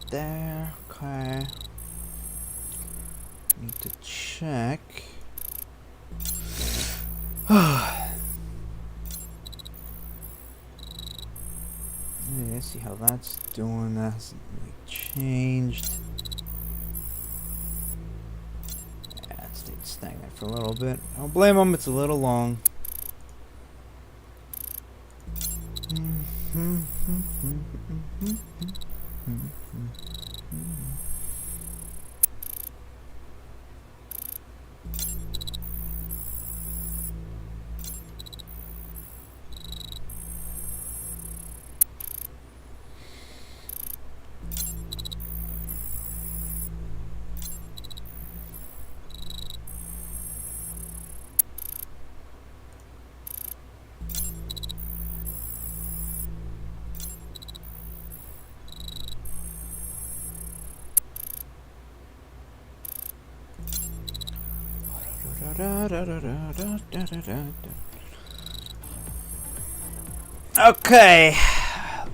there. Okay. Need to check. Let's see how that's doing. That hasn't really changed. Yeah, it stayed stagnant for a little bit. I don't blame them, it's a little long. Okay, I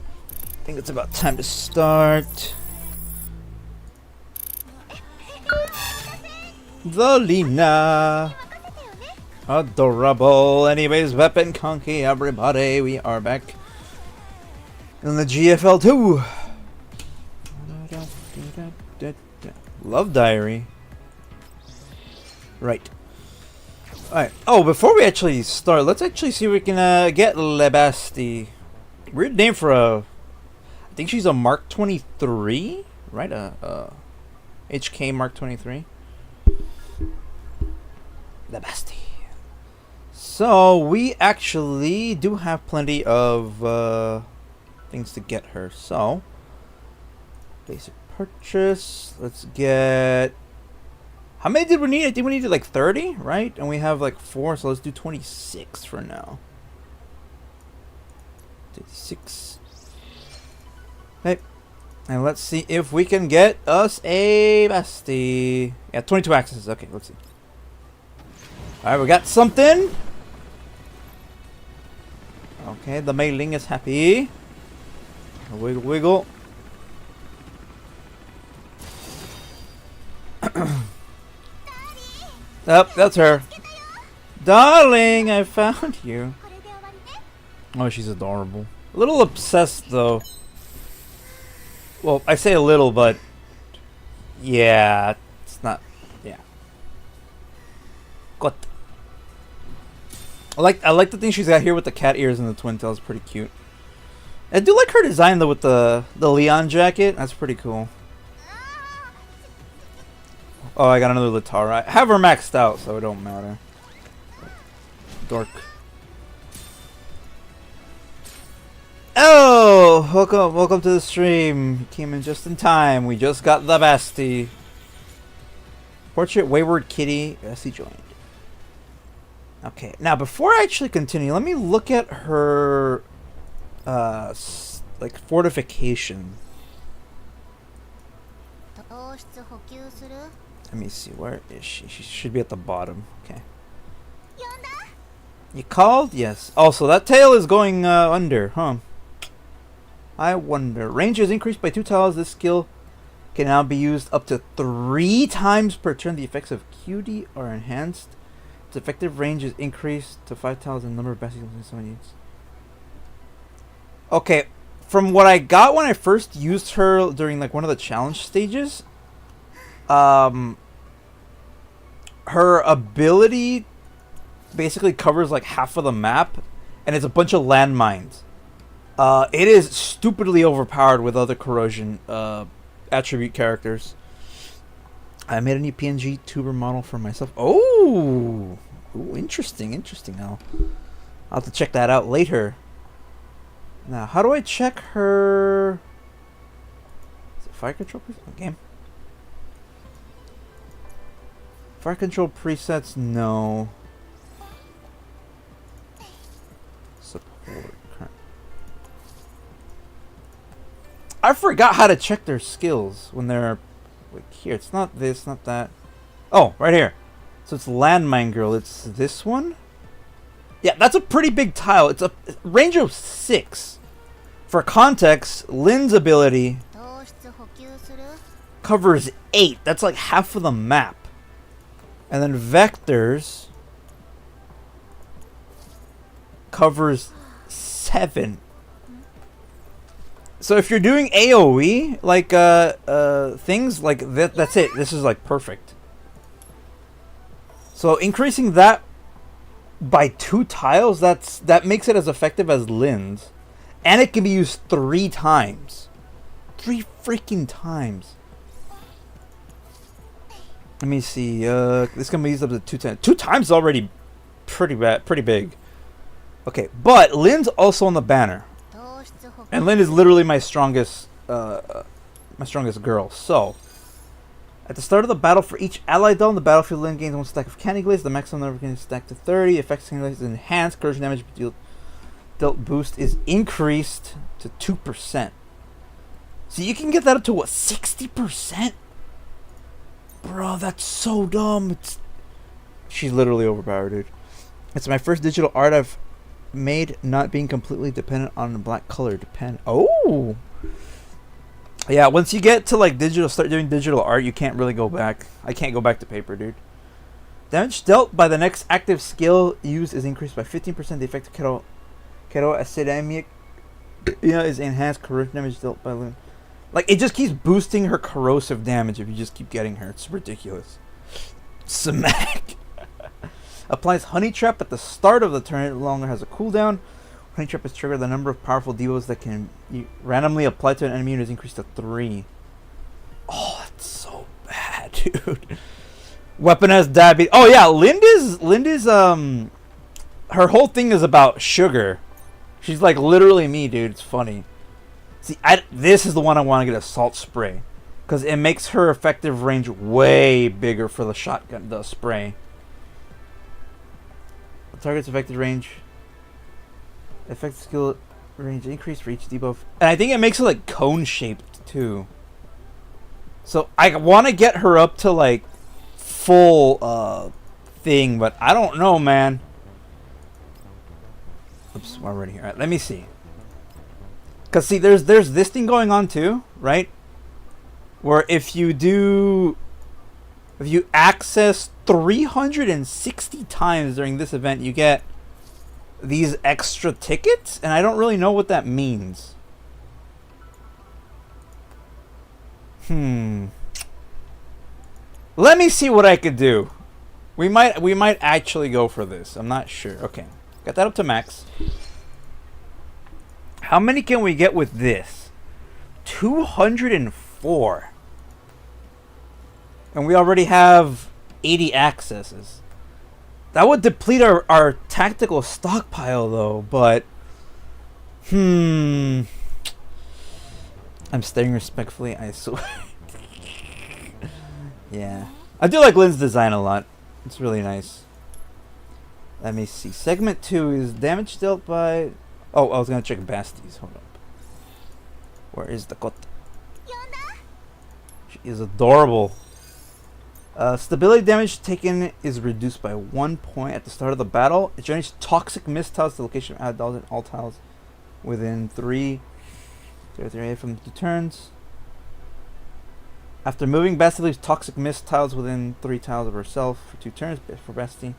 think it's about time to start. The Lina, adorable. Anyways, weapon conky, everybody. We are back in the GFL2. Love Diary. Right. Alright. Oh, before we actually start, let's actually see if we can get Lebasti. Weird name for a... I think she's a Mark 23? Right? HK Mark 23. Lebasti. So, we actually do have plenty of things to get her. So, basic purchase. Let's get... How many did we need? I think we needed like 30, right? And we have like 4, so let's do 26 for now. 26. Okay. And let's see if we can get us a bestie. Yeah, 22 accesses. Okay, let's see. Alright, we got something. Okay, the mailing is happy. Wiggle, wiggle. Oh, that's her. Darling, I found you. Oh, she's adorable. A little obsessed, though. Well, I say a little, but... yeah, it's not... yeah. Good. I like the thing she's got here with the cat ears and the twin tails. Pretty cute. I do like her design, though, with the Leon jacket. That's pretty cool. Oh, I got another Latara. I have her maxed out, so it don't matter. Dork. Oh, welcome to the stream. You came in just in time. We just got the bestie. Portrait Wayward Kitty. Bestie joined. Okay, now before I actually continue, let me look at her, like fortification. Let me see, where is she? She should be at the bottom. Okay. You called? Yes. Also, that tail is going under, huh? I wonder. Range is increased by 2 tiles. This skill can now be used up to 3 times per turn. The effects of QD are enhanced. Its effective range is increased to 5 tiles and the number of besties someone needs. Okay, from what I got when I first used her during like one of the challenge stages, her ability basically covers like half of the map, and it's a bunch of landmines. It is stupidly overpowered with other corrosion attribute characters. I made a new PNG tuber model for myself. Oh, ooh, interesting. I'll have to check that out later. Now, how do I check her? Is it fire control game? Fire control presets, no. Support. I forgot how to check their skills when they're like here. It's not this, not that. Oh, right here. So it's Landmine Girl. It's this one? Yeah, that's a pretty big tile. It's a range of 6. For context, Lynn's ability covers 8. That's like half of the map. And then vectors covers 7. So if you're doing AoE, like things like that, that's it. This is like perfect. So increasing that by 2 tiles, that makes it as effective as Lynn's. And it can be used 3 times. 3 freaking times. Let me see. This can be used up to 2 times. 2 times is already pretty big. Okay, but Lynn's also on the banner. And Lynn is literally my strongest girl. So, at the start of the battle, for each allied doll on the battlefield, Lynn gains 1 stack of candy glaze. The maximum number can stack to 30. Effects candy glaze is enhanced. Corrosion damage dealt boost is increased to 2%. So you can get that up to what, 60%? Bro, that's so dumb. She's literally overpowered, dude. It's my first digital art I've made, not being completely dependent on the black color. Oh! Yeah, once you get to like start doing digital art, you can't really go back. I can't go back to paper, dude. Damage dealt by the next active skill used is increased by 15%. The effect of Keto is enhanced. Corrosion damage dealt by Lynn. Like, it just keeps boosting her corrosive damage if you just keep getting her. It's ridiculous. Smack. Applies Honey Trap at the start of the turn. It no longer has a cooldown. Honey Trap is triggered. The number of powerful devos that can randomly apply to an enemy is increased to 3. Oh, that's so bad, dude. Weapon has diabetes. Oh, yeah. Linda's, her whole thing is about sugar. She's like literally me, dude. It's funny. See, this is the one I want to get, a salt spray, because it makes her effective range way bigger for the shotgun, the spray. The target's effective range, effective skill range increase for each debuff, and I think it makes it like cone shaped too. So I want to get her up to like full thing, but I don't know, man. Oops, we're already here. All right, let me see. Cause see, there's this thing going on too, right? Where if you access 360 times during this event, you get these extra tickets, and I don't really know what that means. Let me see what I could do. We might actually go for this. I'm not sure. Okay, got that up to max. How many can we get with this? 204. And we already have 80 accesses. That would deplete our tactical stockpile though, but I'm staring respectfully, I swear. Yeah. I do like Lynn's design a lot. It's really nice. Let me see. Segment 2 is damage dealt by... Oh, I was gonna check Basti's. Hold up. Where is the Kot? She is adorable. Stability damage taken is reduced by 1 point at the start of the battle. It generates toxic mist tiles to the location of add dolls and all tiles within 3 from 2 turns. After moving, Basti leaves toxic mist tiles within 3 tiles of herself for 2 turns for Basti.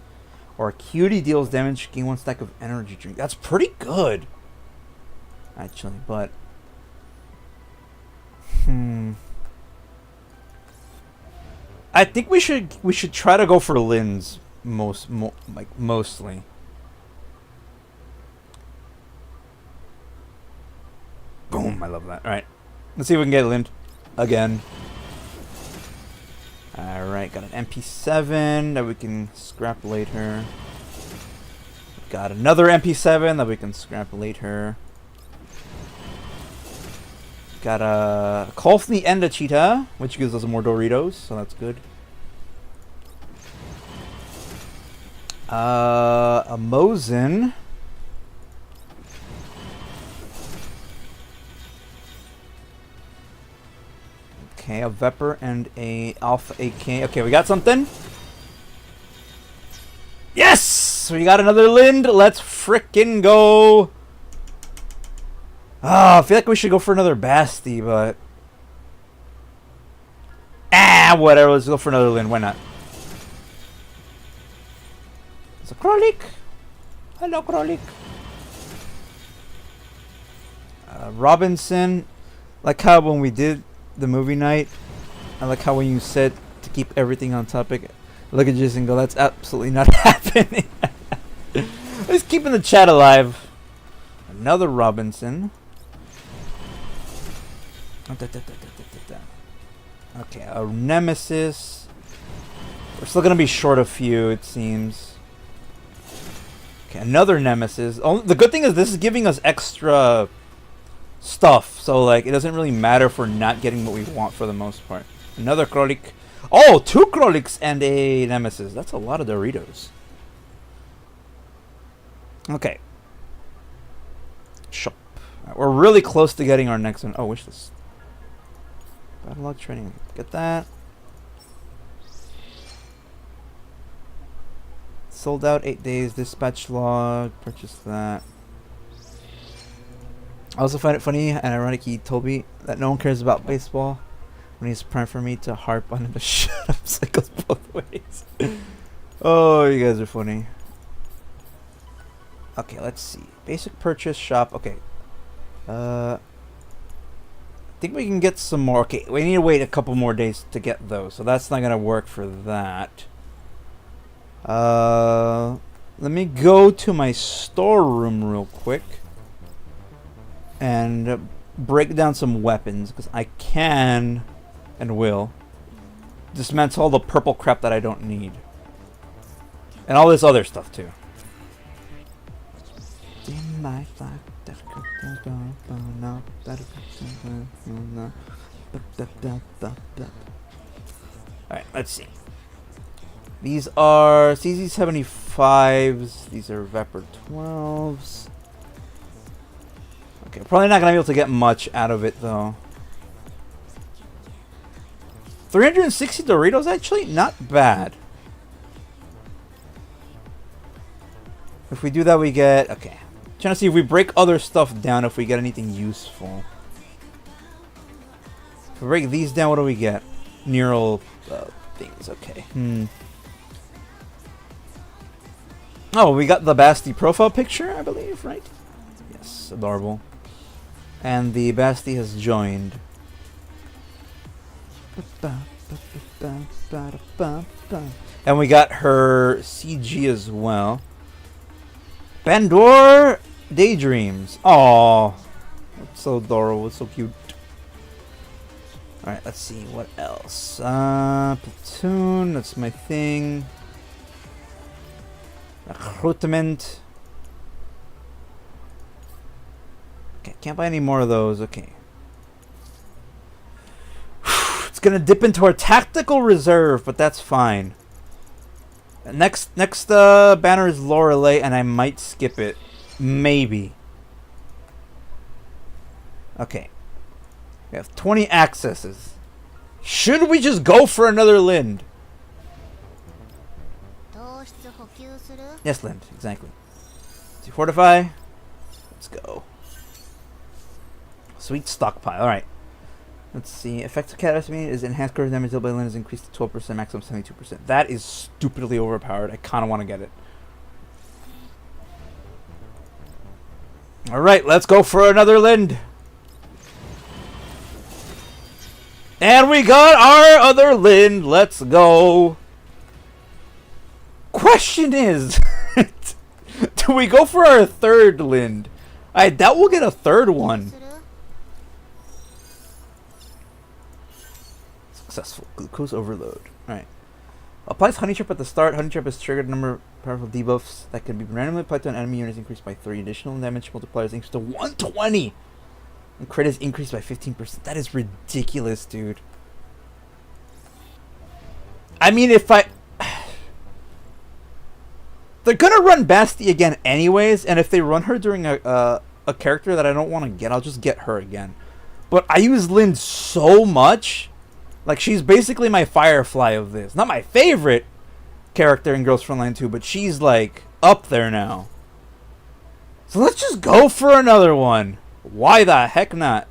Or Cutie deals damage, gain 1 stack of energy drink. That's pretty good, actually, but I think we should try to go for Lynn's mostly. Boom! I love that. All right, let's see if we can get Lynn again. Alright, got an MP7 that we can scrap later. Got another MP7 that we can scrap later. Got a Kolfni and a Cheetah, which gives us more Doritos, so that's good. A Mosin. Okay, a Vepper and a Alpha AK. Okay, we got something. Yes! We got another Lind. Let's frickin' go. I feel like we should go for another Basti, but Ah, whatever. Let's go for another Lin. Why not? It's a Krolik. Hello, Krolik. Robinson. Like how when we did the movie night, I like how when you said to keep everything on topic, look at Jason and go, that's absolutely not happening. Just keeping the chat alive. Another Robinson. Okay, a Nemesis. We're still gonna be short a few, it seems. Okay, another Nemesis. Oh, the good thing is this is giving us extra stuff, so like it doesn't really matter if we're not getting what we want for the most part. Another Krolik. Oh, 2 Kroliks and a Nemesis. That's a lot of Doritos. Okay. Shop. Right, we're really close to getting our next one. Oh, wishlist. Battle log training. Get that. Sold out 8 days. Dispatch log. Purchase that. I also find it funny and ironic he told me that no one cares about baseball when he's prime for me to harp on the shut up cycles both ways. Oh, you guys are funny. Okay, let's see. Basic purchase shop. Okay. I think we can get some more. Okay, we need to wait a couple more days to get those, so that's not gonna work for that. Let me go to my storeroom real quick and break down some weapons, because I can and will dismantle all the purple crap that I don't need, and all this other stuff too. Alright, let's see. These are CZ75s. These are Vapor 12s. Okay, probably not going to be able to get much out of it, though. 360 Doritos, actually? Not bad. If we do that, we get... Okay. Trying to see if we break other stuff down, if we get anything useful. If we break these down, what do we get? Neural things, okay. Oh, we got the Basti profile picture, I believe, right? Yes, adorable. And the Basti has joined. And we got her CG as well. Bandor Daydreams. Aww. That's so adorable. It's so cute. Alright, let's see. What else? Platoon. That's my thing. Recruitment. Okay, can't buy any more of those. Okay. It's gonna dip into our tactical reserve, but that's fine. Next banner is Lorelei, and I might skip it. Maybe. Okay. We have 20 accesses. Should we just go for another Lind? Yes, Lind, exactly. To fortify. Let's go. Sweet stockpile. Alright. Let's see. Effective catastrophe is enhanced coverage damage dealt by Lind is increased to 12%, maximum 72%. That is stupidly overpowered. I kind of want to get it. Alright, let's go for another Lind. And we got our other Lind. Let's go. Question is, do we go for our third Lind? I doubt we'll get a third one. Successful. Glucose overload. Alright. Applies Honey Trap at the start. Honey Trap has triggered a number of powerful debuffs that can be randomly applied to an enemy unit increased by 3. Additional damage multipliers increased to 120. And crit is increased by 15%. That is ridiculous, dude. I mean, if I... They're gonna run Basti again anyways, and if they run her during a character that I don't want to get, I'll just get her again. But I use Lind so much. Like, she's basically my Firefly of this. Not my favorite character in Girls Frontline 2, but she's, like, up there now. So let's just go for another one. Why the heck not?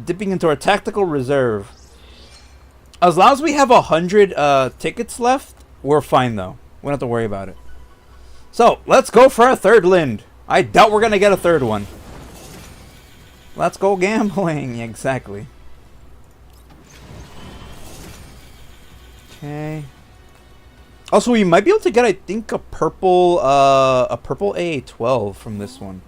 Dipping into our tactical reserve. As long as we have 100 tickets left, we're fine though. We don't have to worry about it. So let's go for our third Lind. I doubt we're gonna get a third one. Let's go gambling. Exactly. Okay. Also, we might be able to get, I think, a purple AA12 from this one.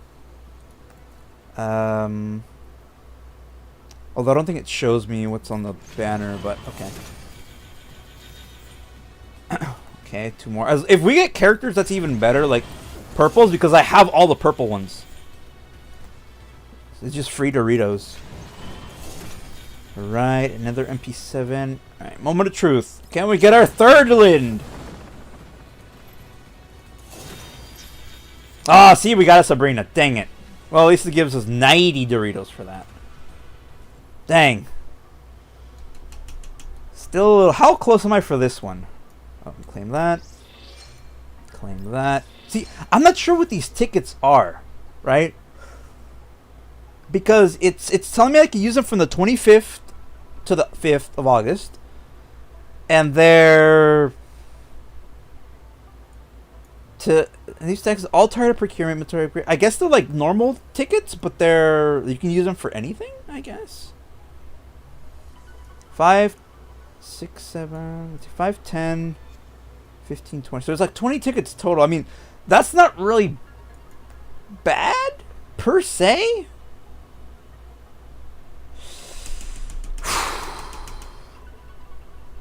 Although I don't think it shows me what's on the banner, but okay. Okay, 2 more. If we get characters, that's even better, like purples, because I have all the purple ones. So it's just free Doritos. Alright, another MP7. Alright, moment of truth. Can we get our third Lind? Ah, see, we got a Sabrina. Dang it. Well, at least it gives us 90 Doritos for that. Dang. Still a little... How close am I for this one? Oh, claim that. Claim that. See, I'm not sure what these tickets are, right? Because it's telling me I can use them from the 25th to the 5th of August. And they're... these taxes all target procurement material. I guess they're like normal tickets, but you can use them for anything, I guess. 5, 6, 7, 5, 10, 15, 20. So there's like 20 tickets total. I mean, that's not really bad per se.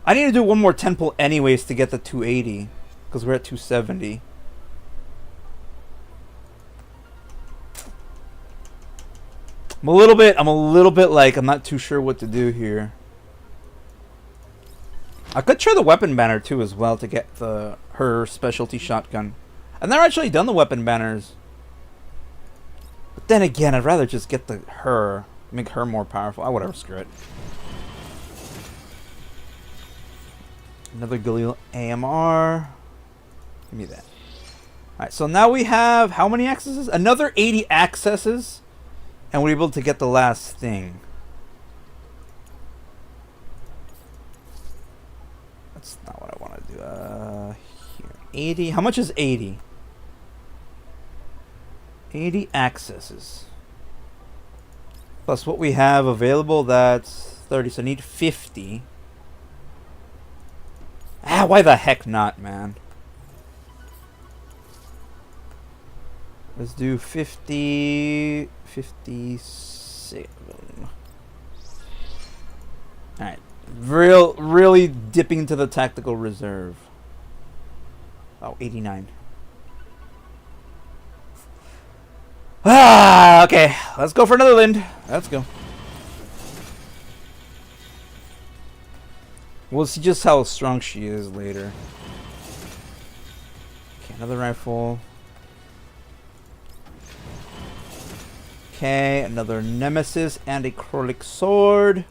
I need to do one more 10 pull anyways to get the 280 because we're at 270. I'm a little bit like, I'm not too sure what to do here. I could try the weapon banner too as well to get her specialty shotgun. I've never actually done the weapon banners. But then again, I'd rather just get her, make her more powerful. Oh, whatever, screw it. Another Galil AMR. Give me that. Alright, so now we have how many accesses? Another 80 accesses. And we're able to get the last thing. That's not what I want to do. Here. 80. How much is 80? 80 accesses. Plus what we have available, that's 30. So I need 50. Ah, why the heck not, man? Let's do 50, 57. Alright. Really dipping into the tactical reserve. Oh, 89. Ah, okay. Let's go for another Lind. Let's go. We'll see just how strong she is later. Okay, another rifle. Okay, another Nemesis and a Krolik sword.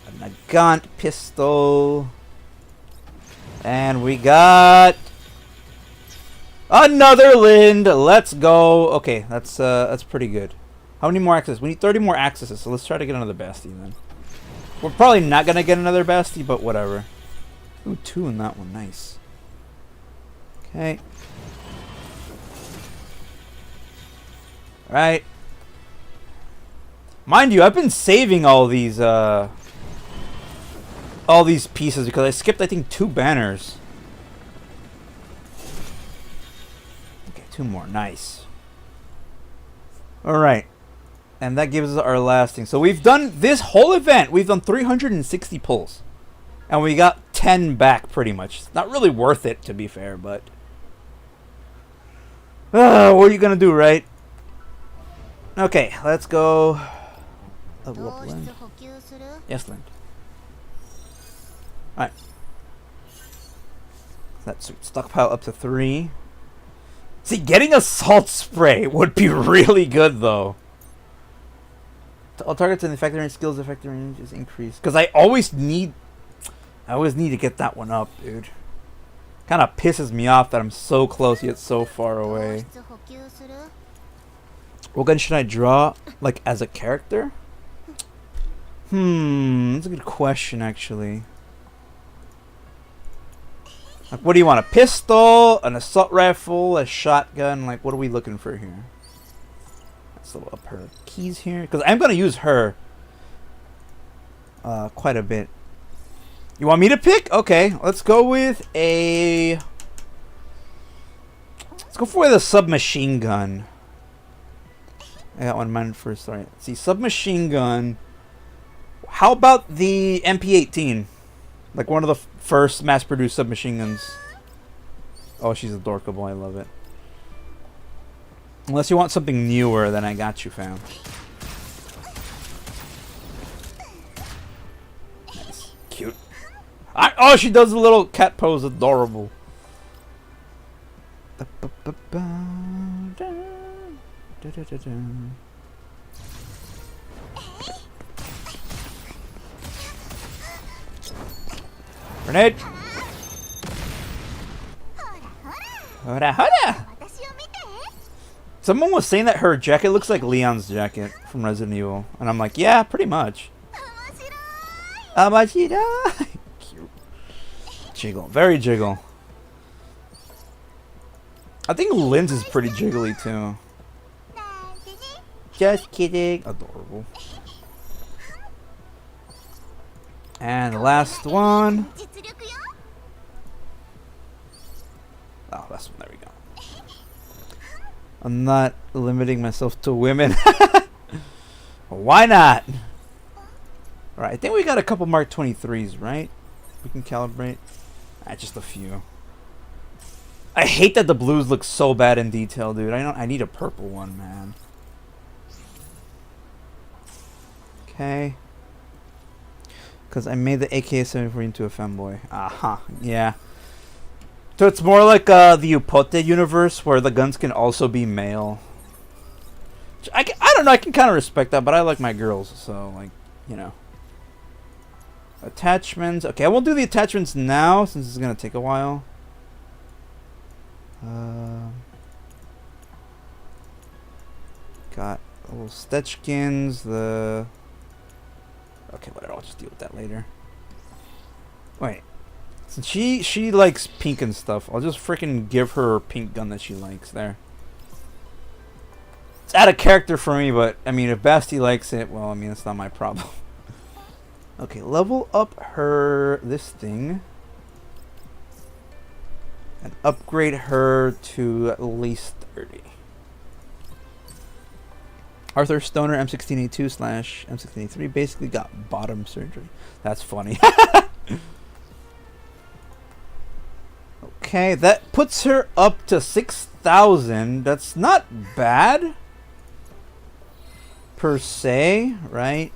A Nagant pistol. And we got another Lind. Let's go. Okay, that's pretty good. How many more accesses? We need 30 more accesses, so let's try to get another Basti then. We're probably not gonna get another Basti, but whatever. Ooh, 2 in that one. Nice. Okay. Right. Mind you, I've been saving all these pieces because I skipped, I think, 2 banners. Okay, 2 more. Nice. Alright. And that gives us our last thing. So we've done this whole event. We've done 360 pulls. And we got 10 back, pretty much. It's not really worth it, to be fair, but... what are you gonna do, right? Okay, let's go. Level up Lind. Yes, Lind. Alright. That's stockpile up to 3. See, getting a salt spray would be really good, though. All targets and effective range skills effective range is increased. Because I always need to get that one up, dude. Kind of pisses me off that I'm so close yet so far away. What gun should I draw, like, as a character? That's a good question, actually. Like, what do you want? A pistol, an assault rifle, a shotgun? Like, what are we looking for here? Let's level up her keys here, because I'm gonna use her quite a bit. You want me to pick? Okay, let's go with a. Let's go for the submachine gun. I got one in mind first. Sorry. Let's see, submachine gun. How about the MP18? Like one of the first mass-produced submachine guns. Oh, she's adorable. I love it. Unless you want something newer, then I got you, fam. Nice. Cute. Oh, she does the little cat pose. Adorable. Grenade! Hora, hora! Someone was saying that her jacket looks like Leon's jacket from Resident Evil. And I'm like, yeah, pretty much. Amashida! Cute. Jiggle. Very jiggle. I think Lynn's is pretty jiggly too. Just kidding. Adorable. And the last one. Oh, last one. There we go. I'm not limiting myself to women. Why not? Alright, I think we got a couple Mark 23s, right? We can calibrate. Just a few. I hate that the blues look so bad in detail, dude. I need a purple one, man. Okay. Because I made the AK-74 into a femboy. Aha, yeah. So it's more like the Upote universe where the guns can also be male. I don't know, I can kind of respect that, but I like my girls, so, like, you know. Attachments. Okay, I won't do the attachments now since it's going to take a while. Got little Stetchkins, the... Okay, whatever, I'll just deal with that later. Wait. Since she likes pink and stuff, I'll just freaking give her a pink gun that she likes there. It's out of character for me, but, I mean, if Basti likes it, well, I mean, it's not my problem. Okay, level up her this thing. And upgrade her to at least 30. Arthur Stoner M16A2 / M16A3 basically got bottom surgery. That's funny. Okay, that puts her up to 6,000. That's not bad. Per se, right?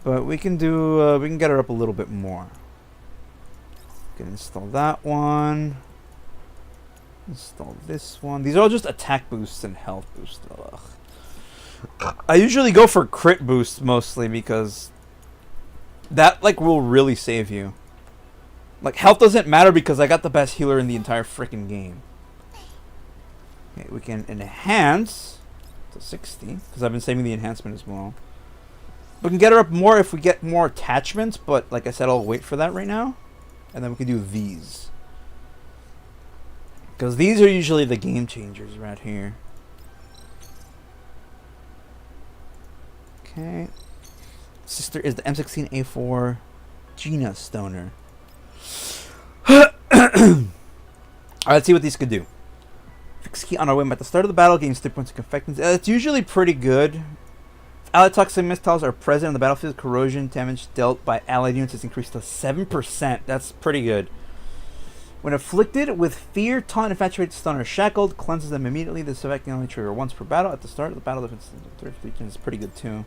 But we can do, we can get her up a little bit more. We can install that one. Install this one. These are all just attack boosts and health boosts. Ugh. I usually go for crit boosts mostly because that like will really save you. Like health doesn't matter because I got the best healer in the entire freaking game. Okay, we can enhance to 60 because I've been saving the enhancement as well. We can get her up more if we get more attachments, but like I said, I'll wait for that right now. And then we can do these. Because these are usually the game changers right here. Okay. Sister is the M16A4 Gina Stoner. Alright, let's see what these could do. Fix key on our way at the start of the battle, gains 3 points of confectants. It's usually pretty good. If allied toxic missiles are present on the battlefield, corrosion damage dealt by allied units is increased to 7%. That's pretty good. When afflicted with fear, taunt, infatuated, stun, or shackled, cleanses them immediately. This effect can only trigger once per battle. At the start of the battle, if it's the third region, is pretty good too.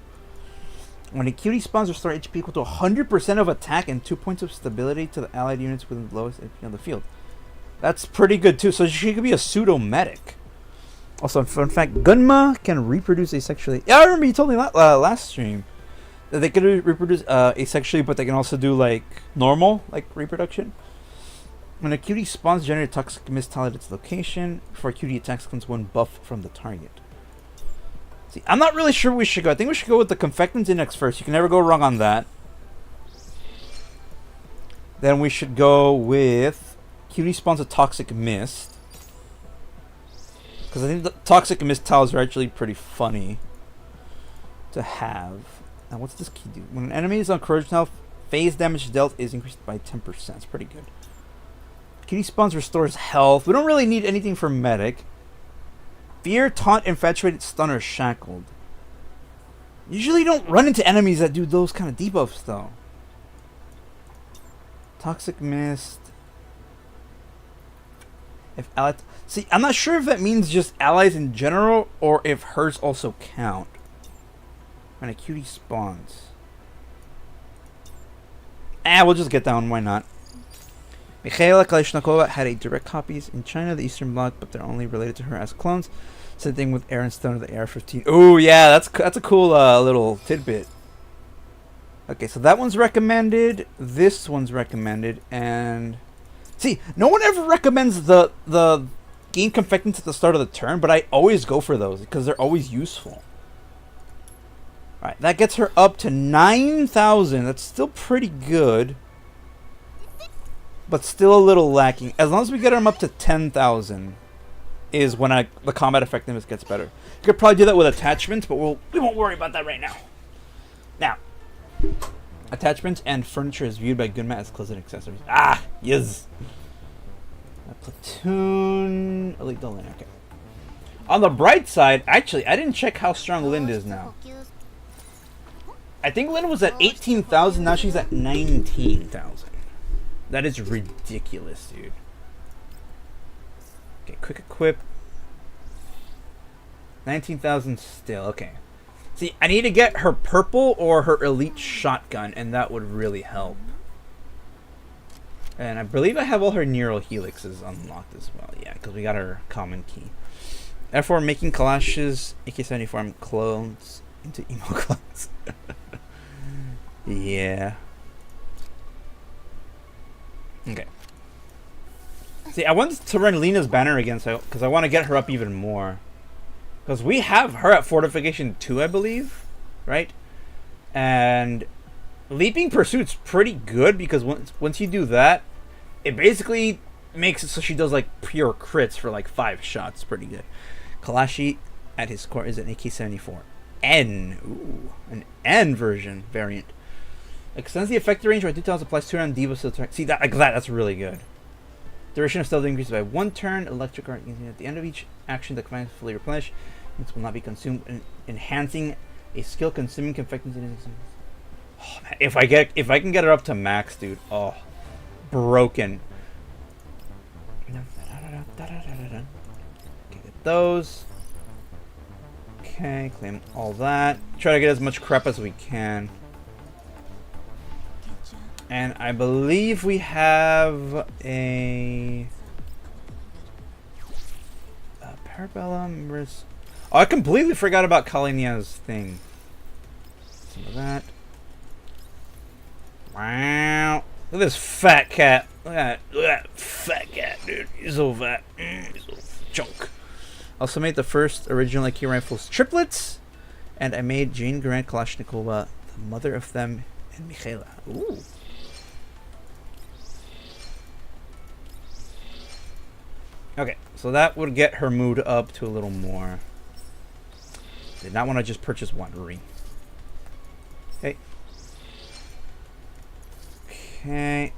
When a cutie spawns, restore HP equal to 100% of attack and 2 points of stability to the allied units within the lowest HP on the field. That's pretty good too. So she could be a pseudo medic. Also, fun fact: Gunma can reproduce asexually. Yeah, I remember you told me that last stream that they could reproduce asexually, but they can also do like normal, like reproduction. When a cutie spawns, generate a toxic missile at its location. Before a cutie attacks, comes one buff from the target. See, I'm not really sure where we should go. I think we should go with the Confectants Index first. You can never go wrong on that. Then we should go with Cutie spawns a Toxic Mist. Because I think the Toxic Mist tiles are actually pretty funny to have. Now, what's this key do? When an enemy is on corrosion health, phase damage dealt is increased by 10%. That's pretty good. Cutie spawns restores health. We don't really need anything for medic. Fear, taunt, infatuated, stunner, shackled. Usually you don't run into enemies that do those kind of debuffs though. Toxic Mist. If allies, see, I'm not sure if that means just allies in general or if hers also count. When a cutie spawns. We'll just get that one. Why not? Mikhaila Kalashnikova had a direct copies in China, the Eastern Bloc, but they're only related to her as clones. Same thing with Aaron Stone of the AR-15. Oh yeah, that's a cool little tidbit. Okay, so that one's recommended. This one's recommended, and see, no one ever recommends the game confectants at the start of the turn, but I always go for those because they're always useful. All right, that gets her up to 9,000. That's still pretty good, but still a little lacking. As long as we get them up to 10,000, is when the combat effectiveness gets better. You could probably do that with attachments, but we won't worry about that right now. Now, attachments and furniture is viewed by Goodmat as closing accessories. Ah, yes. A platoon, elite Dolin. Okay. On the bright side, actually, I didn't check how strong Lind is now. I think Lind was at 18,000. Now she's at 19,000. That is ridiculous, dude. Okay, quick equip. 19,000 still. Okay. See, I need to get her purple or her elite shotgun, and that would really help. And I believe I have all her neural helixes unlocked as well. Yeah, because we got her common key. Therefore, making Kalash's AK-74 clones into emo clones. Yeah. Okay. See, I wanted to run Lena's banner again, because I want to get her up even more. Because we have her at Fortification 2, I believe. Right? And Leaping Pursuit's pretty good, because once you do that, it basically makes it so she does like pure crits for like 5 shots. Pretty good. Kalashi at his core is an AK-74. N. Ooh. An N version variant. Extends the effective range by 2,000 applies 2 round debuff to attack. See, that's really good. Duration of stealth increases by 1 turn. Electric art at the end of each action that command fully replenish. This will not be consumed, enhancing a skill consuming confectant. Oh, man. If I can get her up to max, dude. Oh, broken. Okay, get those. Okay, claim all that. Try to get as much crap as we can. And I believe we have a Parabellum. Oh, I completely forgot about Kalinia's thing. Some of that. Wow. Look at this fat cat. Look at that fat cat, dude. He's so fat. He's so chunk. Also made the first original AK rifles triplets. And I made Jane Grant Kalashnikova, the mother of them, and Mikhaila. Ooh. Okay, so that would get her mood up to a little more. Did not want to just purchase one ring. Okay. Okay.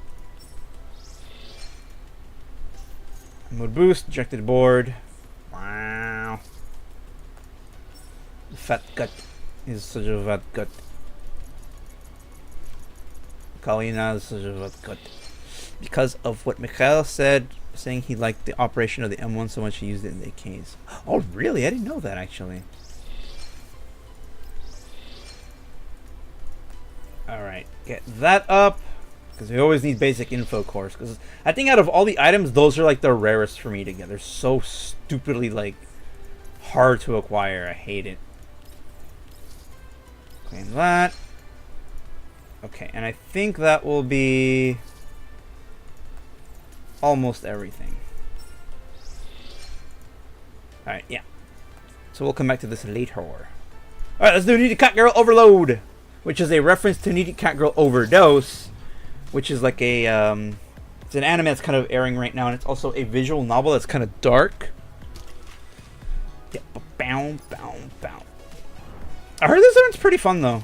Mood boost, ejected board. Wow. The fat gut is such a fat gut. Kalina is such a fat gut. Because of what Mikhail said, saying he liked the operation of the M1 so much he used it in the AKs. Oh, really? I didn't know that, actually. Alright, get that up. Because we always need basic info cores. Because I think out of all the items, those are like the rarest for me to get. They're so stupidly, like, hard to acquire. I hate it. Claim that. Okay, and I think that will be almost everything. Alright, yeah. So we'll come back to this later. Alright, let's do Needy Cat Girl Overload, which is a reference to Needy Cat Girl Overdose, which is like a, it's an anime that's kind of airing right now, and it's also a visual novel that's kind of dark. Yeah, bow, bow, bow. I heard this one's pretty fun, though.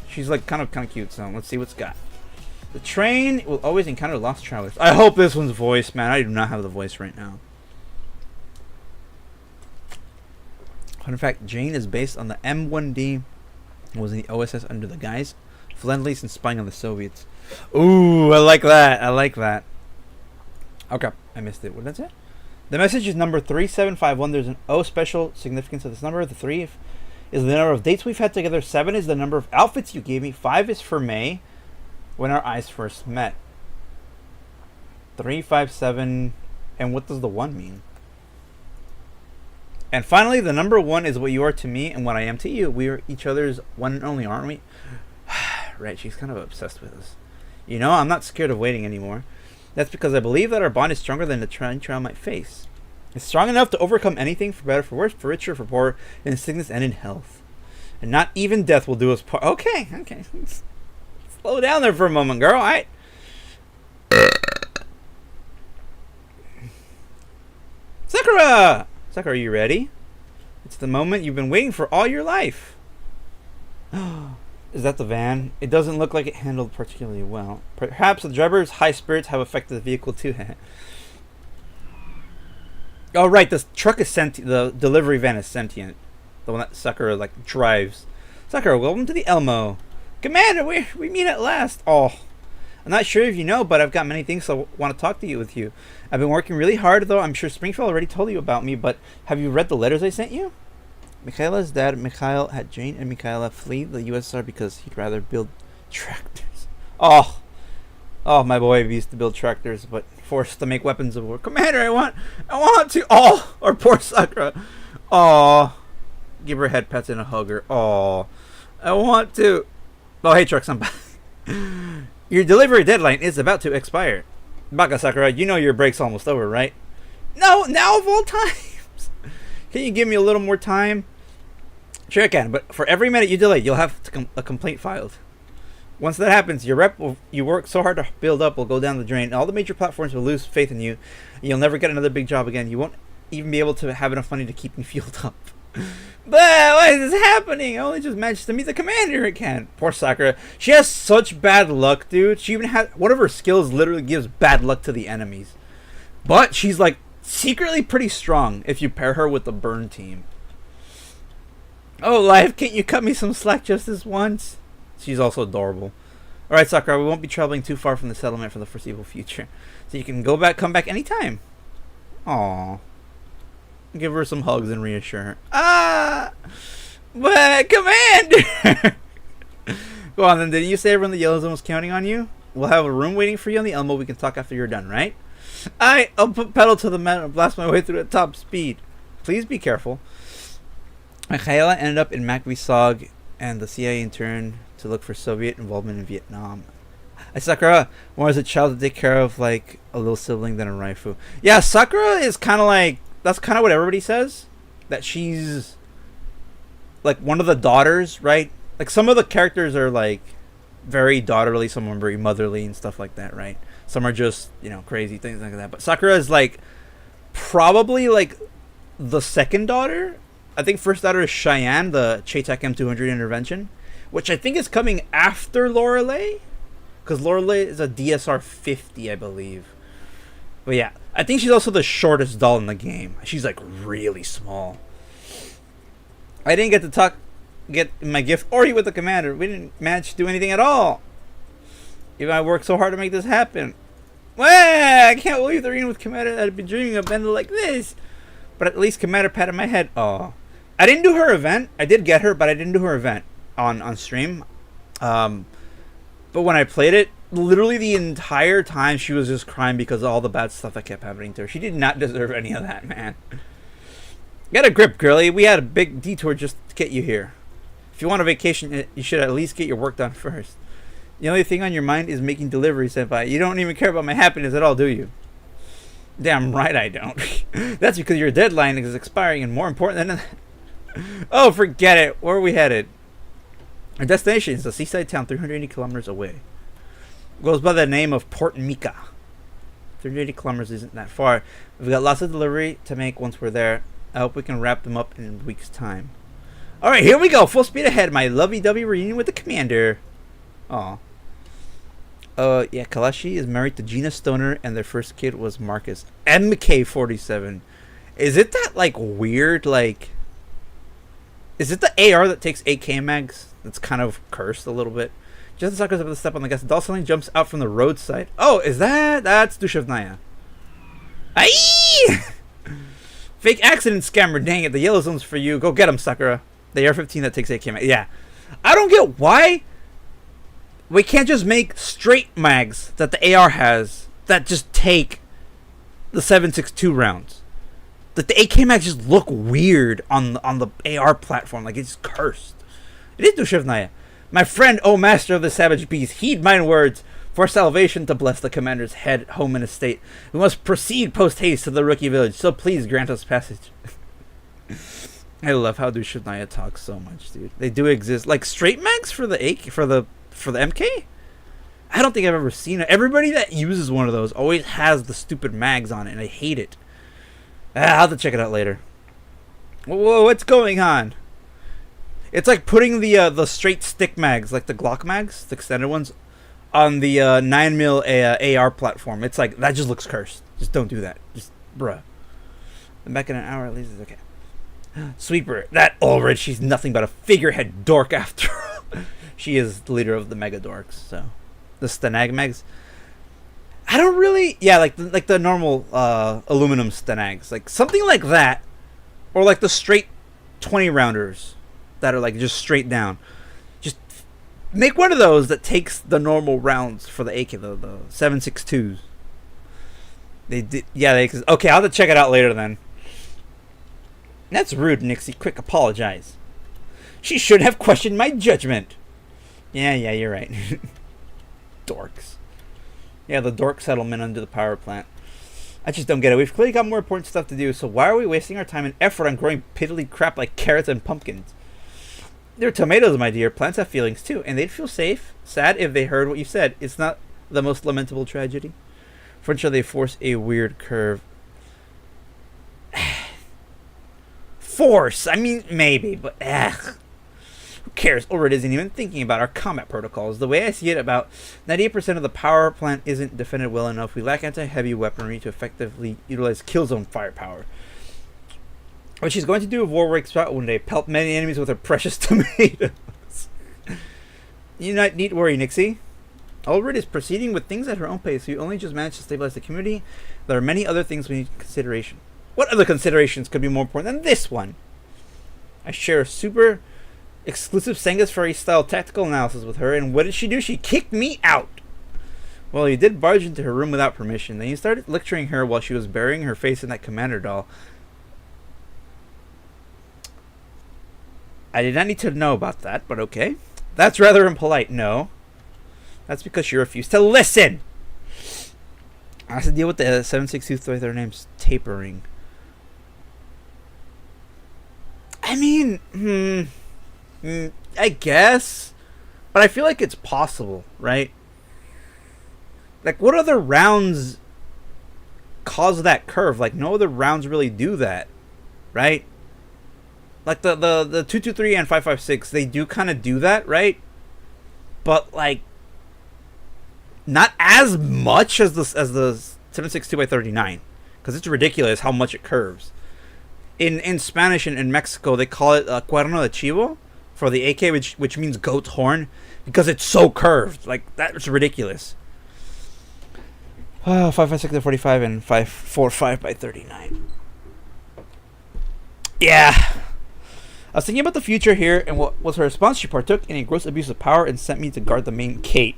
She's like kind of cute, so let's see what's got. The train will always encounter lost travelers. I hope this one's voiced, man. I do not have the voice right now. Fun fact, Jane is based on the M1D and was in the OSS under the guise of Lend-Lease and spying on the Soviets. Ooh, I like that. I like that. Okay, I missed it. What did that say? The message is number 3751. There's an O special significance of this number. The 3 is the number of dates we've had together. 7 is the number of outfits you gave me. 5 is for May, when our eyes first met. 3, 5, 7, and what does the 1 mean? And finally, the number 1 is what you are to me and what I am to you. We are each other's one and only, aren't we? Right, she's kind of obsessed with us. You know, I'm not scared of waiting anymore. That's because I believe that our bond is stronger than the trial might face. It's strong enough to overcome anything, for better, for worse, for richer, for poorer, in sickness and in health. And not even death will do us part. Okay. Slow down there for a moment, girl. All right. Sakura! Sakura, are you ready? It's the moment you've been waiting for all your life. Is that the van? It doesn't look like it handled particularly well. Perhaps the driver's high spirits have affected the vehicle too. Oh, right. The truck is sentient. The delivery van is sentient. The one that Sakura, like, drives. Sakura, welcome to the Elmo. Commander, we meet at last. Oh, I'm not sure if you know, but I've got many things I want to talk to you with you. I've been working really hard, though. I'm sure Springfield already told you about me, but have you read the letters I sent you? Mikhaila's dad, Mikhail, had Jane and Mikhaila flee the USSR because he'd rather build tractors. Oh, my boy used to build tractors, but forced to make weapons of war. Commander, I want to. Oh, or poor Sakura. Oh, give her head pets and a hugger. Oh, I want to. Oh, hey, trucks, I'm back. Your delivery deadline is about to expire. Baka Sakura, you know your break's almost over, right? No, now of all times. Can you give me a little more time? Sure I can, but for every minute you delay, you'll have a complaint filed. Once that happens, your rep you work so hard to build up will go down the drain. All the major platforms will lose faith in you, and you'll never get another big job again. You won't even be able to have enough money to keep me fueled up. But why is this happening? I only just managed to meet the commander again. Poor Sakura. She has such bad luck, dude. She even has one of her skills literally gives bad luck to the enemies. But she's like secretly pretty strong if you pair her with the burn team. Oh, life, can't you cut me some slack just this once? She's also adorable. Alright, Sakura, we won't be traveling too far from the settlement for the foreseeable future. So you can come back anytime. Aww. Give her some hugs and reassure her. But Commander! Go on then, didn't you say everyone in the Yellow Zone was counting on you? We'll have a room waiting for you on the Elmo. We can talk after you're done, right? I'll put pedal to the metal and blast my way through at top speed. Please be careful. Mikhaila ended up in Makvisog and the CIA in turn to look for Soviet involvement in Vietnam. Sakura, more as a child to take care of like a little sibling than a raifu. Yeah, Sakura is kind of like, that's kind of what everybody says. That she's like one of the daughters, right? Like some of the characters are like very daughterly, some are very motherly and stuff like that, right? Some are just, you know, crazy things like that. But Sakura is like probably like the second daughter. I think first daughter is Cheyenne, the Chaytak M200 intervention, which I think is coming after Lorelei, because Lorelei is a DSR 50, I believe. But yeah, I think she's also the shortest doll in the game. She's like really small. I didn't get my gift or you with the commander. We didn't manage to do anything at all. Even I worked so hard to make this happen. Well, I can't believe the arena with commander that I'd been dreaming of ended like this. But at least commander patted my head. Oh, I didn't do her event. I did get her, but I didn't do her event on stream. But when I played it, literally the entire time she was just crying because of all the bad stuff that kept happening to her. She did not deserve any of that, man. Get a grip, girlie. We had a big detour just to get you here. If you want a vacation, you should at least get your work done first. The only thing on your mind is making deliveries, senpai. You don't even care about my happiness at all, do you? Damn right I don't. That's because your deadline is expiring and more important than... Oh, forget it. Where are we headed? Our destination is a seaside town 380 kilometers away. Goes by the name of Port Mika. 380 kilometers isn't that far. We've got lots of delivery to make once we're there. I hope we can wrap them up in a week's time. Alright, here we go. Full speed ahead. My lovey-dovey reunion with the commander. Aw. Yeah, Kalashi is married to Gina Stoner, and their first kid was Marcus. MK47. Is it that, like, weird, like... Is it the AR that takes AK mags? That's kind of cursed a little bit. Just the suckers up the step on the gas. Doll suddenly jumps out from the roadside. Oh, is that? That's Dushevnaya. Aye! Fake accident scammer. Dang it. The yellow zone's for you. Go get him, Sakura. The AR-15 that takes AK mags. Yeah. I don't get why we can't just make straight mags that the AR has that just take the 7.62 rounds. That the AK mags just look weird on the AR platform. Like it's cursed. It is Dushevnaya. My friend, O master of the savage beast, heed mine words. For salvation to bless the commander's head, home, and estate, we must proceed post-haste to the rookie village, so please grant us passage. I love how Dushevnaya talks so much, dude. They do exist. Like, straight mags for the AK, for the MK? I don't think I've ever seen it. Everybody that uses one of those always has the stupid mags on it, and I hate it. I'll have to check it out later. Whoa, what's going on? It's like putting the straight stick mags, like the Glock mags, the extended ones, on the 9mm AR platform. It's like, that just looks cursed. Just don't do that. Just, bruh. I'm back in an hour at least. It's okay. Sweeper. That Ulrich, she's nothing but a figurehead dork after all. She is the leader of the mega dorks, so. The Stanag mags. I don't really... Yeah, like the normal aluminum Stanags. Like, something like that. Or like the straight 20 rounders that are like just straight down. Just make one of those that takes the normal rounds for the AK, the 7.62s. They did, yeah. Okay, I'll have to check it out later then. That's rude, Nixie. Quick, apologize. She should have questioned my judgment. Yeah, you're right. Dorks. Yeah, the dork settlement under the power plant. I just don't get it. We've clearly got more important stuff to do, so why are we wasting our time and effort on growing piddly crap like carrots and pumpkins? They're tomatoes, my dear. Plants have feelings too, and they'd feel sad if they heard what you said. It's not the most lamentable tragedy. For they force a weird curve. Force? I mean, maybe, but who cares? Ulrich isn't even thinking about our combat protocols. The way I see it, about 98% of the power plant isn't defended well enough. We lack anti-heavy weaponry to effectively utilize kill zone firepower. What she's going to do if war breaks out one day, pelt many enemies with her precious tomatoes. You not need to worry, Nixie. Ulrich is proceeding with things at her own pace. We only just managed to stabilize the community. There are many other things we need consideration. What other considerations could be more important than this one? I share a super exclusive Senga's Furry style tactical analysis with her, and what did she do? She kicked me out. Well, you did barge into her room without permission. Then you started lecturing her while she was burying her face in that commander doll. I did not need to know about that, but okay. That's rather impolite. No. That's because she refused to listen. I have to deal with the 7.62. Their name's Tapering. I mean, I guess. But I feel like it's possible, right? Like, what other rounds cause that curve? Like, no other rounds really do that, right? Like, the 223 and 5.56, they do kind of do that, right? But, like, not as much as the 7.62 by 39. Because it's ridiculous how much it curves. In Spanish and in Mexico, they call it cuerno de chivo for the AK, which means goat's horn, because it's so curved. Like, that's ridiculous. 5.56 by 45 and 5.45 by 39. Yeah. I was thinking about the future here, and what was her response? She partook in a gross abuse of power and sent me to guard the main gate.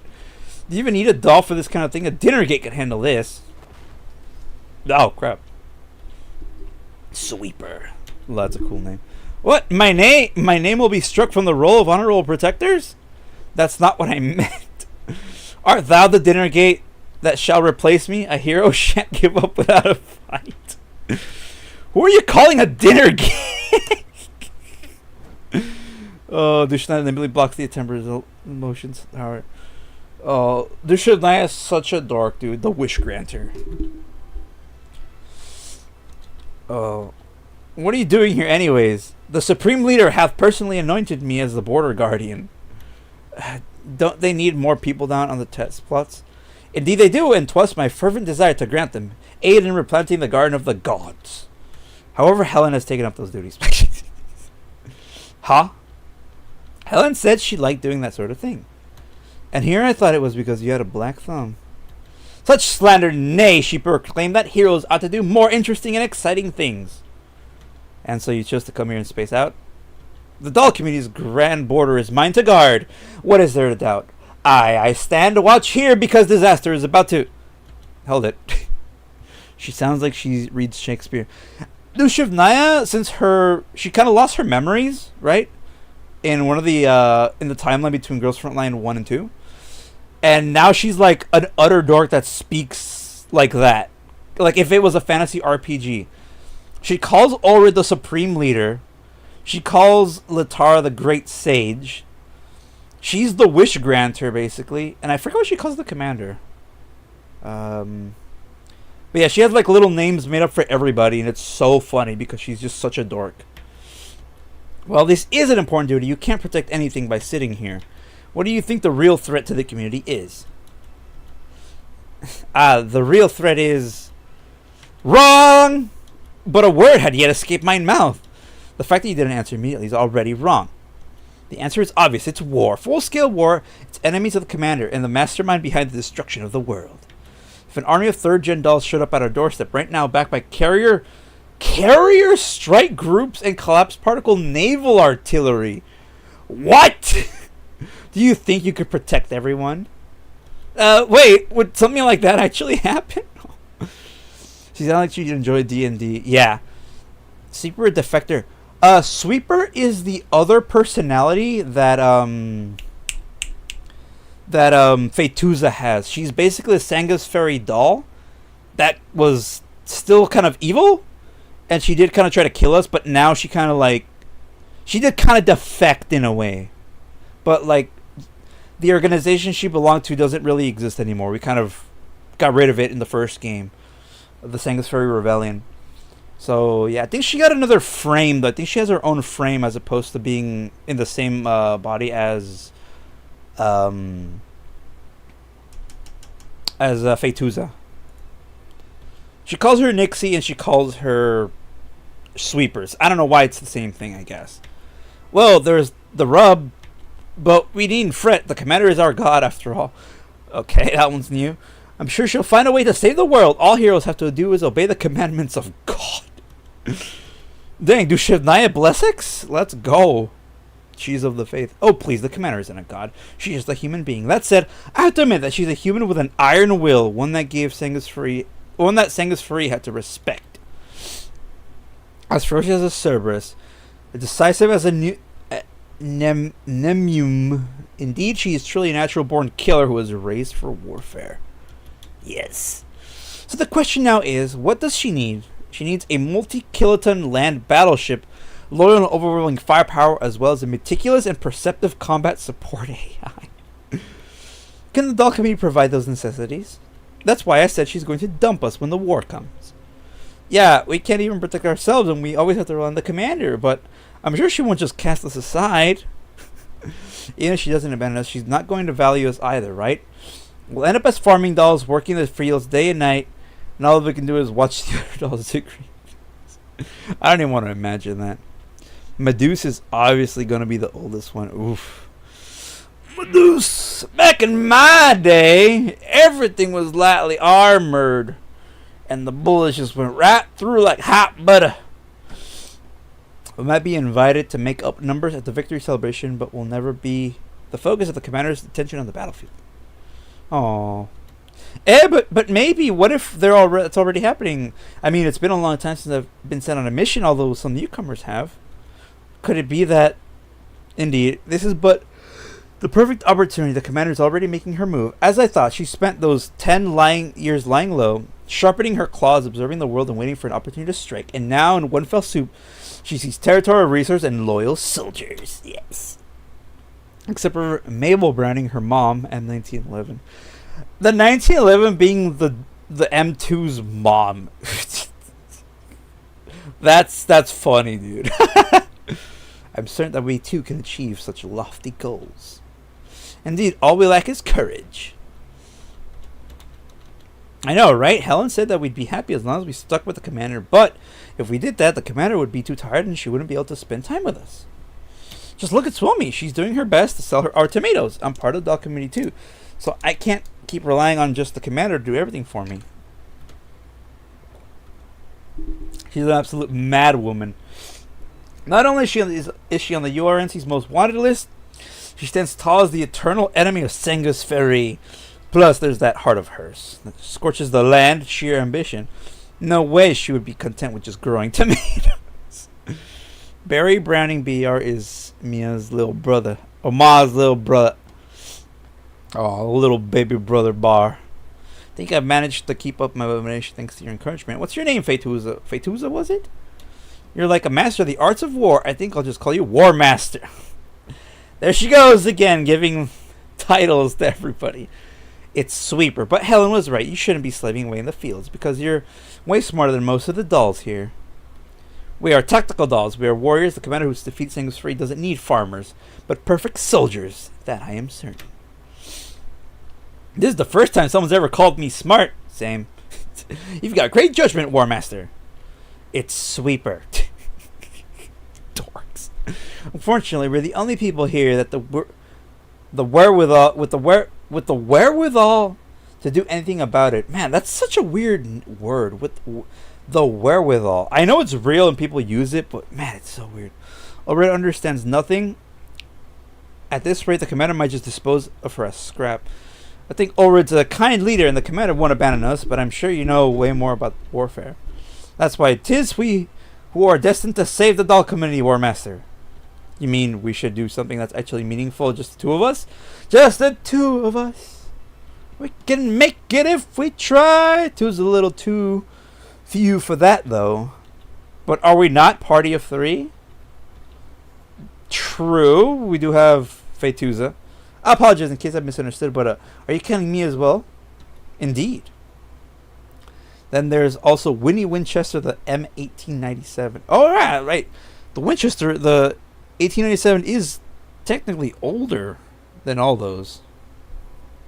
Do you even need a doll for this kind of thing? A dinner gate could handle this. Oh, crap. Sweeper. Well, that's a cool name. What? My name will be struck from the roll of honorable protectors? That's not what I meant. Art thou the dinner gate that shall replace me? A hero shan't give up without a fight. Who are you calling a dinner gate? Dushnaya nimbly blocks the attempter's emotions. Alright. Dushnaya is such a dork, dude. The wish granter. What are you doing here anyways? The Supreme Leader hath personally anointed me as the Border Guardian. Don't they need more people down on the test plots? Indeed they do, and 'twas my fervent desire to grant them aid in replanting the Garden of the Gods. However, Helen has taken up those duties. Huh? Helen said she liked doing that sort of thing. And here I thought it was because you had a black thumb. Such slander, nay, she proclaimed that heroes ought to do more interesting and exciting things. And so you chose to come here and space out? The doll community's grand border is mine to guard. What is there to doubt? I stand watch here because disaster is about to... Hold it. She sounds like she reads Shakespeare. Dushnaya, since she kind of lost her memories, right? In one of the, in the timeline between Girls Frontline 1 and 2. And now she's like an utter dork that speaks like that. Like if it was a fantasy RPG. She calls Ulrid the Supreme Leader. She calls Latara the Great Sage. She's the Wish Granter, basically. And I forget what she calls the Commander. But yeah, she has like little names made up for everybody. And it's so funny because she's just such a dork. Well, this is an important duty. You can't protect anything by sitting here. What do you think the real threat to the community is? The real threat is... Wrong! But a word had yet escaped my mouth. The fact that you didn't answer immediately is already wrong. The answer is obvious. It's war. Full-scale war. It's enemies of the commander and the mastermind behind the destruction of the world. If an army of third-gen dolls showed up at our doorstep right now, backed by carrier strike groups and collapsed particle naval artillery. What? Do you think you could protect everyone? Wait, would something like that actually happen? She sounded like she'd enjoy D&D. Yeah. Sweeper Defector. Sweeper is the other personality that Fetuza has. She's basically a Sanga's fairy doll that was still kind of evil, and she did kind of try to kill us, but now she kind of she did kind of defect in a way. But like the organization she belonged to doesn't really exist anymore. We kind of got rid of it in the first game of the Sanga's Fairy Rebellion. So yeah, I think she got another frame, though. I think she has her own frame as opposed to being in the same body as Fetuza. She calls her Nixie and she calls her Sweepers. I don't know why it's the same thing, I guess. Well, there's the rub, but we needn't fret. The commander is our god, after all. Okay, that one's new. I'm sure she'll find a way to save the world. All heroes have to do is obey the commandments of God. Dang, do Shivnaya Blessix? Let's go. She's of the faith. Oh, please, the commander isn't a god. She's just a human being. That said, I have to admit that she's a human with an iron will, one that Sanga's Fury had to respect. As ferocious as Cerberus, decisive as a Nemium. Indeed, she is truly a natural-born killer who was raised for warfare. Yes. So the question now is, what does she need? She needs a multi-kiloton land battleship, loyal and overwhelming firepower, as well as a meticulous and perceptive combat support AI. Can the doll community provide those necessities? That's why I said she's going to dump us when the war comes. Yeah, we can't even protect ourselves, and we always have to rely on the commander, but I'm sure she won't just cast us aside. Even if she doesn't abandon us, she's not going to value us either, right? We'll end up as farming dolls, working the fields day and night, and all we can do is watch the other dolls agree. I don't even want to imagine that. Meduse is obviously going to be the oldest one. Oof. Meduse! Back in my day, everything was lightly armored, and the bullets just went right through like hot butter. We might be invited to make up numbers at the victory celebration, but will never be the focus of the commander's attention on the battlefield. Oh, but maybe, what if it's already happening? I mean, it's been a long time since I've been sent on a mission, although some newcomers have. Could it be that, indeed, this is but the perfect opportunity? The commander is already making her move. As I thought, she spent those 10 years lying low, sharpening her claws, observing the world and waiting for an opportunity to strike. And now, in one fell swoop, she sees territorial resource and loyal soldiers. Yes. Except for Mabel Browning, her mom, M1911. The 1911 being the M2's mom. That's funny, dude. I'm certain that we too can achieve such lofty goals. Indeed, all we lack is courage. I know, right? Helen said that we'd be happy as long as we stuck with the commander, but if we did that, the commander would be too tired and she wouldn't be able to spend time with us. Just look at Swomi. She's doing her best to sell our tomatoes. I'm part of the dog community too, so I can't keep relying on just the commander to do everything for me. She's an absolute mad woman. Not only is she on the URNC's most wanted list, she stands tall as the eternal enemy of Sengus Ferry. Plus, there's that heart of hers that scorches the land, sheer ambition. No way she would be content with just growing tomatoes. Barry Browning BR is Mia's little brother. Or Ma's little brother. Oh, little baby brother Bar. I think I've managed to keep up my motivation thanks to your encouragement. What's your name, Fetuza? Fetuza, was it? You're like a master of the arts of war. I think I'll just call you War Master. There she goes again, giving titles to everybody. It's Sweeper. But Helen was right. You shouldn't be slaving away in the fields because you're way smarter than most of the dolls here. We are tactical dolls. We are warriors. The commander who defeats things free doesn't need farmers, but perfect soldiers. That I am certain. This is the first time someone's ever called me smart. Same. You've got great judgment, War Master. It's Sweeper. Dorks. Unfortunately, we're the only people here that the wherewithal to do anything about it. Man, that's such a weird word. With the wherewithal. I know it's real and people use it, but man, it's so weird. Ulrich understands nothing. At this rate, the commander might just dispose of her as scrap. I think Ulrich's a kind leader and the commander won't abandon us, but I'm sure you know way more about warfare. That's why 'tis we who are destined to save the doll community, War Master. You mean we should do something that's actually meaningful, just the two of us? Just the two of us. We can make it if we try. Two's a little too few for that, though. But are we not party of three? True. We do have Fetuza. I apologize in case I misunderstood, but are you counting me as well? Indeed. Then there's also Winnie Winchester, the M1897. Oh, right. The Winchester, the 1897 is technically older than all those,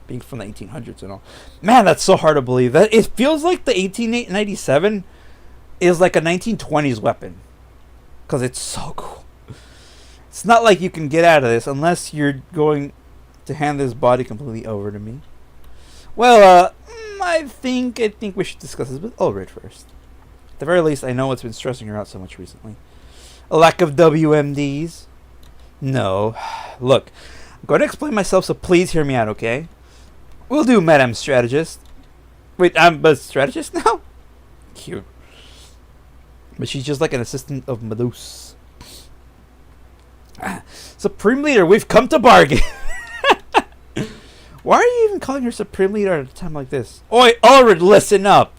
being from the 1800s and all. Man, that's so hard to believe. That it feels like the 1897 is like a 1920s weapon, because it's so cool. It's not like you can get out of this unless you're going to hand this body completely over to me. Well, I think we should discuss this with Ulrich first. At the very least, I know what's been stressing her out so much recently. A lack of WMDs? No. Look, I'm going to explain myself, so please hear me out, okay? We'll do Madame Strategist. Wait, I'm a strategist now? Cute. But she's just like an assistant of Meduse. Supreme Leader, we've come to bargain. Why are you even calling her Supreme Leader at a time like this? Oi, Ulrich, listen up.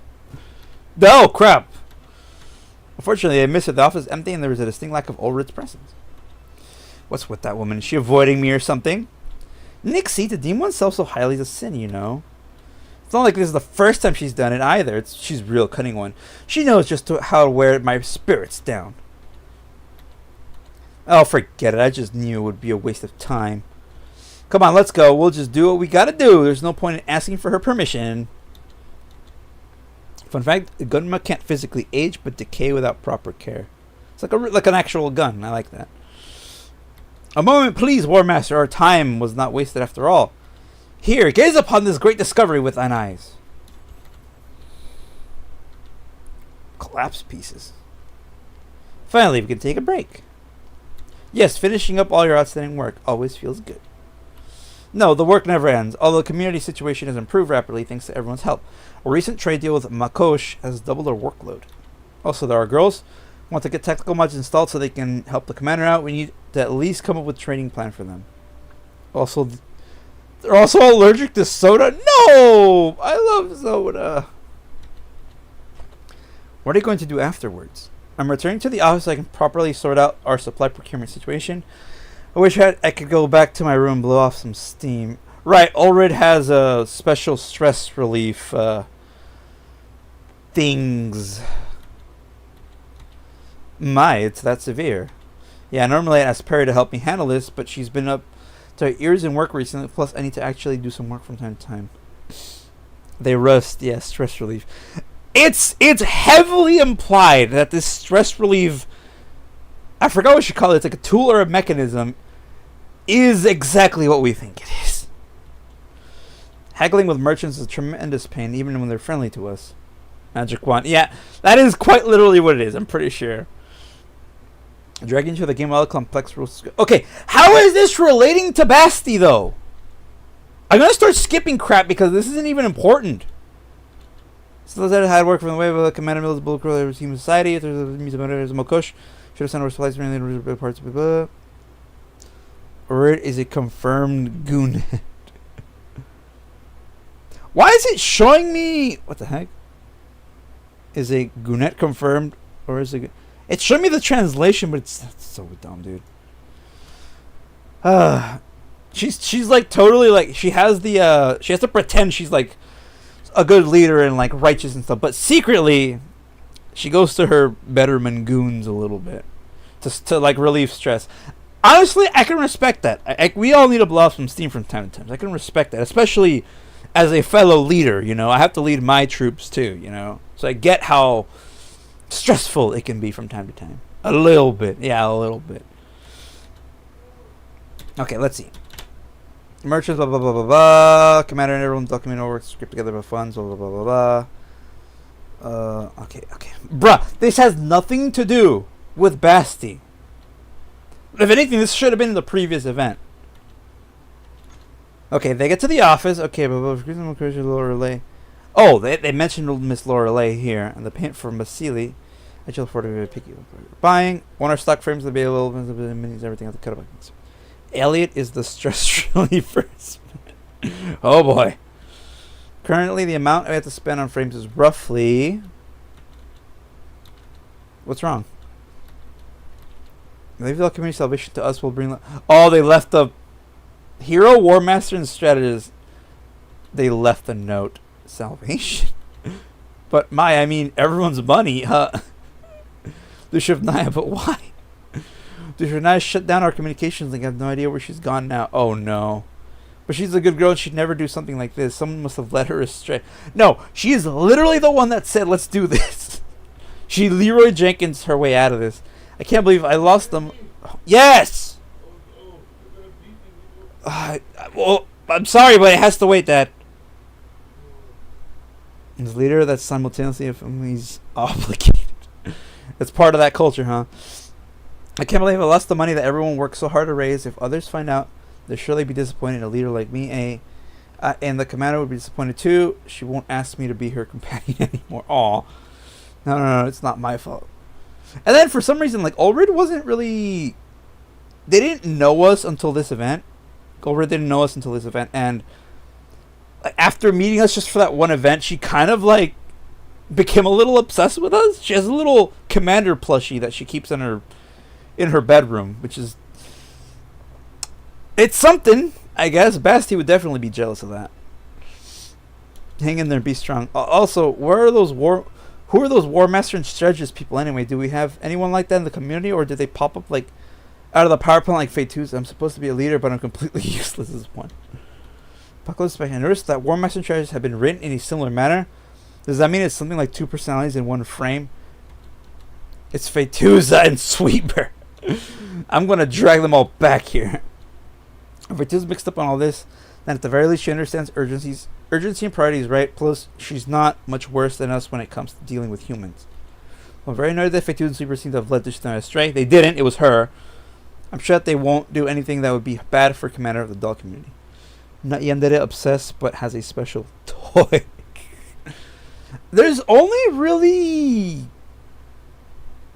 No, crap. Unfortunately, I missed it. The office is empty and there was a distinct lack of Ulrich's presence. What's with that woman? Is she avoiding me or something? Nixie, to deem oneself so highly is a sin, you know. It's not like this is the first time she's done it either. She's a real cunning one. She knows just how to wear my spirits down. Oh, forget it. I just knew it would be a waste of time. Come on, let's go. We'll just do what we gotta do. There's no point in asking for her permission. Fun fact, a gunma can't physically age but decay without proper care. It's like an actual gun. I like that. A moment, please, War Master. Our time was not wasted after all. Here, gaze upon this great discovery with thine eyes. Collapse pieces. Finally, we can take a break. Yes, finishing up all your outstanding work always feels good. No, the work never ends. Although the community situation has improved rapidly thanks to everyone's help. A recent trade deal with Makosh has doubled our workload. Also, there are girls who want to get tactical mods installed so they can help the commander out. We need to at least come up with a training plan for them. Also, they're also allergic to soda? No! I love soda. What are you going to do afterwards? I'm returning to the office so I can properly sort out our supply procurement situation. I wish I could go back to my room and blow off some steam. Right, Ulrid has a special stress relief things. It's that severe. Yeah, normally I ask Perry to help me handle this, but she's been up to her ears in work recently, plus I need to actually do some work from time to time. They rust, yeah, stress relief. It's heavily implied that this stress relief, I forgot what you call it, it's like a tool or a mechanism, is exactly what we think it is. Haggling with merchants is a tremendous pain, even when they're friendly to us. Magic wand. Yeah, that is quite literally what it is, I'm pretty sure. Dragging into the game all complex rules. Okay, how is this relating to Basti, though? I'm going to start skipping crap because this isn't even important. Still has had work from the way of the commander mills, bullet crew, team society. If there's a music manager, there's a Mokosh. Should have sent our supplies mainly parts of people. Or it is a confirmed goon. Why is it showing me? What the heck? Is a Goonet confirmed? Or is it? It's showing me the translation, but it's so dumb, dude. She's like totally like she has to pretend she's like a good leader and like righteous and stuff, but secretly she goes to her betterman goons a little bit to like relieve stress. Honestly, I can respect that. We all need to blow off some steam from time to time. I can respect that, especially as a fellow leader. You know, I have to lead my troops too. You know, so I get how stressful it can be from time to time. A little bit, yeah, a little bit. Okay, let's see. Merchants, blah blah blah blah blah. Commander and everyone document our work, script together for funds, blah blah blah blah blah. Okay. Bruh, this has nothing to do with Basti. If anything, this should have been in the previous event. Okay, they get to the office. Okay, Laura. Oh, they mentioned Miss Laura here, and the paint for Masili. I chill for to picky. Buying one of our stock frames to be a little minis, everything at the cut up. Elliot is the stress reliever. Oh boy. Currently, the amount I have to spend on frames is roughly. What's wrong? Leave the community salvation to us. Will bring. Oh, they left the hero, war master, and strategist. They left a note. Salvation. But I mean everyone's money, huh? Dushavnaya, but why? Dushavnaya shut down our communications link. I have no idea where she's gone now. Oh no. But she's a good girl and she'd never do something like this. Someone must have led her astray. No, she is literally the one that said, let's do this. She Leroy Jenkins her way out of this. I can't believe I lost them. Yes! Well, I'm sorry, but it has to wait, Dad. His leader that's simultaneously if he's obligated. It's part of that culture, huh? I can't believe I lost the money that everyone worked so hard to raise. If others find out, they'll surely be disappointed. A leader like me, and the commander would be disappointed too. She won't ask me to be her companion anymore. Aw. No, it's not my fault. And then for some reason, like, Ulrid wasn't really. They didn't know us until this event. Ulrid didn't know us until this event, and after meeting us just for that one event, she kind of like became a little obsessed with us. She has a little commander plushie that she keeps in her bedroom, which is it's something, I guess. Basti would definitely be jealous of that. Hang in there, be strong. Also, who are those war master and strategist people anyway? Do we have anyone like that in the community, or did they pop up like out of the power plant like Fate 2's? I'm supposed to be a leader, but I'm completely useless as one. I noticed that War Master strategies have been written in a similar manner. Does that mean it's something like two personalities in one frame? It's Fetuza and Sweeper. I'm gonna drag them all back here. If Fetuza's mixed up on all this, then at the very least she understands urgency and priorities, right? Plus, she's not much worse than us when it comes to dealing with humans. I'm very annoyed that Fetuza and Sweeper seem to have led this astray. They didn't. It was her. I'm sure that they won't do anything that would be bad for commander of the doll community. Not Yandere obsessed, but has a special toy. There's only really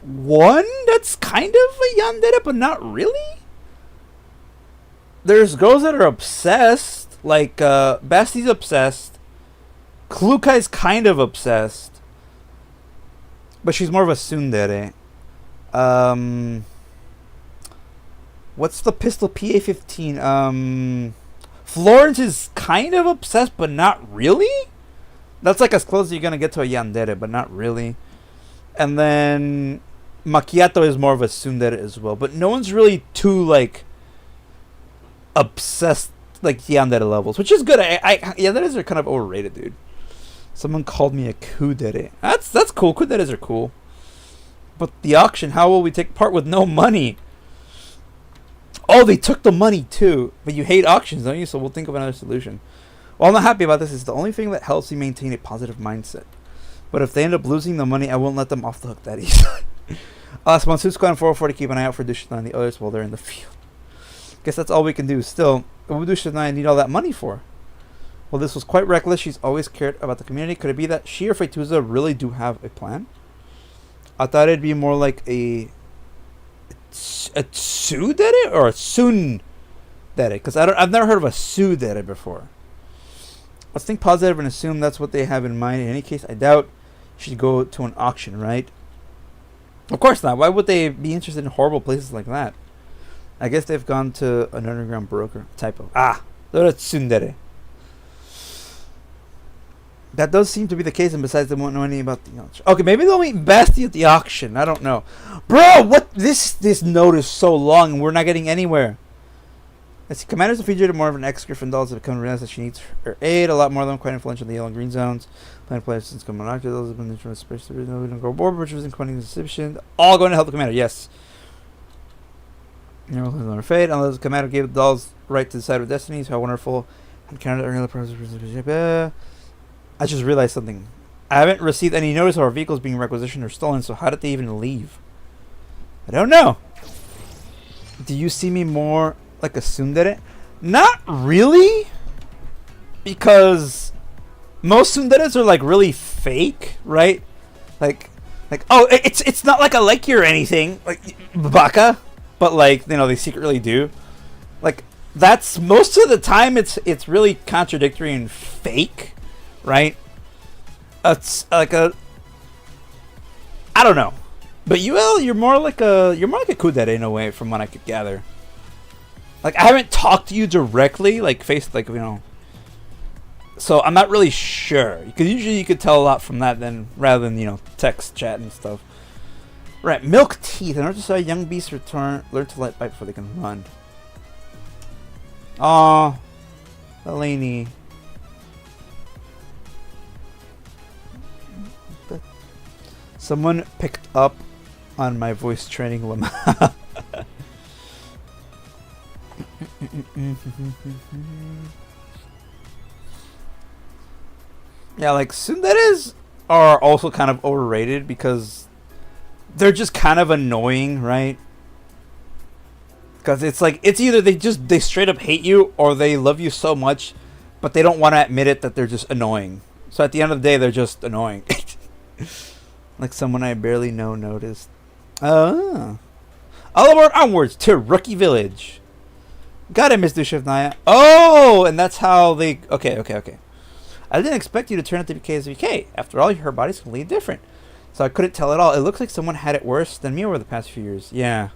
one that's kind of a Yandere, but not really. There's girls that are obsessed, like Basti's obsessed. Klukai's kind of obsessed, but she's more of a tsundere. What's the pistol PA-15? Florence is kind of obsessed, but not really. That's like as close as you're gonna get to a yandere, but not really. And then Macchiato is more of a tsundere as well, but no one's really too like obsessed like yandere levels, which is good. Yanderes are kind of overrated, dude. Someone called me a kudere. That's cool. Kuderes are cool. But the auction, how will we take part with no money? Oh, they took the money too. But you hate auctions, don't you? So we'll think of another solution. Well, I'm not happy about this. It's the only thing that helps me maintain a positive mindset. But if they end up losing the money, I won't let them off the hook that easily. Sponsoon Squad and 404 to keep an eye out for Dushan and the others while they're in the field. Guess that's all we can do. Still, what would Dushan and I need all that money for? Well, this was quite reckless. She's always cared about the community. Could it be that she or Fetuza really do have a plan? I thought it'd be more like a tsudere or a tsundere, because I've never heard of a tsudere before. Let's think positive and assume that's what they have in mind. In any case, I doubt she'd go to an auction, right? Of course not. Why would they be interested in horrible places like that? I guess they've gone to an underground broker. Typo. They're a tsundere. That does seem to be the case, and besides, they won't know anything about the auction. Okay, maybe they'll meet Basti at the auction. I don't know. Bro, what? This note is so long, and we're not getting anywhere. Let's see. Commander's a fugitive, more of an ex-Gryffindor has become realized that she needs her aid. A lot more of them, quite influential in the yellow and green zones. Playing players since coming on. Those have been interested, especially we don't go board, which was including the all going to help the commander. Yes. You know, on her fate, unless the commander gave the dolls right to decide her destinies. How wonderful! And Canada earlier process. I just realized something. I haven't received any notice of our vehicles being requisitioned or stolen. So how did they even leave? I don't know. Do you see me more like a tsundere? Not really, because most tsunderes are like really fake, right? Like oh, it's not like I like you or anything, like baka, but like, you know, they secretly do. Like that's most of the time it's really contradictory and fake, right? It's like I don't know, but you're more like a kudere in a way, from what I could gather. Like, I haven't talked to you directly, like, so I'm not really sure. Because usually you could tell a lot from that rather than, text, chat, and stuff. Right, milk teeth. In order to see young beasts learn to bite before they can run. Aw, Eleni. Someone picked up on my voice training llama. Yeah, like tsunderes are also kind of overrated because they're just kind of annoying, right? Because it's like, it's either they straight up hate you or they love you so much, but they don't want to admit it that they're just annoying. So at the end of the day, they're just annoying. Like someone I barely know noticed. All aboard onwards to Rookie Village. Got it, Miss Dushavnaya. Oh, and that's how they... Okay. I didn't expect you to turn out to be KSVK. After all, her body's completely different. So I couldn't tell at all. It looks like someone had it worse than me over the past few years. Yeah.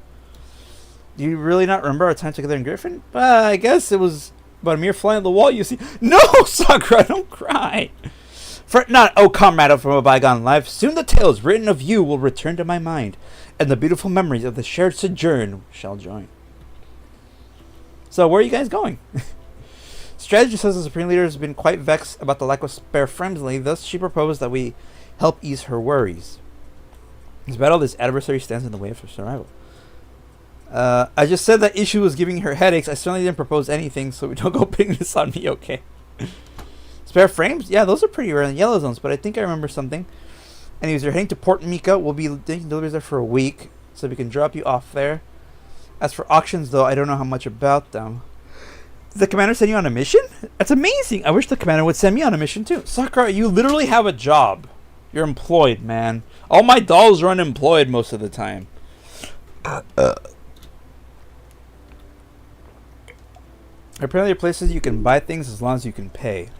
Do you really not remember our time together in Griffin? I guess it was about a mere fly on the wall, you see. No, Sakura, don't cry. Fret not, oh comrade from a bygone life. Soon the tales written of you will return to my mind, and the beautiful memories of the shared sojourn shall join. So where are you guys going? Strategy says the Supreme Leader has been quite vexed about the lack of spare frames lately, thus she proposed that we help ease her worries. This battle, this adversary stands in the way of her survival. I just said that issue was giving her headaches. I certainly didn't propose anything, so we don't go putting this on me, okay? Spare frames? Yeah, those are pretty rare in the yellow zones, but I think I remember something. Anyways, you're heading to Port Mika. We'll be taking deliveries there for a week, so we can drop you off there. As for auctions, though, I don't know how much about them. Did the commander send you on a mission? That's amazing. I wish the commander would send me on a mission, too. Sakura, you literally have a job. You're employed, man. All my dolls are unemployed most of the time. Apparently, there are places you can buy things as long as you can pay.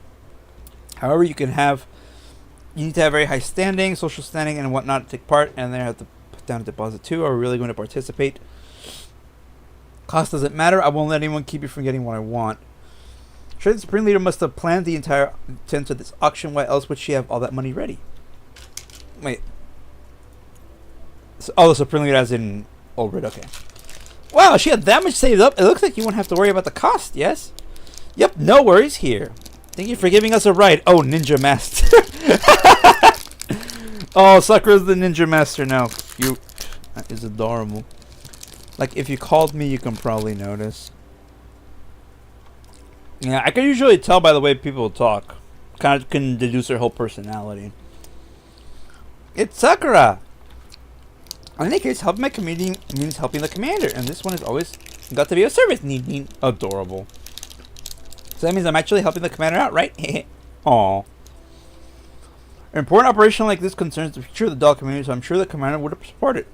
However, you need to have very high standing, social standing, and whatnot to take part, and they have to put down a deposit too. Are we really going to participate? Cost doesn't matter. I won't let anyone keep you from getting what I want. Sure, the Supreme Leader must have planned the entire intent of this auction. Why else would she have all that money ready? Wait. So, oh, the Supreme Leader as in Ulrid, okay. Wow, she had that much saved up. It looks like you won't have to worry about the cost, yes? Yep, no worries here. Thank you for giving us a ride. Oh, Ninja Master. Oh, Sakura's the Ninja Master now. Cute. That is adorable. Like, if you called me, you can probably notice. Yeah, I can usually tell by the way people talk. Kind of can deduce their whole personality. It's Sakura! In any case, helping my community means helping the commander, and this one has always got to be of service. Neat. Adorable. So that means I'm actually helping the commander out, right? Aww. An important operation like this concerns the future of the dog community, so I'm sure the commander would have supported.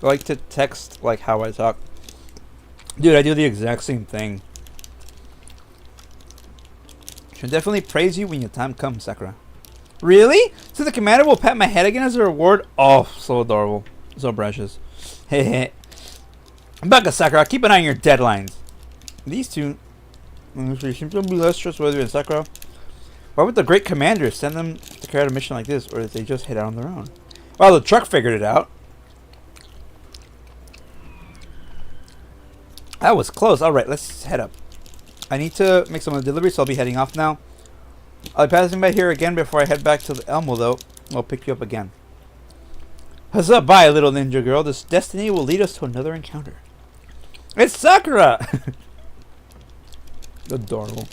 I like to text like how I talk. Dude, I do the exact same thing. Should definitely praise you when your time comes, Sakura. Really? So the commander will pat my head again as a reward? Oh, so adorable. So precious. Hey. Bucky, Sakura, keep an eye on your deadlines. These two seem to be less trustworthy than Sakura. Why would the great commander send them to carry out a mission like this, or did they just head out on their own? Well, the truck figured it out. That was close. Alright, let's head up. I need to make some of the deliveries, so I'll be heading off now. I'll be passing by here again before I head back to the Elmo, though. I'll pick you up again. Huzzah, bye, little ninja girl. This destiny will lead us to another encounter. It's Sakura! Adorable.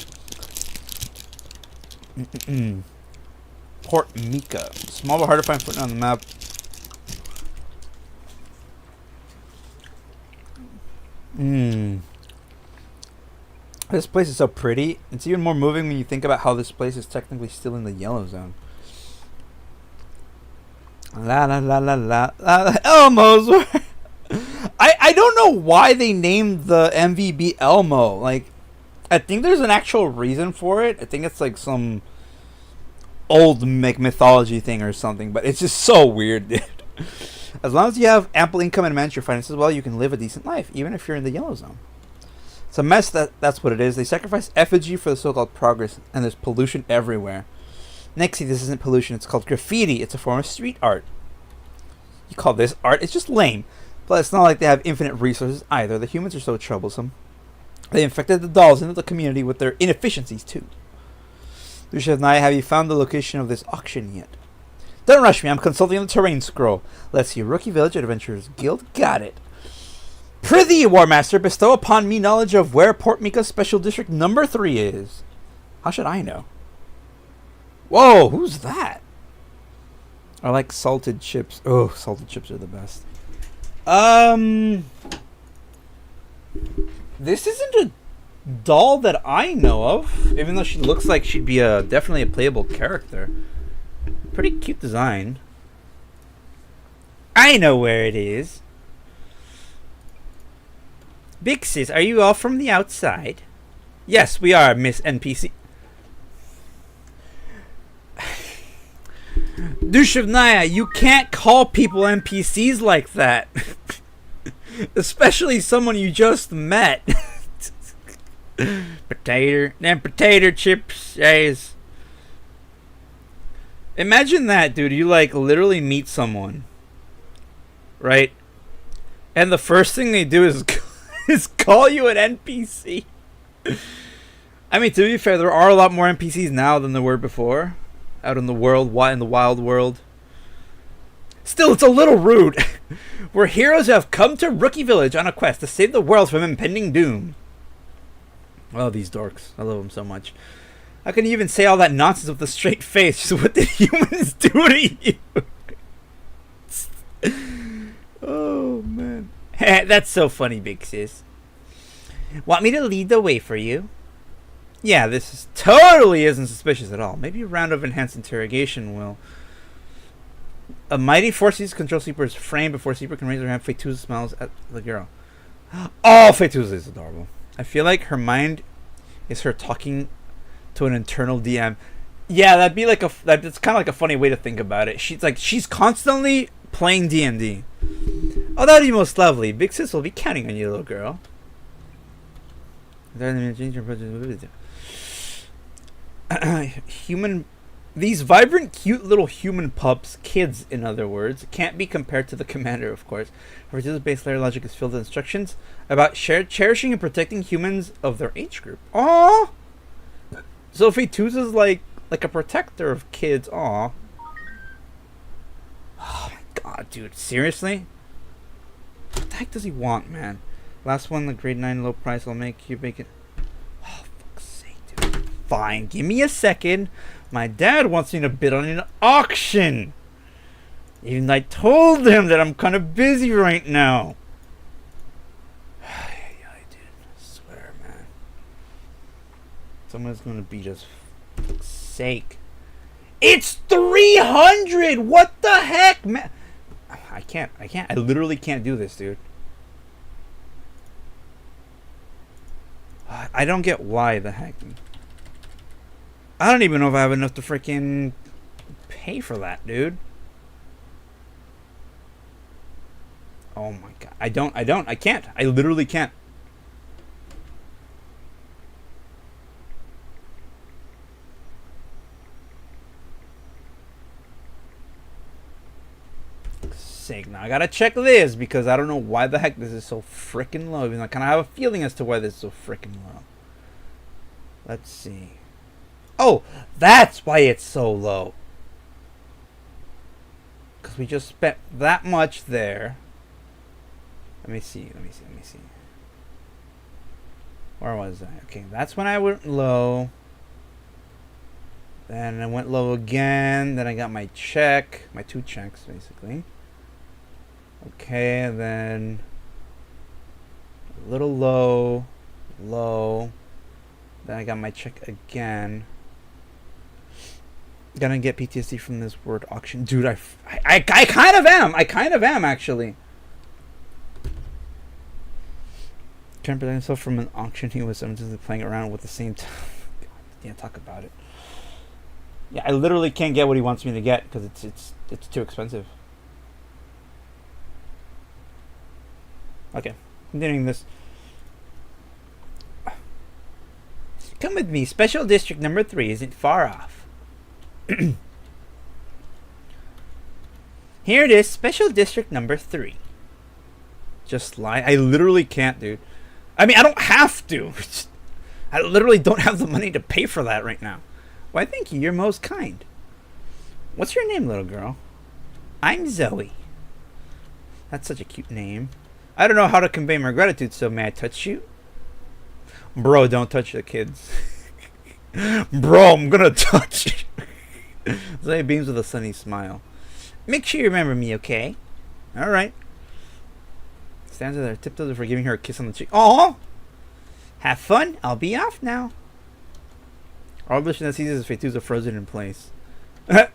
Port Mika. Small but hard to find footnote on the map. This place is so pretty. It's even more moving when you think about how this place is technically still in the yellow zone. La la la la la la. Elmo's. I don't know why they named the MVB Elmo. Like, I think there's an actual reason for it. I think it's like some old mythology thing or something. But it's just so weird, dude. As long as you have ample income and manage your finances well, you can live a decent life, even if you're in the yellow zone. It's a mess, that's what it is. They sacrifice effigy for the so-called progress, and there's pollution everywhere. Nexie, this isn't pollution, it's called graffiti. It's a form of street art. You call this art? It's just lame. But it's not like they have infinite resources either. The humans are so troublesome. They infected the dolls into the community with their inefficiencies too. Lucia and I, have you found the location of this auction yet? Don't rush me, I'm consulting the terrain scroll. Let's see, Rookie Village Adventurers Guild. Got it. Prithee, War Master, bestow upon me knowledge of where Port Mika Special District Number 3 is. How should I know? Whoa, who's that? I like salted chips. Oh, salted chips are the best. This isn't a doll that I know of, even though she looks like she'd be definitely a playable character. Pretty cute design. I know where it is. Big sis, are you all from the outside? Yes, we are, Miss NPC. Dushavnaya, you can't call people NPCs like that. Especially someone you just met. Potato chips, guys. Imagine that, dude. You like literally meet someone, right? And the first thing they do is call you an NPC. I mean, to be fair, there are a lot more NPCs now than there were before, out in the world, in the wild world. Still, it's a little rude. We're heroes who have come to Rookie Village on a quest to save the world from impending doom. Oh, these dorks. I love them so much. How can you even say all that nonsense with a straight face? Just what did humans do to you? Oh, man. That's so funny, big sis. Want me to lead the way for you? Yeah, this totally isn't suspicious at all. Maybe a round of enhanced interrogation will. A mighty force sees control Sleeper's frame before Sleeper can raise her hand. Fatuza smiles at the girl. Oh, Fatuza is adorable. I feel like her mind is her talking to an internal DM. Yeah, that'd be like that's kind of like a funny way to think about it. She's constantly playing D&D. Oh, that would be most lovely. Big Sis will be counting on you, little girl. Human... These vibrant, cute little human pups, kids in other words, can't be compared to the commander, of course. Vtuber's base layer logic is filled with instructions about cherishing and protecting humans of their age group. Aww! So vtuber is like a protector of kids. Aww. Oh my god, dude. Seriously? What the heck does he want, man? Last one, the grade 9 low price. I'll make you bake it. Oh, fuck's sake, dude. Fine, give me a second. My dad wants me to bid on an auction. Even I told him that I'm kind of busy right now. I swear, man. Someone's gonna beat us. For fuck's sake. It's 300! What the heck, man? I can't. I literally can't do this, dude. I don't get why the heck. I don't even know if I have enough to freaking pay for that, dude. Oh my god. I can't. I literally can't. Sake. Now I gotta check this because I don't know why the heck this is so freaking low. Even I kind of have a feeling as to why this is so freaking low. Let's see. Oh, that's why it's so low. Because we just spent that much there. Let me see. Where was I? Okay, that's when I went low. Then I went low again. Then I got my check. My 2 checks, basically. Okay, and then a little low. Then I got my check again. Gonna get PTSD from this word auction. Dude, I kind of am. I kind of am, actually. Trying to protect himself from an auction he was playing around with the same time. God, can't talk about it. Yeah, I literally can't get what he wants me to get because it's too expensive. Okay, continuing this. Come with me. Special District number 3 isn't far off. Here it is, Special District number 3. Just lie. I literally can't, dude. I mean, I don't have to. I literally don't have the money to pay for that right now. Why, thank you. You're most kind. What's your name, little girl? I'm Zoe. That's such a cute name. I don't know how to convey my gratitude, so may I touch you? Bro, don't touch the kids. Bro, I'm gonna touch you. Zoe beams with a sunny smile. Make sure you remember me, okay? Alright. Stands there, tiptoes for giving her a kiss on the cheek. Aww! Have fun. I'll be off now. All vision that sees his vtuber frozen in place. Yeah,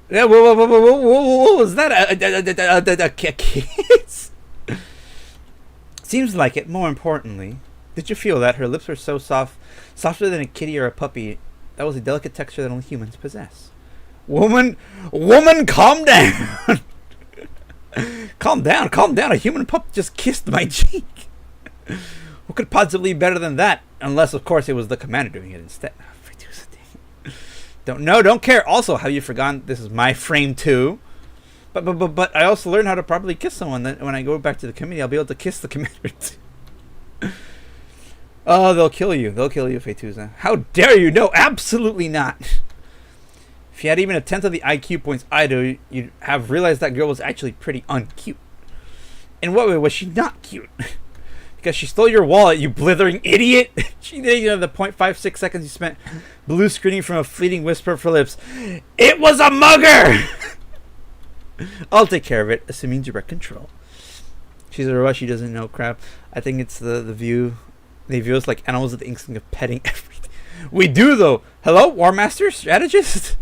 what was that? A kiss? Seems like it. More importantly, did you feel that? Her lips were so soft, softer than a kitty or a puppy. That was a delicate texture that only humans possess. Woman, calm down. Calm down. A human pup just kissed my cheek. What could possibly be better than that? Unless, of course, it was the commander doing it instead. Don't care. Also, have you forgotten this is my frame too? But I also learned how to properly kiss someone. Then when I go back to the committee, I'll be able to kiss the commander too. Oh, they'll kill you. They'll kill you, vtuber. How dare you? No, absolutely not. If you had even a tenth of the IQ points I do, you'd have realized that girl was actually pretty uncute. In what way was she not cute? Because she stole your wallet, you blithering idiot. She didn't even have the 0.56 seconds you spent blue screening from a fleeting whisper of her lips. It was a mugger! I'll take care of it, assuming direct control. She's a robot, she doesn't know crap. I think it's the view. They view us like animals with the instinct of petting everything. We do, though. Hello, War Master? Strategist?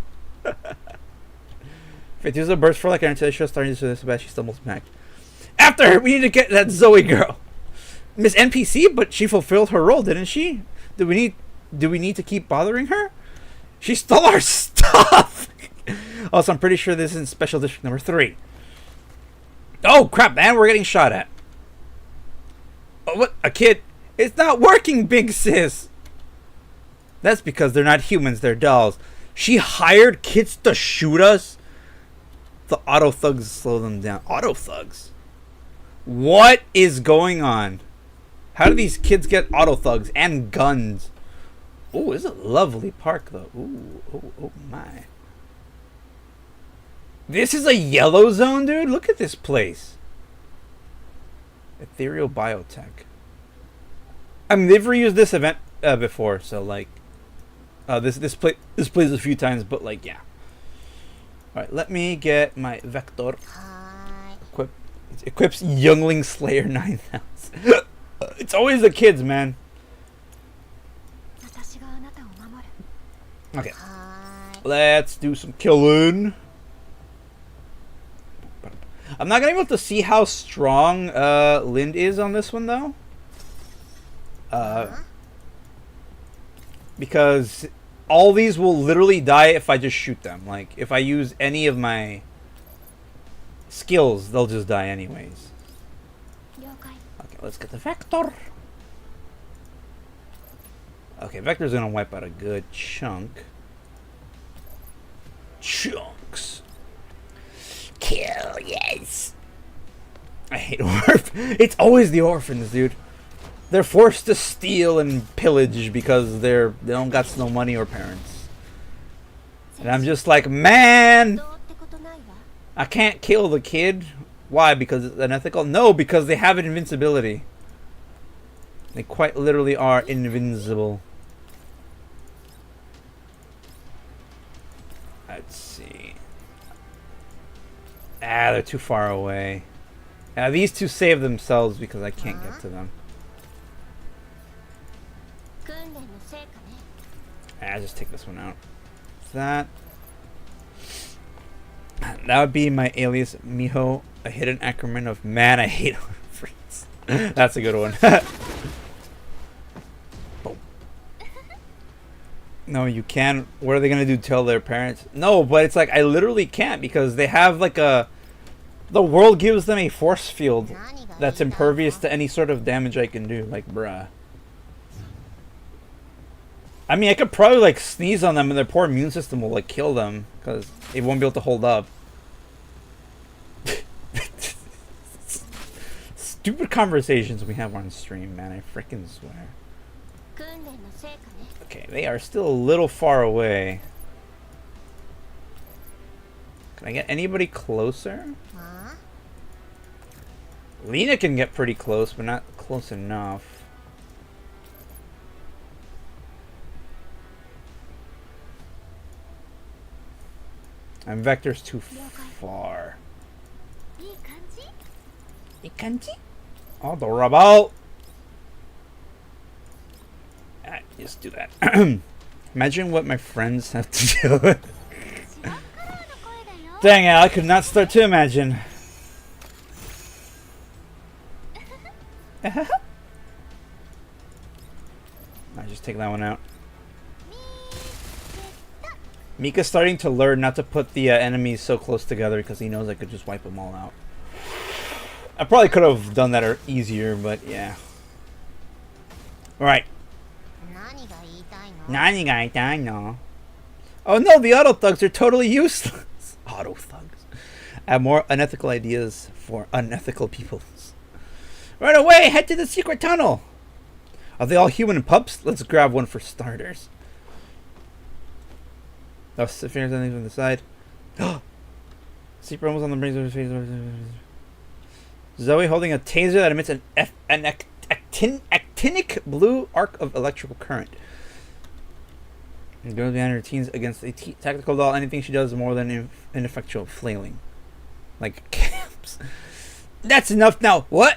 vtuber bursts for like an until she's starting to do this so bad she stumbles back. After her, we need to get that Zoe girl. Miss NPC, but she fulfilled her role, didn't she? Do we need to keep bothering her? She stole our stuff. Also, I'm pretty sure this is in Special District number 3. Oh, crap, man. We're getting shot at. Oh, what? A kid? It's not working, big sis. That's because they're not humans. They're dolls. She hired kids to shoot us? The auto thugs slow them down. Auto thugs? What is going on? How do these kids get auto thugs and guns? Oh, this is a lovely park, though. Ooh, oh my. This is a yellow zone, dude? Look at this place. Ethereal biotech. I mean, they've reused this event before, so like, this plays a few times, but like, yeah. All right, let me get my vector. Equip. It equips Youngling Slayer 9000. It's always the kids, man. Okay, let's do some killing. I'm not gonna be able to see how strong Lind is on this one though, because all these will literally die if I just shoot them. Like if I use any of my skills, they'll just die anyways. Okay, let's get the vector. Okay, vector's gonna wipe out a good chunks. Kill, yes. I hate it's always the orphans, dude. They're forced to steal and pillage because they don't got no money or parents. And I'm just like, man, I can't kill the kid. Why? Because it's unethical? No, because they have invincibility. They quite literally are invincible. Let's see. Ah, they're too far away. These two save themselves because I can't get to them. I'll just take this one out. That would be my alias Miho, a hidden acronym of man I hate freaks. That's a good one. Boom. No, you can't. What are they gonna do? Tell their parents? No, but it's like I literally can't because they have like the world gives them a force field that's impervious to any sort of damage I can do. Like, bruh. I mean, I could probably like sneeze on them and their poor immune system will like kill them because it won't be able to hold up. Stupid conversations we have on stream, man. I freaking swear. Okay, they are still a little far away. Can I get anybody closer? Lena can get pretty close, but not close enough. And Vector's too far. Oh, the rebel! Just do that. Imagine what my friends have to do. Dang it, I could not start to imagine. I just take that one out. Mika's starting to learn not to put the enemies so close together because he knows I could just wipe them all out. I probably could have done that easier, but yeah. Alright. Oh no, the auto thugs are totally useless. Auto thugs. I have more unethical ideas for unethical peoples. Right away, head to the secret tunnel. Are they all human pups? Let's grab one for starters. Oh, fingers on the side. Sleeper almost on the brink of his face. Zoe holding a taser that emits an actinic blue arc of electrical current. And goes behind her routines against a tactical doll. Anything she does is more than ineffectual flailing. Like camps. That's enough now. What?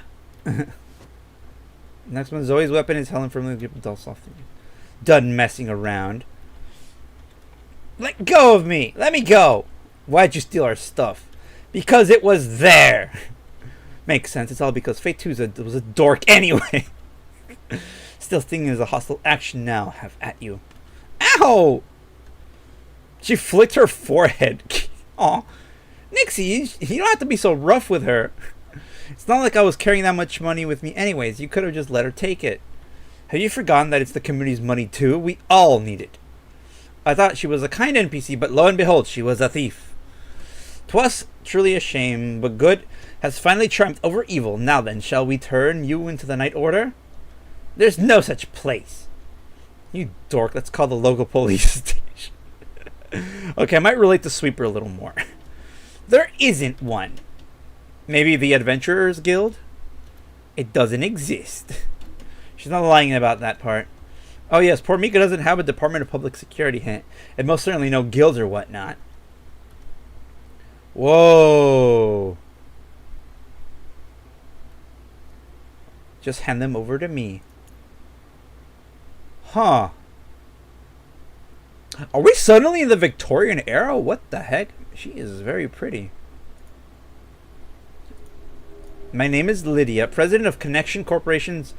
Next one, Zoe's weapon is Helen firmly grip the doll softly. Done messing around. Let go of me! Let me go! Why'd you steal our stuff? Because it was there! Makes sense. It's all because Fate 2 was a dork anyway. Still thinking is a hostile action now. Have at you. Ow! She flicked her forehead. Aw. Nixie, you don't have to be so rough with her. It's not like I was carrying that much money with me anyways. You could have just let her take it. Have you forgotten that it's the community's money too? We all need it. I thought she was a kind NPC, but lo and behold, she was a thief. 'Twas truly a shame, but good has finally triumphed over evil. Now then, shall we turn you into the Night Order? There's no such place. You dork, let's call the local police station. Okay, I might relate to Sweeper a little more. There isn't one. Maybe the Adventurers Guild? It doesn't exist. She's not lying about that part. Oh yes, poor Mika doesn't have a Department of Public Security hint, and most certainly no guilds or whatnot. Whoa. Just hand them over to me. Huh. Are we suddenly in the Victorian era? What the heck? She is very pretty. My name is Lydia, president of Connection Corporation's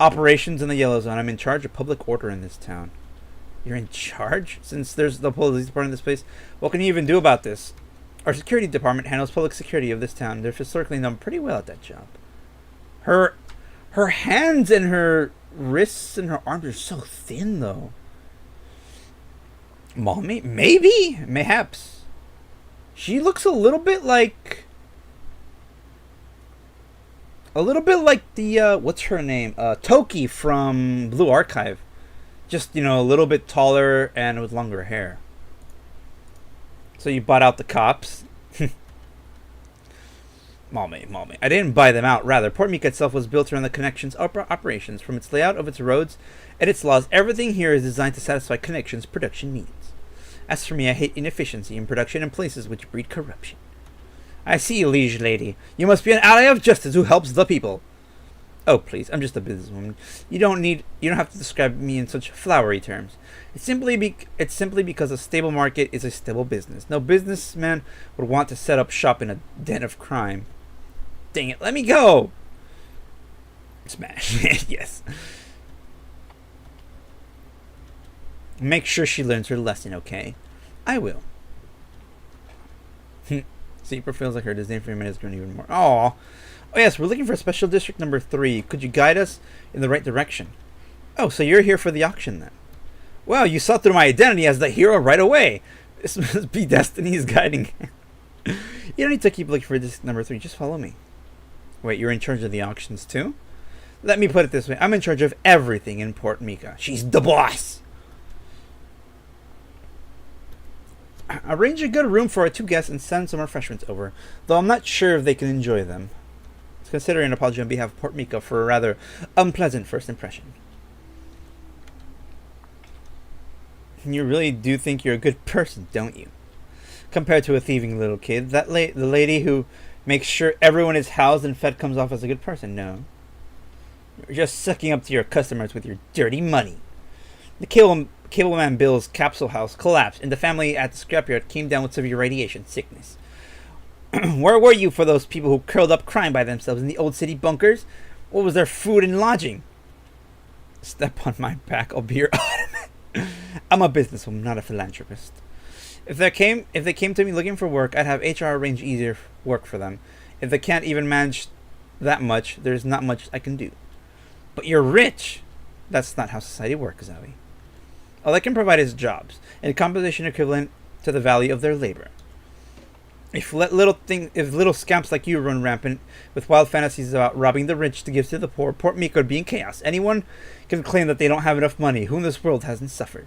operations in the Yellow Zone. I'm in charge of public order in this town. You're in charge? Since there's the police department in this place, what can you even do about this? Our security department handles public security of this town. They're historically known pretty well at that job. Her hands and her wrists and her arms are so thin, though. Mommy? Maybe? Mayhaps. She looks a little bit like... the, what's her name? Toki from Blue Archive. Just, you know, a little bit taller and with longer hair. So you bought out the cops? Mommy. I didn't buy them out. Rather, Port Mika itself was built around the Connection's operations. From its layout of its roads and its laws, everything here is designed to satisfy Connection's production needs. As for me, I hate inefficiency in production and places which breed corruption. I see, liege lady. You must be an ally of justice who helps the people. Oh, please, I'm just a businesswoman. You don't have to describe me in such flowery terms. It's simply because a stable market is a stable business. No businessman would want to set up shop in a den of crime. Dang it, let me go! Smash. Yes. Make sure she learns her lesson, okay? I will. Seeper feels like her disdain for humanity is growing even more. Aww. Oh yes, we're looking for special district number 3. Could you guide us in the right direction? Oh, so you're here for the auction then. Well, you saw through my identity as the hero right away. This must be destiny's guiding. You don't need to keep looking for district number 3. Just follow me. Wait, you're in charge of the auctions too? Let me put it this way. I'm in charge of everything in Port Mika. She's the boss. Arrange a good room for our 2 guests and send some refreshments over, though I'm not sure if they can enjoy them. Consider an apology on behalf of Port Mika for a rather unpleasant first impression. You really do think you're a good person, don't you? Compared to a thieving little kid, the lady who makes sure everyone is housed and fed comes off as a good person. No. You're just sucking up to your customers with your dirty money. The Cableman Bill's capsule house collapsed, and the family at the scrapyard came down with severe radiation sickness. Where were you for those people who curled up crying by themselves in the old city bunkers? What was their food and lodging? Step on my back, I'll be your ottoman. I'm a businesswoman, not a philanthropist. If they came to me looking for work, I'd have HR arrange easier work for them. If they can't even manage that much, there's not much I can do. But you're rich. That's not how society works, Zoe. All I can provide is jobs, and compensation equivalent to the value of their labor. If little scamps like you run rampant with wild fantasies about robbing the rich to give to the poor, Port Mika would be in chaos. Anyone can claim that they don't have enough money. Who in this world hasn't suffered?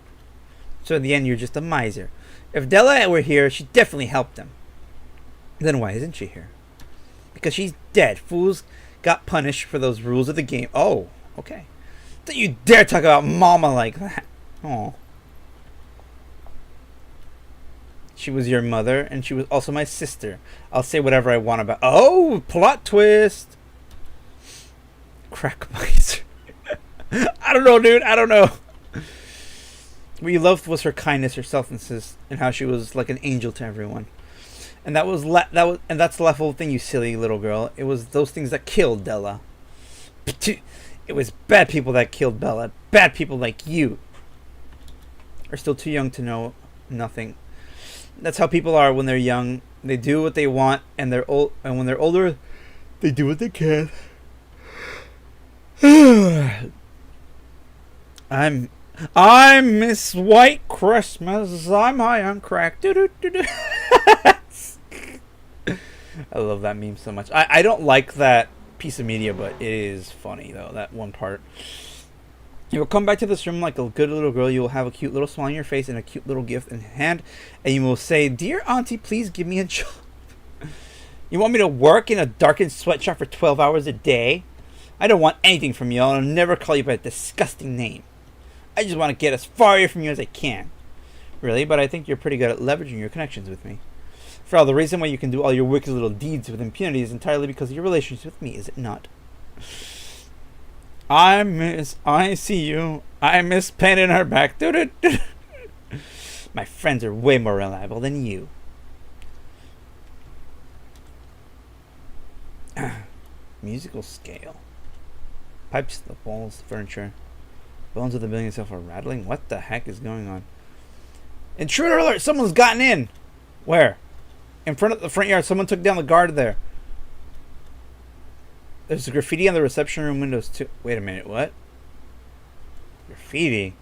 So in the end, you're just a miser. If Della were here, she'd definitely help them. Then why isn't she here? Because she's dead. Fools got punished for those rules of the game. Oh, okay. Don't you dare talk about Mama like that. Oh. She was your mother, and she was also my sister. I'll say whatever I want about... Oh, plot twist! Crack miser. I don't know, dude. I don't know. What you loved was her kindness, her selflessness, and how she was like an angel to everyone. And that's the level thing, you silly little girl. It was those things that killed Della. It was bad people that killed Bella. Bad people like you are still too young to know nothing. That's how people are when they're young. They do what they want, and they're old. And when they're older, They do what they can. I'm Miss White Christmas. I'm high on crack. I love that meme so much. I don't like that piece of media, but it is funny though, that one part. You will come back to this room like a good little girl. You will have a cute little smile on your face and a cute little gift in hand, and you will say, "Dear Auntie, please give me a job." You want me to work in a darkened sweatshop for 12 hours a day? I don't want anything from you. I'll never call you by a disgusting name. I just want to get as far away from you as I can. Really, but I think you're pretty good at leveraging your connections with me. For all the reason why you can do all your wicked little deeds with impunity is entirely because of your relationship with me, is it not? I see you. I miss pain in her back. My friends are way more reliable than you. Musical scale. Pipes, the walls, the furniture. Bones of the building itself are rattling. What the heck is going on? Intruder alert! Someone's gotten in! Where? In front of the front yard. Someone took down the guard there. There's graffiti on the reception room windows too. Wait a minute, what? Graffiti?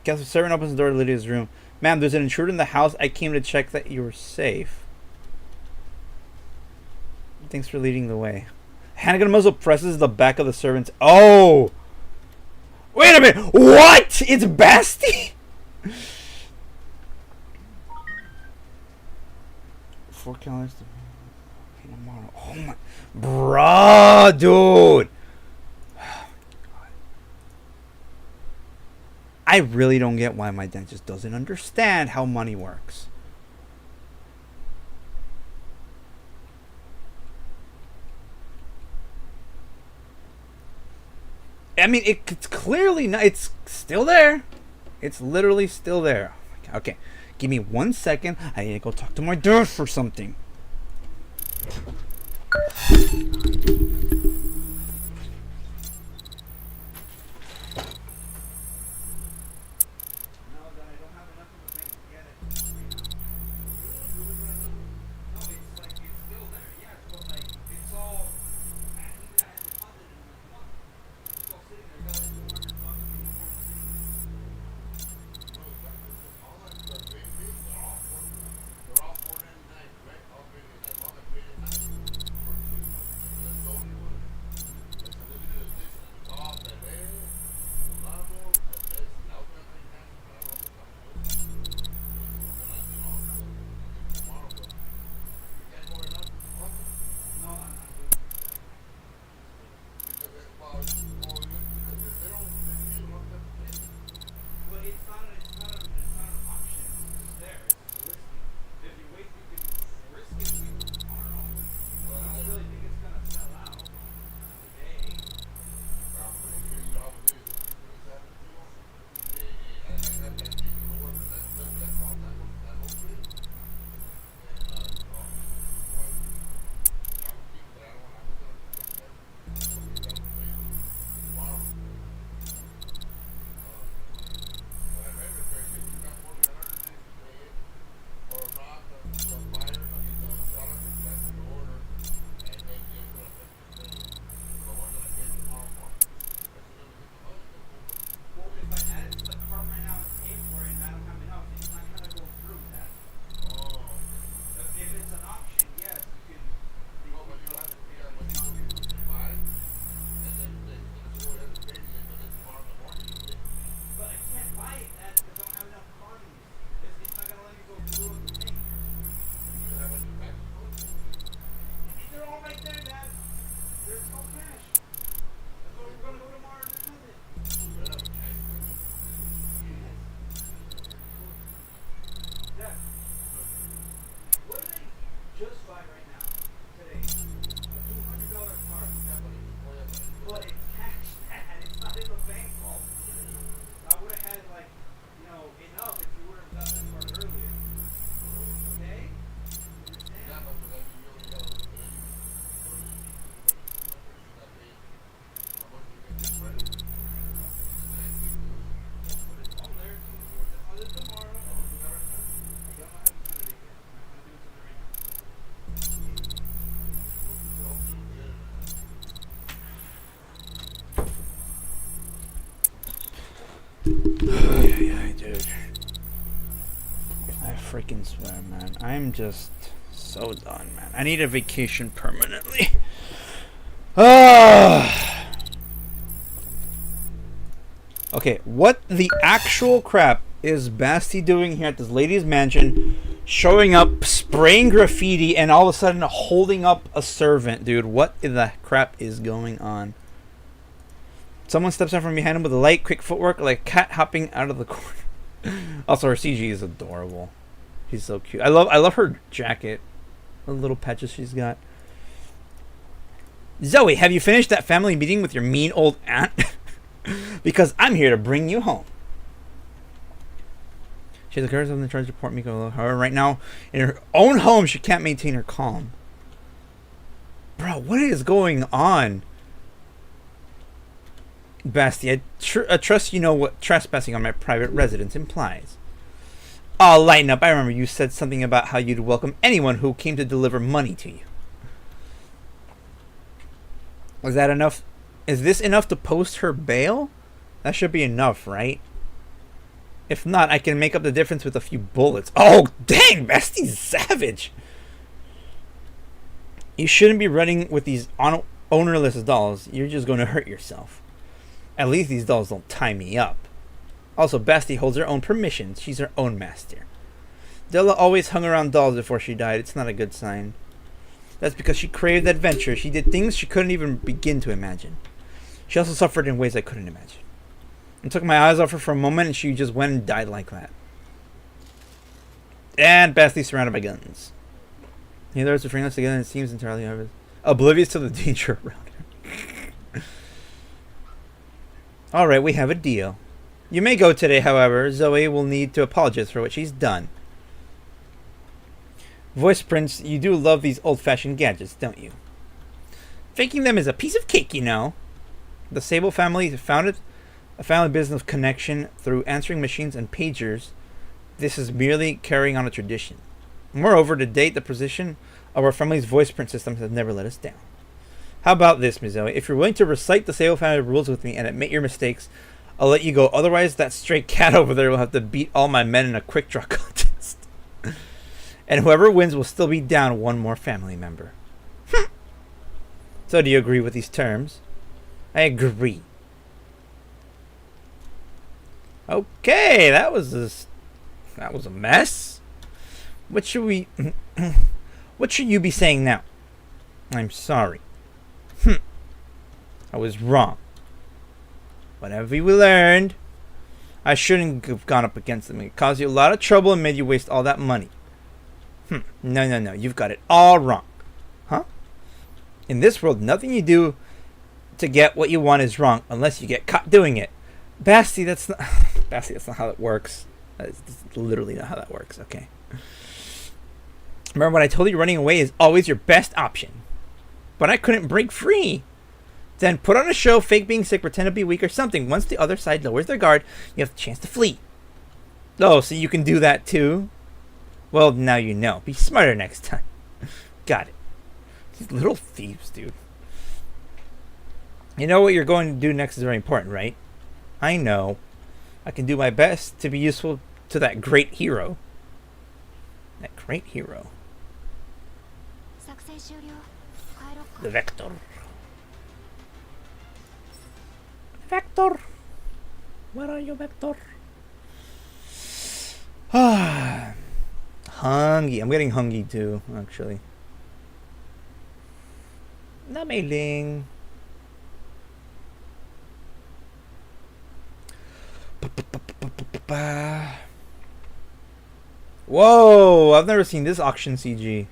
Guess the servant opens the door to Lydia's room. Ma'am, there's an intruder in the house. I came to check that you were safe. Thanks for leading the way. Handgun muzzle presses the back of the servant's... Oh! Wait a minute! What? It's Basti? 4 calories to... tomorrow. Oh my... Bruh, dude! I really don't get why my dentist doesn't understand how money works. I mean, it's clearly not... It's still there. It's literally still there. Okay, give me 1 second. I need to go talk to my dad for something. Yeah, dude. I freaking swear, man. I'm just so done, man. I need a vacation permanently. Okay, what the actual crap is Basti doing here at this lady's mansion? Showing up, spraying graffiti, and all of a sudden holding up a servant, dude. What in the crap is going on? Someone steps out from behind him with a light, quick footwork, like a cat hopping out of the corner. Also, her CG is adorable. She's so cute. I love her jacket. The little patches she's got. Zoe, have you finished that family meeting with your mean old aunt? Because I'm here to bring you home. She has the courage in charge to report Miko. However, right now, in her own home, she can't maintain her calm. Bro, what is going on? Basti, I trust you know what trespassing on my private residence implies. Oh, lighten up. I remember you said something about how you'd welcome anyone who came to deliver money to you. Was that enough? Is this enough to post her bail? That should be enough, right? If not, I can make up the difference with a few bullets. Oh, dang! Basti's savage! You shouldn't be running with these ownerless dolls. You're just going to hurt yourself. At least these dolls don't tie me up. Also, Basti holds her own permissions. She's her own master. Della always hung around dolls before she died. It's not a good sign. That's because she craved adventure. She did things she couldn't even begin to imagine. She also suffered in ways I couldn't imagine. I took my eyes off her for a moment and she just went and died like that. And Basti's surrounded by guns. Neither of us are freeing us together and it seems entirely oblivious to the danger around her. Alright, we have a deal. You may go today, however. Zoe will need to apologize for what she's done. Voice Prince, you do love these old-fashioned gadgets, don't you? Faking them is a piece of cake, you know. The Sable family founded a family business of connection through answering machines and pagers. This is merely carrying on a tradition. Moreover, to date, the precision of our family's voice print system has never let us down. How about this, Ms. Zoe? If you're willing to recite the Sable family rules with me and admit your mistakes, I'll let you go. Otherwise, that stray cat over there will have to beat all my men in a quick draw contest. And whoever wins will still be down one more family member. So do you agree with these terms? I agree. Okay, that was a mess. What should we what should you be saying now? I'm sorry. I was wrong. Whatever we learned, I shouldn't have gone up against them. It caused you a lot of trouble and made you waste all that money. No. You've got it all wrong. Huh? In this world, nothing you do to get what you want is wrong unless you get caught doing it. Basti, that's not how it works. That's literally not how that works, okay? Remember when I told you running away is always your best option. But I couldn't break free. Then put on a show, fake being sick, pretend to be weak or something. Once the other side lowers their guard, you have the chance to flee. Oh, so you can do that too? Well, now you know. Be smarter next time. Got it. These little thieves, dude. You know what you're going to do next is very important, right? I know. I can do my best to be useful to that great hero. That great hero. The Vector. Vector. Where are you, Vector? Hungry. I'm getting hungry too, actually. Namiling. Whoa! I've never seen this auction CG.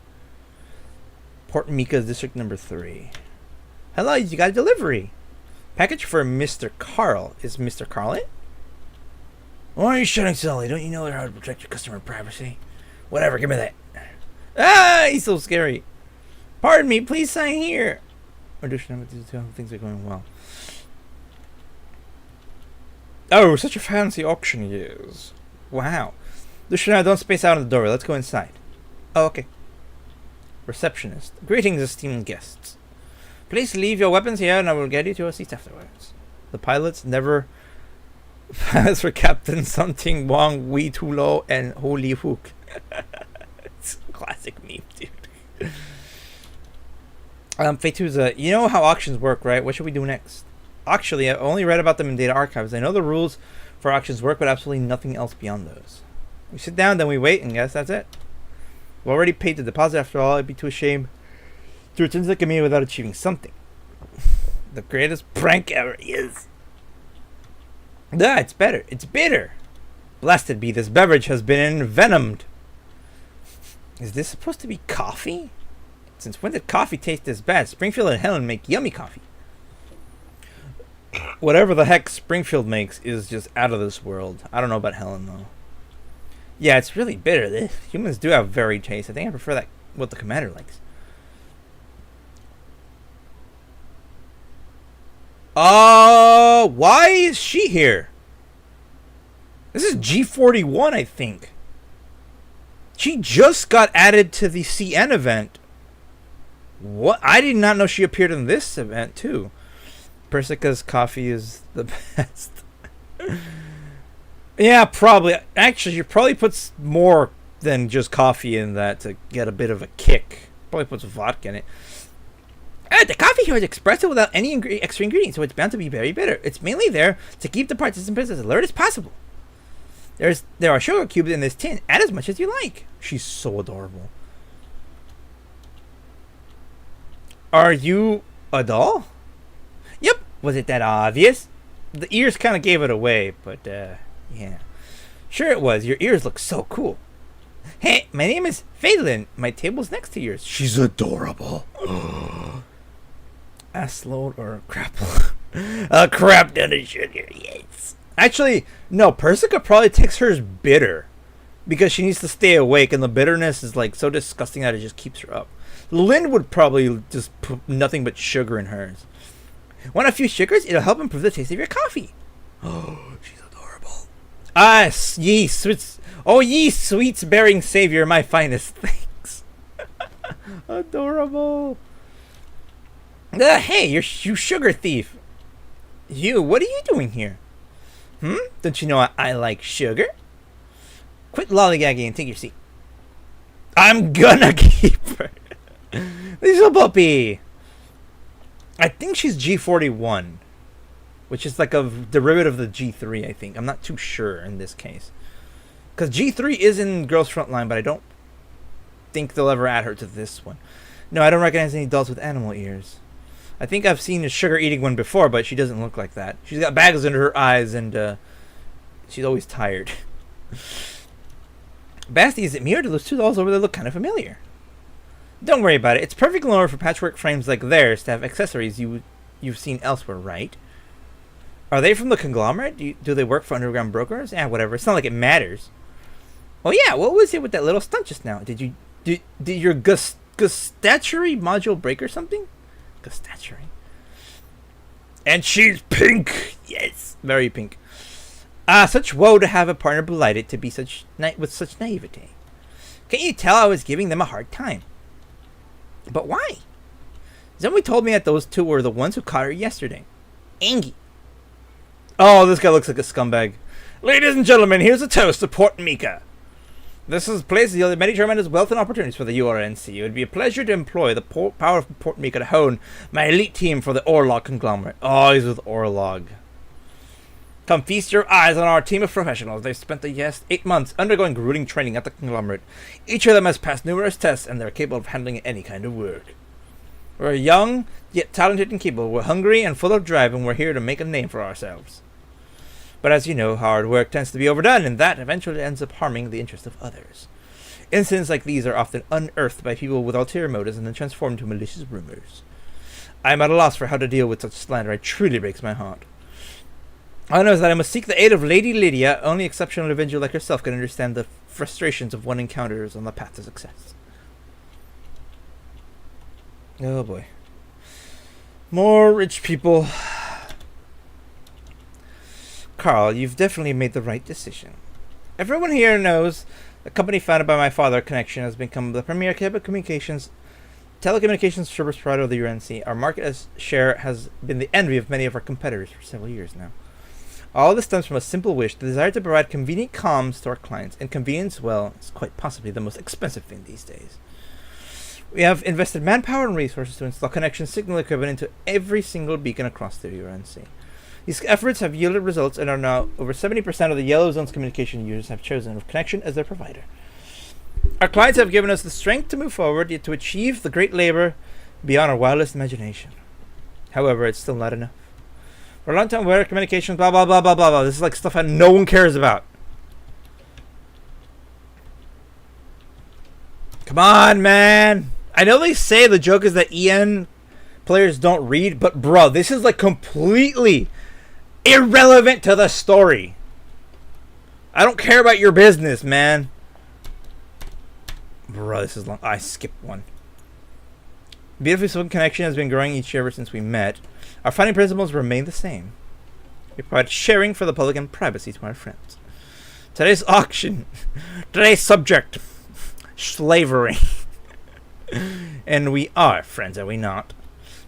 Port Mika's District Number 3. Hello, you got a delivery. Package for Mr. Carl. Is Mr. Carl in? Why are you shutting Sully? Don't you know how to protect your customer privacy? Whatever, give me that. Ah, he's so scary. Pardon me, please sign here. Audition number 2. Things are going well. Oh, such a fancy auction he is. Wow. Luciana, don't space out on the doorway. Let's go inside. Oh, okay. Receptionist. Greetings, esteemed guests. Please leave your weapons here and I will get you to a seat afterwards. The pilots never As for Captain Something Wong, Wee Too Low, and Holy Hook. It's a classic meme, dude. Fetuza, you know how auctions work, right? What should we do next? Actually, I only read about them in data archives. I know the rules for auctions work, but absolutely nothing else beyond those. We sit down, then we wait, and guess that's it. We've already paid the deposit after all. I'd be too ashamed to return to the community without achieving something. The greatest prank ever is. Ah, it's better. It's bitter. Blasted be, this beverage has been envenomed. Is this supposed to be coffee? Since when did coffee taste this bad? Springfield and Helen make yummy coffee. Whatever the heck Springfield makes is just out of this world. I don't know about Helen, though. Yeah, it's really bitter. Humans do have varied taste. I think I prefer that what the commander likes. Why is she here? This is G41, I think. She just got added to the CN event. What? I did not know she appeared in this event, too. Persica's coffee is the best. Yeah, probably. Actually, she probably puts more than just coffee in that to get a bit of a kick. Probably puts vodka in it. The coffee here is espresso without any extra ingredients, so it's bound to be very bitter. It's mainly there to keep the participants as alert as possible. There are sugar cubes in this tin. Add as much as you like. She's so adorable. Are you a doll? Yep. Was it that obvious? The ears kind of gave it away, but yeah. Sure it was. Your ears look so cool. Hey, my name is Phelan. My table's next to yours. She's adorable. Ass load or crap? A crap ton of sugar, yes. Actually, no, Persica probably takes hers bitter because she needs to stay awake, and the bitterness is like so disgusting that it just keeps her up. Lynn would probably just put nothing but sugar in hers. Want a few sugars? It'll help improve the taste of your coffee. Oh, she's adorable. Ah, ye sweets. Oh, ye sweets-bearing savior, my finest. Thanks. Adorable. Hey, you sugar thief. You, what are you doing here? Don't you know I like sugar? Quit lollygagging and take your seat. I'm gonna keep her. Little puppy. I think she's G41, which is like a derivative of the G3, I think. I'm not too sure in this case. Because G3 is in Girls Frontline, but I don't think they'll ever add her to this one. No, I don't recognize any dolls with animal ears. I think I've seen a sugar-eating one before, but she doesn't look like that. She's got bags under her eyes, and she's always tired. Basti, is it me or do those two dolls over there look kind of familiar? Don't worry about it. It's perfectly normal for patchwork frames like theirs to have accessories you've seen elsewhere, right? Are they from the conglomerate? Do they work for underground brokers? Whatever. It's not like it matters. Oh yeah, what was it with that little stunt just now? Did your gustatory module break or something? Gustatory. And she's pink. Yes, very pink. Such woe to have a partner blighted to be with such naivete. Can't you tell I was giving them a hard time? But why? Somebody told me that those two were the ones who caught her yesterday. Angie. Oh, this guy looks like a scumbag. Ladies and gentlemen, here's a toast to Port Mika. This is a place that yields many tremendous wealth and opportunities for the URNC. It would be a pleasure to employ the power of Port Mika to hone my elite team for the Orlog conglomerate. Oh, he's with Orlog. Come feast your eyes on our team of professionals. They've spent the last 8 months undergoing grueling training at the conglomerate. Each of them has passed numerous tests, and they're capable of handling any kind of work. We're young, yet talented and capable. We're hungry and full of drive, and we're here to make a name for ourselves. But as you know, hard work tends to be overdone, and that eventually ends up harming the interest of others. Incidents like these are often unearthed by people with ulterior motives and then transformed into malicious rumors. I am at a loss for how to deal with such slander. It truly breaks my heart. All I know is that I must seek the aid of Lady Lydia. Only exceptional individual like herself can understand the frustrations of one encounters on the path to success. Oh boy. More rich people. Carl, you've definitely made the right decision. Everyone here knows the company founded by my father, Connection, has become the premier telecommunications service provider of the UNC. Our market share has been the envy of many of our competitors for several years now. All this stems from a simple wish, the desire to provide convenient comms to our clients, and convenience, well, is quite possibly the most expensive thing these days. We have invested manpower and resources to install connection signal equipment into every single beacon across the URNC. These efforts have yielded results and are now over 70% of the Yellow Zone's communication users have chosen Connection as their provider. Our clients have given us the strength to move forward, yet to achieve the great labor beyond our wildest imagination. However, it's still not enough. For a long time, where communications, blah, blah, blah, blah, blah, blah. This is like stuff that no one cares about. Come on, man. I know they say the joke is that EN players don't read, but bro, this is like completely irrelevant to the story. I don't care about your business, man. Bro, this is long. I skipped one. Beautifully Spoken Connection has been growing each year ever since we met. Our founding principles remain the same. We provide sharing for the public and privacy to our friends. Today's auction. Today's subject. Slavery. And we are friends, are we not?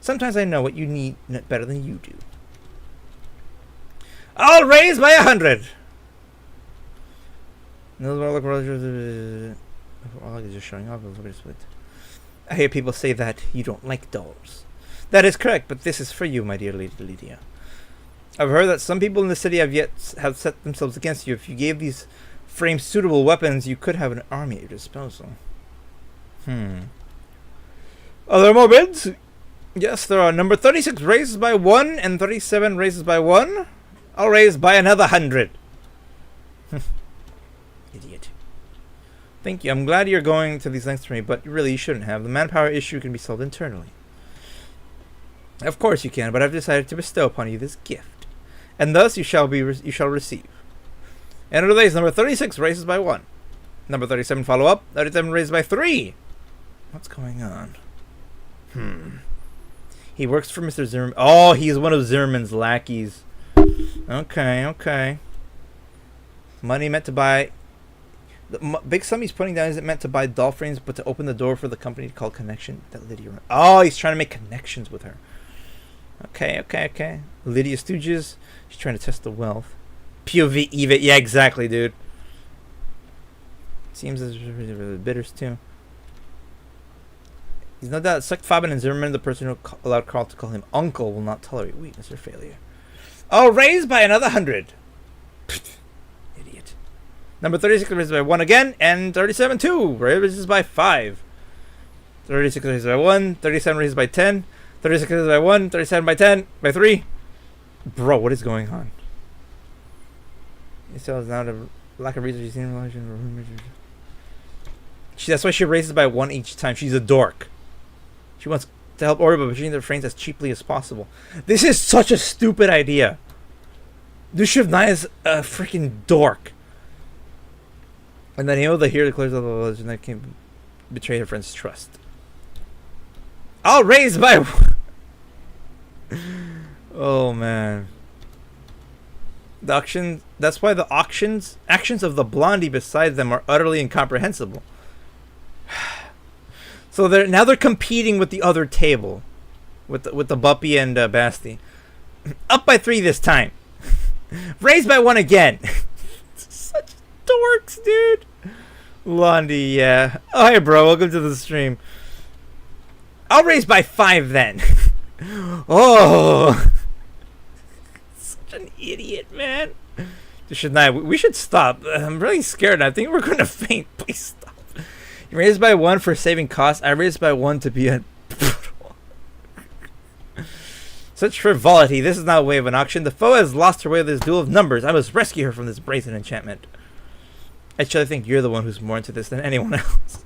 Sometimes I know what you need better than you do. I'll raise by 100. Just showing off. I hear people say that you don't like dolls. That is correct, but this is for you, my dear Lady Lydia. I've heard that some people in the city have set themselves against you. If you gave these frames suitable weapons, you could have an army at your disposal. Are there more bids? Yes, there are. Number 36 raises by 1 and 37 raises by 1. I'll raise by another 100. Idiot. Thank you. I'm glad you're going to these lengths for me, but really you shouldn't have. The manpower issue can be solved internally. Of course you can, but I've decided to bestow upon you this gift, and thus you shall receive. And under days, number 36 raises by 1. Number 37 follow up. 37 raises by 3. What's going on? He works for Mr. Zimmerman. Oh, he's one of Zimmerman's lackeys. Okay. Money meant to buy. The big sum he's putting down isn't meant to buy doll frames, but to open the door for the company called Connection that Lydia. Oh, he's trying to make connections with her. Okay. Lydia Stooges. She's trying to test the wealth. POV EVIT. Yeah, exactly, dude. Seems as bidders too. He's no doubt sucked Fabian and Zimmerman, the person who allowed Carl to call him uncle, will not tolerate weakness or failure. Oh, raised by another 100. Idiot. Number 36 raises by 1 again, and 37 too. Raises by 5. 36 raises by 1, 37 raises by 10, 36 raises by 1, 37 by 10, by 3. Bro, what is going on? It sells now to lack of research. That's why she raises by 1 each time. She's a dork. She wants to help order by machine their frames as cheaply as possible. This is such a stupid idea. Dushevnaya is a freaking dork. And then the hero declares the legend that can betray her friend's trust. I'll raise by. Oh man. The auction. That's why the actions of the blondie beside them are utterly incomprehensible. So they're competing with the other table, with the Bucky and Basti. Up by 3 this time. Raised by 1 again. Such dorks, dude. Blondie, yeah. Oh, hey, bro. Welcome to the stream. I'll raise by 5 then. Oh. Such an idiot, man. We should stop. I'm really scared. I think we're going to faint. Please stop. You raised by 1 for saving costs. I raised by 1 to be a... Such frivolity. This is not a way of an auction. The foe has lost her way with this duel of numbers. I must rescue her from this brazen enchantment. Actually, I think you're the one who's more into this than anyone else.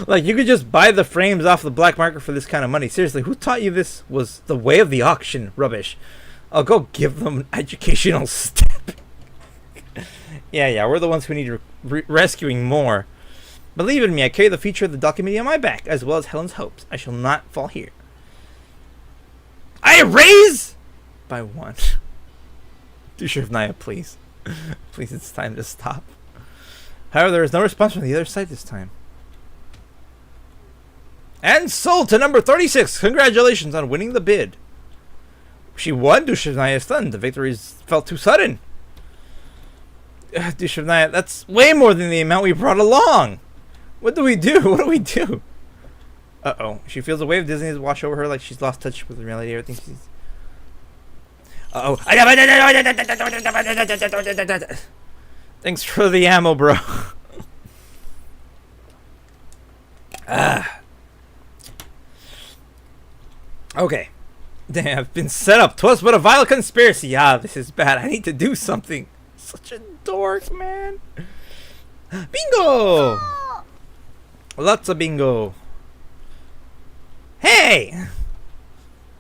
Like, you could just buy the frames off the black market for this kind of money. Seriously, who taught you this was the way of the auction? Rubbish. I'll go give them an educational step. Yeah, we're the ones who need rescuing more. Believe in me, I carry the future of the document on my back, as well as Helen's hopes. I shall not fall here. I raise by 1. Dushevnaya, please. Please, it's time to stop. However, there is no response from the other side this time. And sold to number 36. Congratulations on winning the bid. She won. Dushevnaya is stunned. The victory felt too sudden. Dushavnaya, that's way more than the amount we brought along. What do we do? What do we do? Uh-oh. She feels a wave of dizziness wash over her like she's lost touch with reality. Everything she's... Uh-oh. Thanks for the ammo, bro. Okay. Damn, I've been set up. 'Twas but a vile conspiracy. Ah, this is bad. I need to do something. Such a dork, man. Bingo! Lots of bingo. Hey!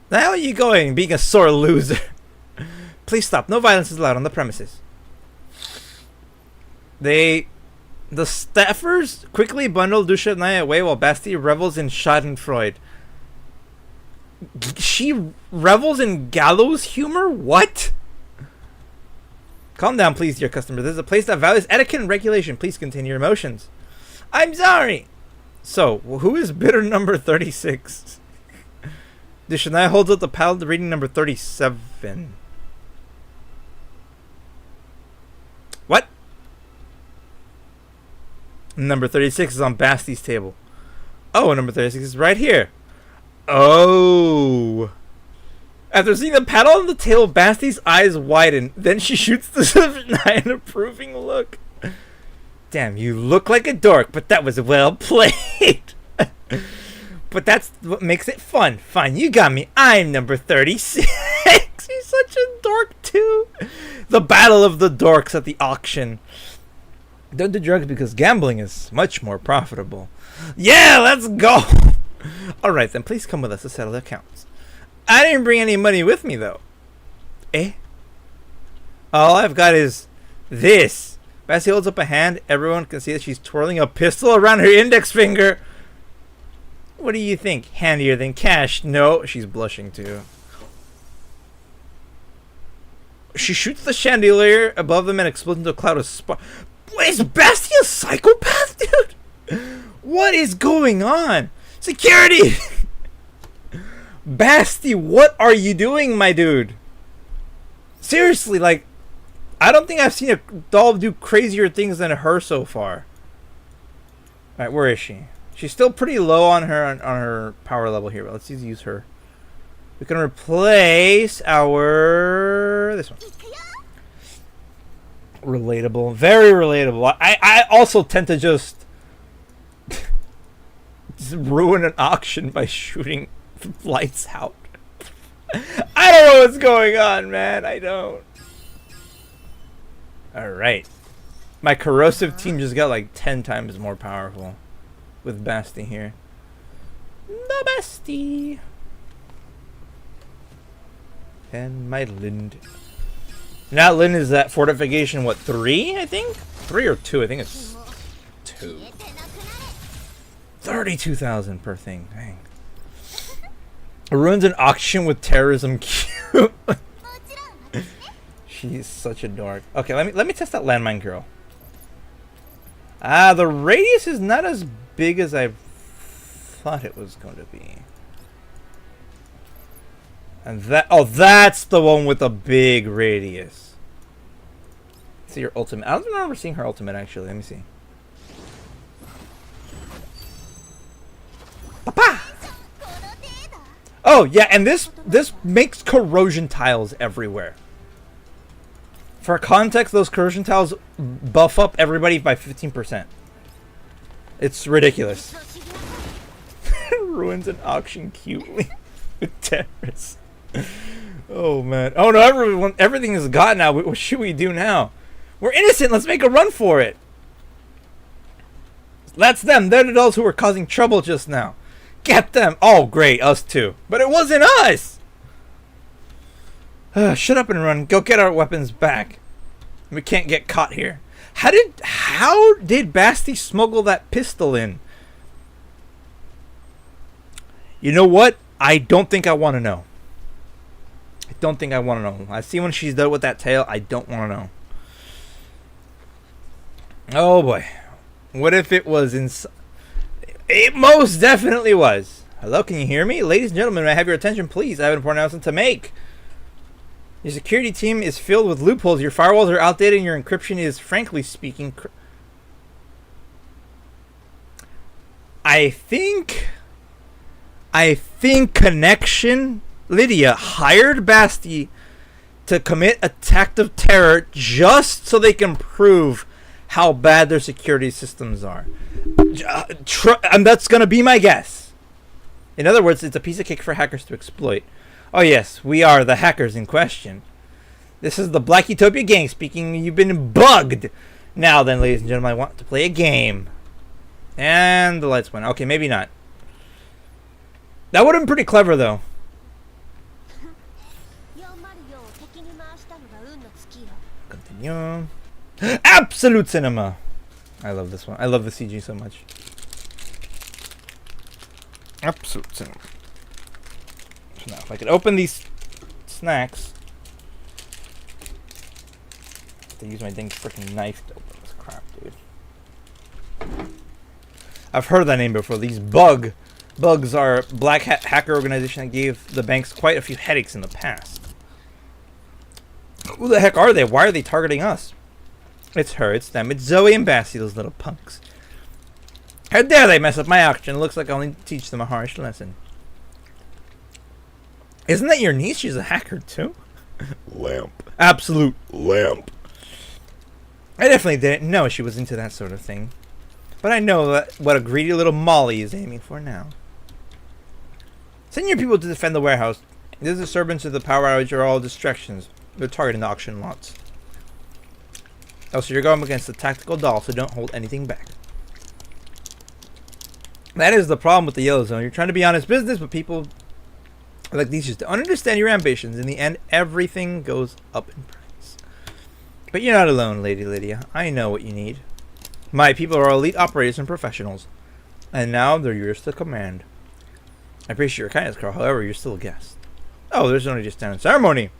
The hell are you going, being a sore loser? Please stop. No violence is allowed on the premises. The staffers quickly bundle Dushavnaya away while Basti revels in Schadenfreude. She revels in gallows humor? What? Calm down, please, dear customer. This is a place that values etiquette and regulation. Please contain your emotions. I'm sorry. So, who is bidder number 36? Dushavnaya holds up the paddle reading number 37. What? Number 36 is on Basti's table. Oh, number 36 is right here. Oh. After seeing the paddle on the table, Basti's eyes widen. Then she shoots the an approving look. Damn, you look like a dork, but that was well played. But that's what makes it fun. Fine, you got me. I'm number 36. He's such a dork, too. The battle of the dorks at the auction. Don't do drugs because gambling is much more profitable. Yeah, let's go. Alright, then please come with us to settle the accounts. I didn't bring any money with me, though. Eh? All I've got is this. Basti holds up a hand. Everyone can see that she's twirling a pistol around her index finger. What do you think? Handier than cash? No, she's blushing too. She shoots the chandelier above them and explodes into a cloud of spark. Is Basti a psychopath, dude? What is going on? Security! Basti, what are you doing, my dude? Seriously, like, I don't think I've seen a doll do crazier things than her so far. Alright, where is she? She's still pretty low on her power level here, but let's use her. We can replace our... this one. Relatable. Very relatable. I also tend to just ruin an auction by shooting lights out. I don't know what's going on, man. I don't. Alright. My corrosive team just got like 10 times more powerful with Basti here. The Basti. And my Lind. Now Lind is at fortification, what, 3, I think? 3 or 2, I think it's 2. 32,000 per thing, dang. Ruins an auction with terrorism cute. She's such a dork. Okay, let me test that landmine girl. Ah, the radius is not as big as I thought it was going to be. And that's the one with the big radius. See your ultimate. I don't remember seeing her ultimate actually. Let me see. Papa! Oh yeah, and this makes corrosion tiles everywhere. For context, those corrosion tiles buff up everybody by 15%. It's ridiculous. Ruins an auction cutely with terrorists. Oh man. Oh no, everything is gone now. What should we do now? We're innocent. Let's make a run for it. That's them. They're the adults who were causing trouble just now. Get them. Oh great, us too. But it wasn't us. Shut up and run. Go get our weapons back. We can't get caught here. How did Basti smuggle that pistol in? You know what? I don't think I want to know. I don't think I want to know. I see when she's done with that tail. I don't want to know. Oh boy. What if it was inside? It most definitely was. Hello, can you hear me? Ladies and gentlemen, may I have your attention, please? I have an important announcement to make. Your security team is filled with loopholes. Your firewalls are outdated and your encryption is, frankly speaking... I think Connection Lydia hired Basti to commit a act of terror just so they can prove how bad their security systems are. And that's going to be my guess. In other words, it's a piece of cake for hackers to exploit. Oh yes, we are the hackers in question. This is the Black Utopia gang speaking. You've been bugged. Now then, ladies and gentlemen, I want to play a game. And the lights went. Okay, maybe not. That would have been pretty clever, though. Continue. Absolute cinema. I love this one. I love the CG so much. Absolute cinema. So now, if I could open these snacks, I have to use my dang freaking knife to open this crap, dude. I've heard that name before. These bugs are a black hat hacker organization that gave the banks quite a few headaches in the past. Who the heck are they? Why are they targeting us? It's her, it's them, it's Zoe and Bassie, those little punks. How dare they mess up my auction? It looks like I only teach them a harsh lesson. Isn't that your niece? She's a hacker too? Lamp. Absolute lamp. I definitely didn't know she was into that sort of thing. But I know that what a greedy little Molly is aiming for now. Send your people to defend the warehouse. The disturbance of the power outage are all distractions. They're targeting the auction lots. Oh, so you're going against the tactical doll, so don't hold anything back. That is the problem with the yellow zone. You're trying to be honest business, but people like these just don't understand your ambitions. In the end, everything goes up in price. But you're not alone, Lady Lydia. I know what you need. My people are elite operators and professionals. And now they're yours to command. I appreciate your kindness, Carl. However, you're still a guest. Oh, there's only just a ceremony.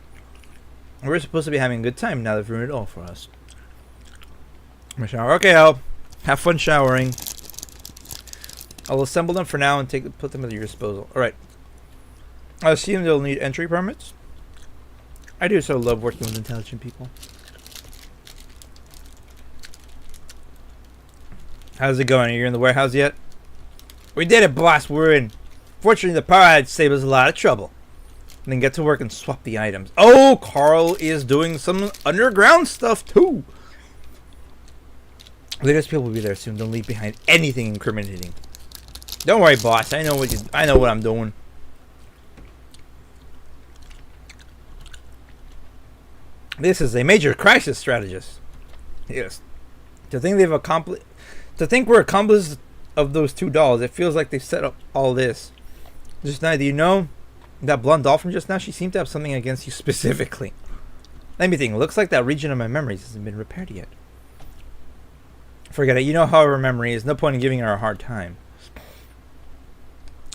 We're supposed to be having a good time. Now they've ruined it all for us. I'm gonna shower. Okay, Al. Have fun showering. I'll assemble them for now and put them at your disposal. Alright. I assume they'll need entry permits. I do so love working with intelligent people. How's it going? Are you in the warehouse yet? We did it, boss. We're in. Fortunately, the power outage saved us a lot of trouble. And then get to work and swap the items. Oh, Carl is doing some underground stuff too. Latest people will be there soon. Don't leave behind anything incriminating. Don't worry, boss. I know what I'm doing. This is a major crisis strategist. Yes. To think we're accomplices of those two dolls, it feels like they set up all this. Just now, do you know that blonde doll from just now? She seemed to have something against you specifically. Let me think. Looks like that region of my memories hasn't been repaired yet. Forget it. You know how her memory is. No point in giving her a hard time.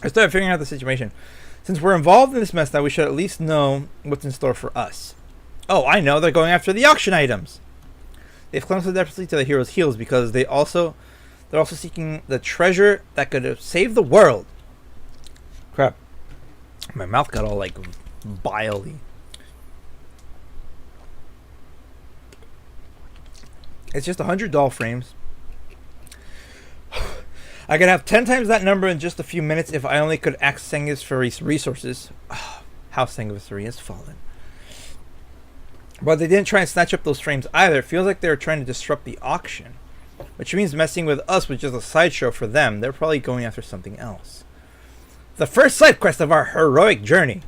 I started figuring out the situation. Since we're involved in this mess now, we should at least know what's in store for us. Oh, I know. They're going after the auction items. They've clung so desperately to the hero's heels because they're also seeking the treasure that could save the world. Crap. My mouth got all like biley. It's just 100 doll frames. I could have 10 times that number in just a few minutes if I only could access Sanguisuri's resources. Oh, how Sanguisuri has fallen. But they didn't try and snatch up those frames either. It feels like they were trying to disrupt the auction. Which means messing with us was just a sideshow for them. They're probably going after something else. The first side quest of our heroic journey.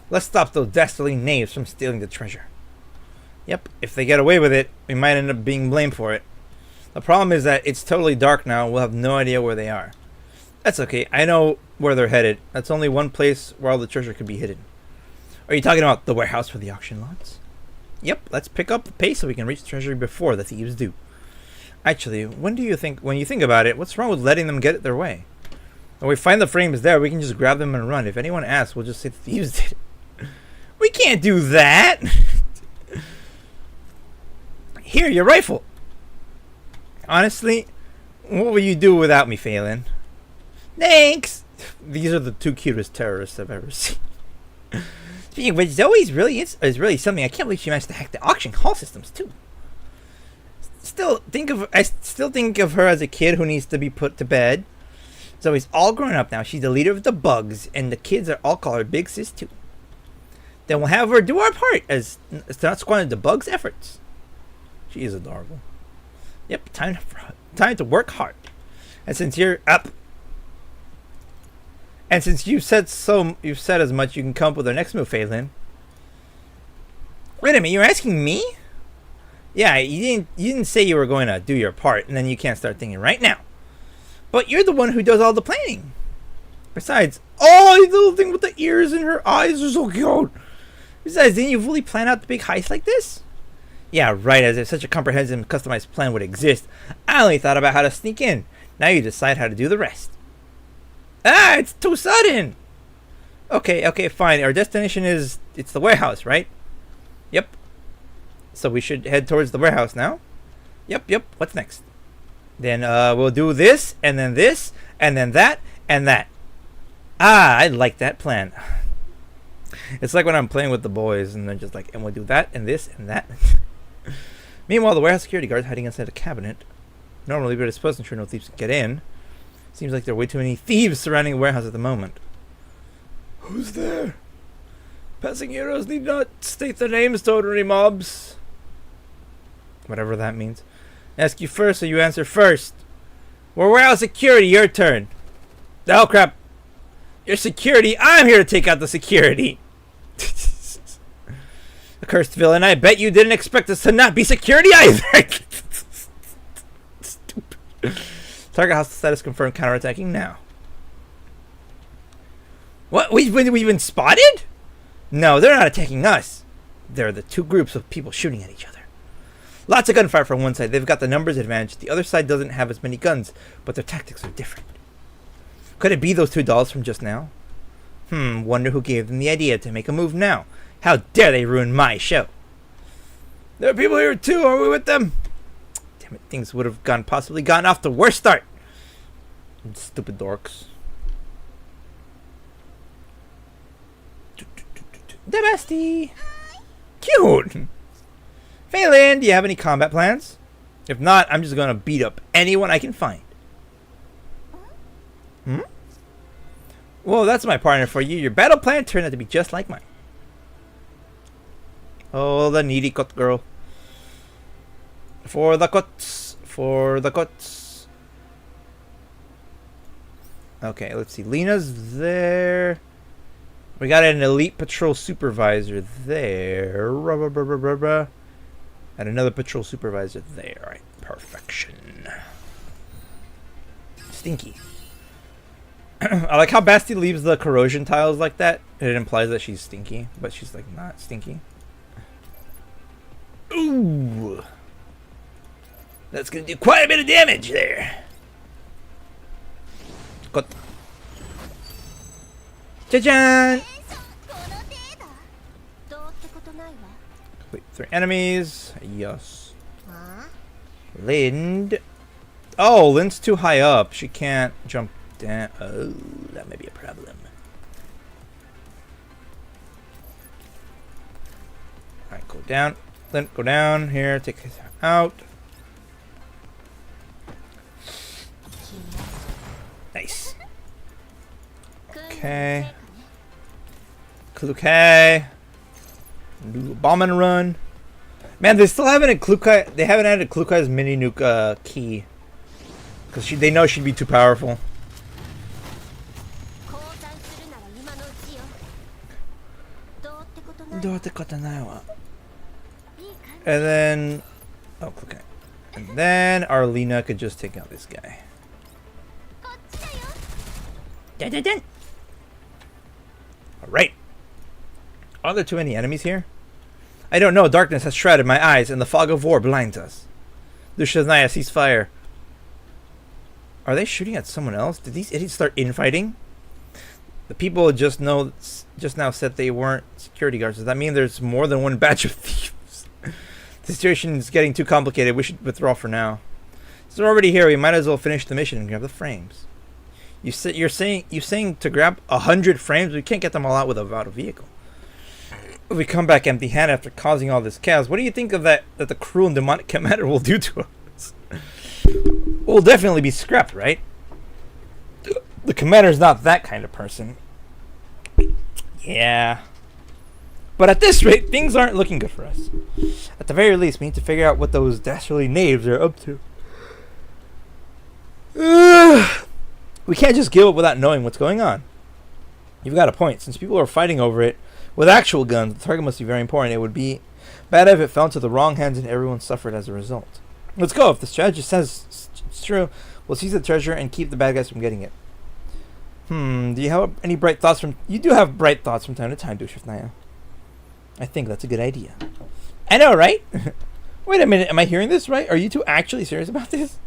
Let's stop those dastardly knaves from stealing the treasure. Yep, if they get away with it, we might end up being blamed for it. The problem is that it's totally dark now and we'll have no idea where they are. That's okay, I know where they're headed. That's only one place where all the treasure could be hidden. Are you talking about the warehouse for the auction lots? Yep, let's pick up the pace so we can reach the treasury before the thieves do. Actually, when you think about it, what's wrong with letting them get their way? When we find the frames there, we can just grab them and run. If anyone asks, we'll just say the thieves did it. We can't do that! Here, your rifle! Honestly, what will you do without me, Phelan? Thanks! These are the two cutest terrorists I've ever seen. Speaking of which, Zoe's really is really something. I can't believe she managed to hack the auction hall systems too. I still think of her as a kid who needs to be put to bed. Zoe's all grown up now. She's the leader of the bugs, and the kids are all call her Big Sis too. Then we'll have her do our part as to not squander the bugs' efforts. She is adorable. Yep, time to work hard. And since you're up, and since you've said as much, you can come up with our next move, Phelan. Wait a minute, you're asking me? Yeah, you didn't say you were going to do your part, and then you can't start thinking right now. But you're the one who does all the planning. Besides, oh, the little thing with the ears and her eyes are so cute. Besides, didn't you fully plan out the big heist like this? Yeah, right, as if such a comprehensive and customized plan would exist. I only thought about how to sneak in. Now you decide how to do the rest. Ah, it's too sudden! Okay, fine. Our destination it's the warehouse, right? Yep. So we should head towards the warehouse now? Yep. What's next? Then we'll do this, and then that, and that. Ah, I like that plan. It's like when I'm playing with the boys, and they're just like, and we'll do that, and this, and that. Meanwhile, the warehouse security guard's hiding inside a cabinet. Normally, we're supposed to ensure no thieves can get in. Seems like there are way too many thieves surrounding the warehouse at the moment. Who's there? Passing heroes need not state their names to ordinary mobs. Whatever that means. Ask you first, so you answer first. We're warehouse security, your turn. Oh crap. Your security, I'm here to take out the security. Accursed villain, I bet you didn't expect us to not be security either. Stupid. Target hostile status confirmed, counterattacking now. What? We've been spotted? No, they're not attacking us. They're the two groups of people shooting at each other. Lots of gunfire from one side. They've got the numbers advantage. The other side doesn't have as many guns, but their tactics are different. Could it be those two dolls from just now? Wonder who gave them the idea to make a move now. How dare they ruin my show? There are people here too. Are we with them? Damn it, things would have possibly gotten off the worst start. Stupid dorks. The bestie. Cute. Phelan, do you have any combat plans? If not, I'm just gonna beat up anyone I can find. Well, that's my partner for you. Your battle plan turned out to be just like mine. Oh, the needy cut girl. For the cuts. For the cuts. Okay, let's see. Lena's there. We got an elite patrol supervisor there. And another patrol supervisor there. Alright, perfection. Stinky. I like how Basti leaves the corrosion tiles like that. It implies that she's stinky, but she's like not stinky. Ooh. That's gonna do quite a bit of damage there. Got. Cha-chan! Complete 3 enemies. Yes. Lind. Oh, Lind's too high up. She can't jump down. Oh, that may be a problem. Alright, go down. Lind, go down here. Take it out. Nice. Okay. Klukai. Do a bomb and run. Man, they still haven't added Klukai. They haven't added Klukai's mini nuke key. Because they know she'd be too powerful. And then... oh, Klukai. And then Arlena could just take out this guy. Dun, dun, dun. Alright. Are there too many enemies here? I don't know. Darkness has shrouded my eyes, and the fog of war blinds us. Lucianaya, cease fire. Are they shooting at someone else? Did these idiots start infighting? The people just now said they weren't security guards. Does that mean there's more than one batch of thieves? The situation is getting too complicated. We should withdraw for now. So we're already here. We might as well finish the mission and grab the frames. You're saying to grab 100 frames? We can't get them all out without a vehicle. If we come back empty-handed after causing all this chaos, what do you think of that the cruel and demonic commander will do to us? We'll definitely be scrapped, right? The commander's not that kind of person. Yeah. But at this rate, things aren't looking good for us. At the very least, we need to figure out what those dastardly knaves are up to. We can't just give up without knowing what's going on. You've got a point. Since people are fighting over it with actual guns, the target must be very important. It would be bad if it fell into the wrong hands and everyone suffered as a result. Let's go. If the strategist says it's true, we'll seize the treasure and keep the bad guys from getting it. Do you have any bright thoughts from... You do have bright thoughts from time to time, Naya. I think that's a good idea. I know, right? Wait a minute. Am I hearing this right? Are you two actually serious about this?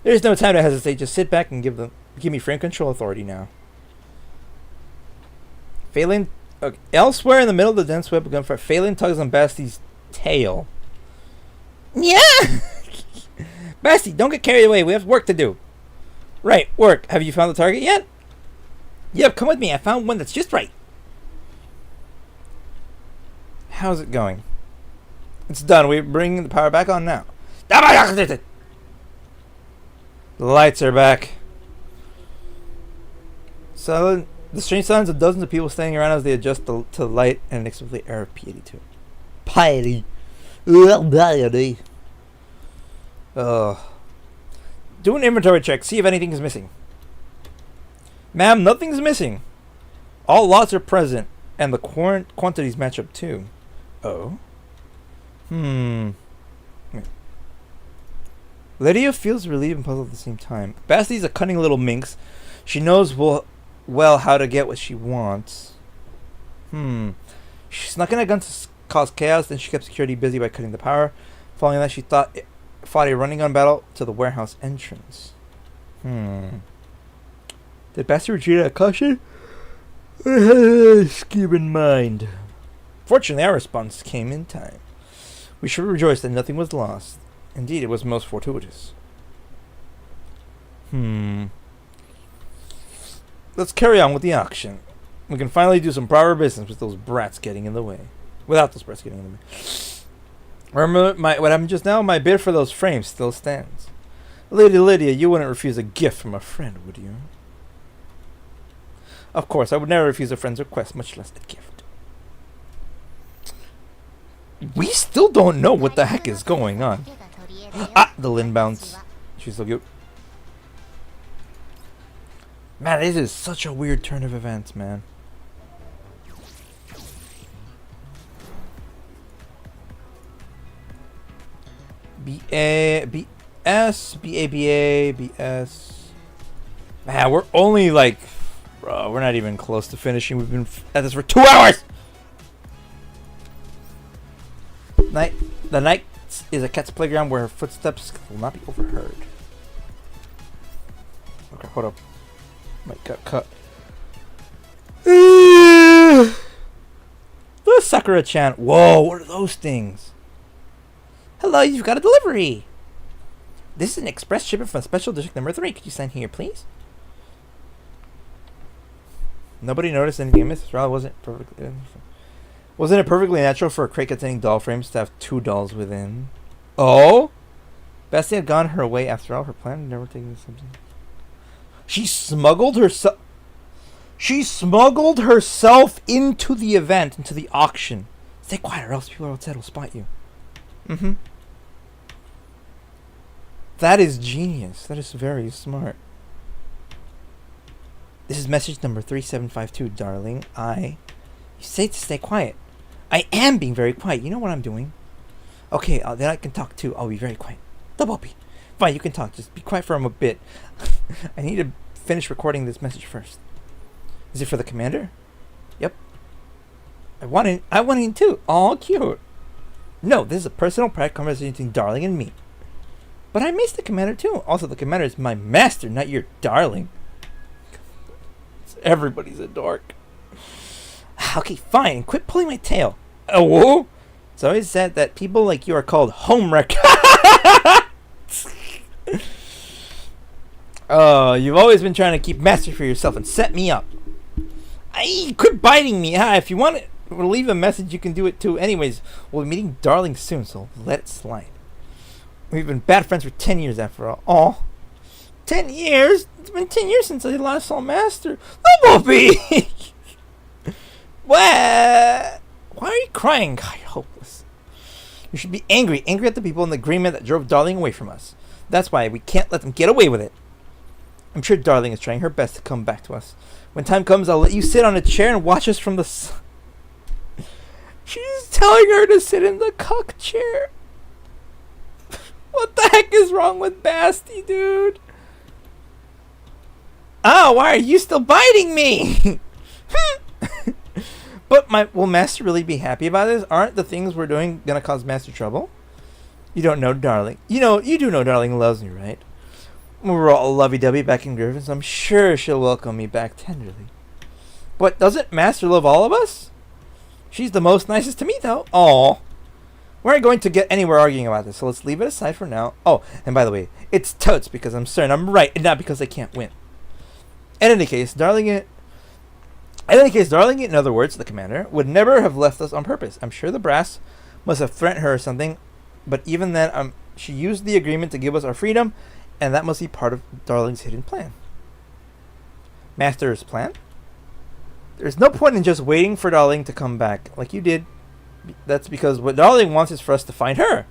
There's no time to hesitate. Just sit back and give me frame control authority now. Phelan... Okay. Elsewhere in the middle of the dense web of gunfire, Phelan tugs on Basti's tail. Yeah! Basti, don't get carried away. We have work to do. Right, work. Have you found the target yet? Yep, come with me. I found one that's just right. How's it going? It's done. We're bringing the power back on now. The lights are back. So, the strange sounds of dozens of people standing around as they adjust to the light and inexplicably air of piety to it. Piety. Do an inventory check. See if anything is missing. Ma'am, nothing's missing. All lots are present, and the quantities match up too. Oh? Lydia feels relieved and puzzled at the same time. Basti's a cunning little minx. She knows well how to get what she wants. She snuck in a gun to cause chaos, then she kept security busy by cutting the power. Following that, she fought a running gun battle to the warehouse entrance. Did Basti retreat at caution? Scheme in mind. Fortunately, our response came in time. We should rejoice that nothing was lost. Indeed, it was most fortuitous. Let's carry on with the auction. We can finally do some proper business with those brats getting in the way. Without those brats getting in the way. Remember what happened just now? My bid for those frames still stands. Lady Lydia, you wouldn't refuse a gift from a friend, would you? Of course, I would never refuse a friend's request, much less a gift. We still don't know what the heck is going on. The Lin bounce. She's so cute. Man, this is such a weird turn of events, man. BS. Man, we're only like... Bro, we're not even close to finishing. We've been at this for 2 hours! The night is a cat's playground where her footsteps will not be overheard. Okay, hold up. Might got cut. The Sakura-chan. Whoa, what are those things? Hello, you've got a delivery. This is an express shipment from Special District Number 3. Could you sign here, please? Nobody noticed anything I missed. Wasn't it perfectly natural for a crate containing doll frames to have 2 dolls within? Oh? Bessie had gone her way after all. Her plan had never taken something. She smuggled herself. She smuggled herself into the event, into the auction. Stay quiet, or else people outside will spot you. That is genius. That is very smart. This is message number 3752, darling. You say to stay quiet. I am being very quiet. You know what I'm doing. Okay, then I can talk too. I'll be very quiet. Double B. Fine, you can talk. Just be quiet for a bit. I need to finish recording this message first. Is it for the commander? Yep. I want in too. All cute. No, this is a personal private conversation between darling and me. But I miss the commander too. Also, the commander is my master, not your darling. Everybody's a dork. Okay, fine. Quit pulling my tail. Oh, whoa. It's always said that people like you are called homewreck. Oh, you've always been trying to keep mastery for yourself and set me up. Quit biting me. If you want we'll leave a message, you can do it too. Anyways, we'll be meeting Darling soon, so let it slide. We've been bad friends for 10 years after all. Aw. 10 years? It's been 10 years since I last saw Master. Bumblebee! What? Why are you crying? God, you're hopeless. You should be angry. Angry at the people in the agreement that drove Darling away from us. That's why we can't let them get away with it. I'm sure Darling is trying her best to come back to us. When time comes, I'll let you sit on a chair and watch us from the sun. She's telling her to sit in the cuck chair. What the heck is wrong with Basti, dude? Oh, why are you still biting me? But will Master really be happy about this? Aren't the things we're doing gonna cause Master trouble? You don't know Darling. You do know Darling loves me, right? We're all lovey-dovey back in Griffin, so I'm sure she'll welcome me back tenderly. But doesn't Master love all of us? She's the most nicest to me, though. Aw. We aren't going to get anywhere arguing about this, so let's leave it aside for now. Oh, and by the way, it's totes because I'm certain I'm right, and not because I can't win. In any case, Darling, in other words, the commander, would never have left us on purpose. I'm sure the brass must have threatened her or something, but even then, she used the agreement to give us our freedom, and that must be part of Darling's hidden plan. Master's plan? There's no point in just waiting for Darling to come back, like you did. That's because what Darling wants is for us to find her.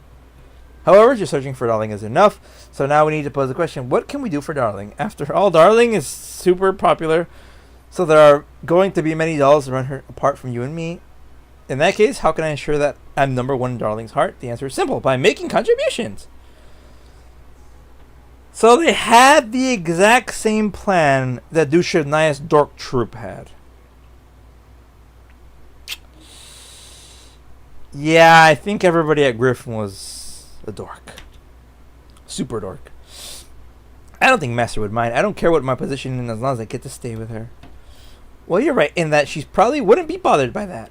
However, just searching for Darling is enough, so now we need to pose the question, what can we do for Darling? After all, Darling is super popular, so there are going to be many dolls around her apart from you and me. In that case, how can I ensure that I'm number one in Darling's heart? The answer is simple, by making contributions. So they had the exact same plan that Dushevnaya's dork troop had. Yeah, I think everybody at Griffin was a dork. Super dork. I don't think Master would mind. I don't care what my position is as long as I get to stay with her. Well, you're right in that she probably wouldn't be bothered by that.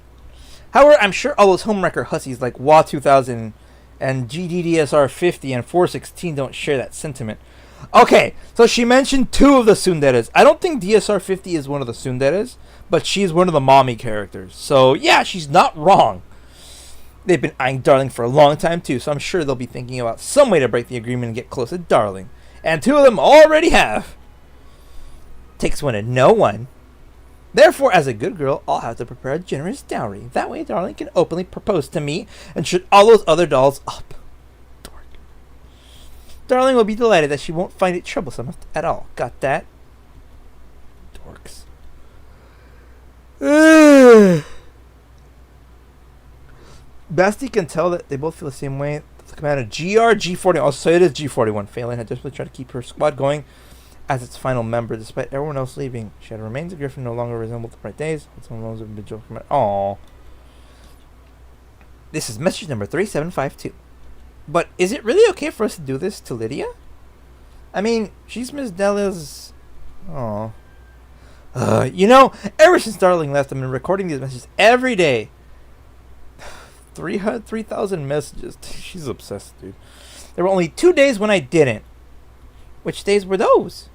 However, I'm sure all those homewrecker hussies like WA 2000 and GDDSR 50 and 416 don't share that sentiment. Okay, so she mentioned two of the tsunderes. I don't think DSR 50 is one of the tsunderes, but she's one of the mommy characters. So, yeah, she's not wrong. They've been eyeing Darling for a long time, too, so I'm sure they'll be thinking about some way to break the agreement and get close to Darling. And two of them already have. Takes one to know one. Therefore, as a good girl, I'll have to prepare a generous dowry. That way, Darling can openly propose to me and shut all those other dolls up. Dork. Darling will be delighted that she won't find it troublesome at all. Got that? Dorks. Basti can tell that they both feel the same way. The commander G40. Also, so it is G41. Phelan had desperately tried to keep her squad going as its final member, despite everyone else leaving. She had remains of Griffin no longer resembled the bright days. Some of those have been joking about. Aww. This is message number 3752. But is it really okay for us to do this to Lydia? I mean, she's Miss Della's. Aww. Ever since Darling left, I've been recording these messages every day. 3,000 messages. She's obsessed, dude. There were only 2 days when I didn't. Which days were those?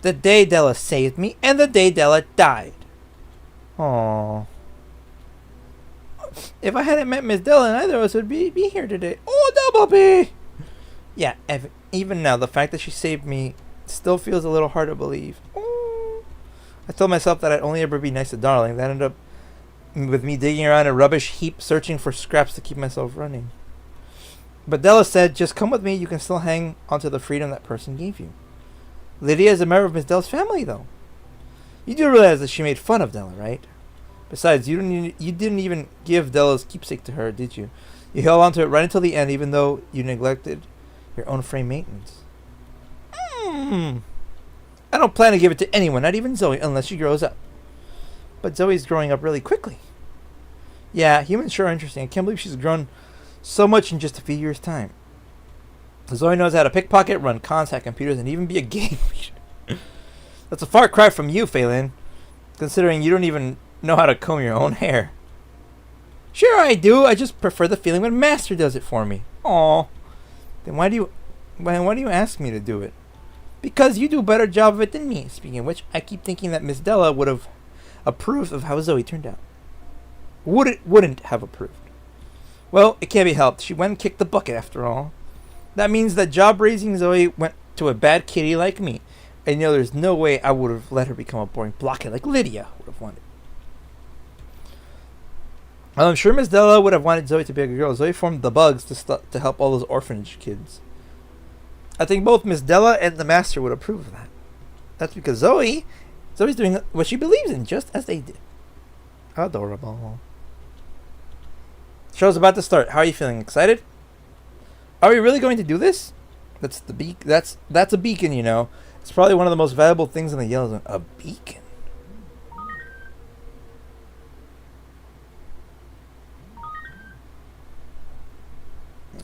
The day Della saved me and the day Della died. Aww. If I hadn't met Miss Della, neither of us would be here today. Oh, Double B! Yeah, even now, the fact that she saved me still feels a little hard to believe. Oh. I told myself that I'd only ever be nice to Darling. That ended up with me digging around a rubbish heap searching for scraps to keep myself running. But Della said, just come with me, you can still hang onto the freedom that person gave you. Lydia is a member of Miss Della's family, though. You do realize that she made fun of Della, right? Besides, you didn't even give Della's keepsake to her, did you? You held on to it right until the end, even though you neglected your own frame maintenance. I don't plan to give it to anyone, not even Zoe, unless she grows up. But Zoe's growing up really quickly. Yeah, humans sure are interesting. I can't believe she's grown so much in just a few years' time. Zoe knows how to pickpocket, run cons, hack computers, and even be a game leader. That's a far cry from you, Phelan, considering you don't even know how to comb your own hair. Sure I do. I just prefer the feeling when Master does it for me. Aw. Then why do you ask me to do it? Because you do a better job of it than me. Speaking of which, I keep thinking that Miss Della would have approved of how Zoe turned out. wouldn't have approved. Well, it can't be helped. She went and kicked the bucket after all. That means that job raising Zoe went to a bad kitty like me. And there's no way I would have let her become a boring blockhead like Lydia would have wanted. I'm sure Miss Della would have wanted Zoe to be a good girl. Zoe formed the bugs to help all those orphanage kids. I think both Miss Della and the master would approve of that. That's because Zoe's doing what she believes in, just as they did. Adorable. Show's about to start. How are you feeling? Excited? Are we really going to do this? That's the that's a beacon, It's probably one of the most valuable things in the Yellow Zone. A beacon.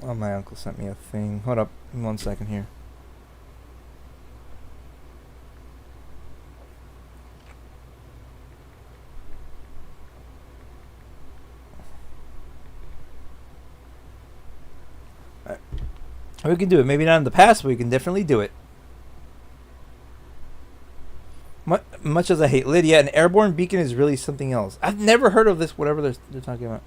Oh, my uncle sent me a thing. Hold up 1 second here. Alright. We can do it. Maybe not in the past, but we can definitely do it. Much as I hate Lydia, an airborne beacon is really something else. I've never heard of this, whatever they're talking about.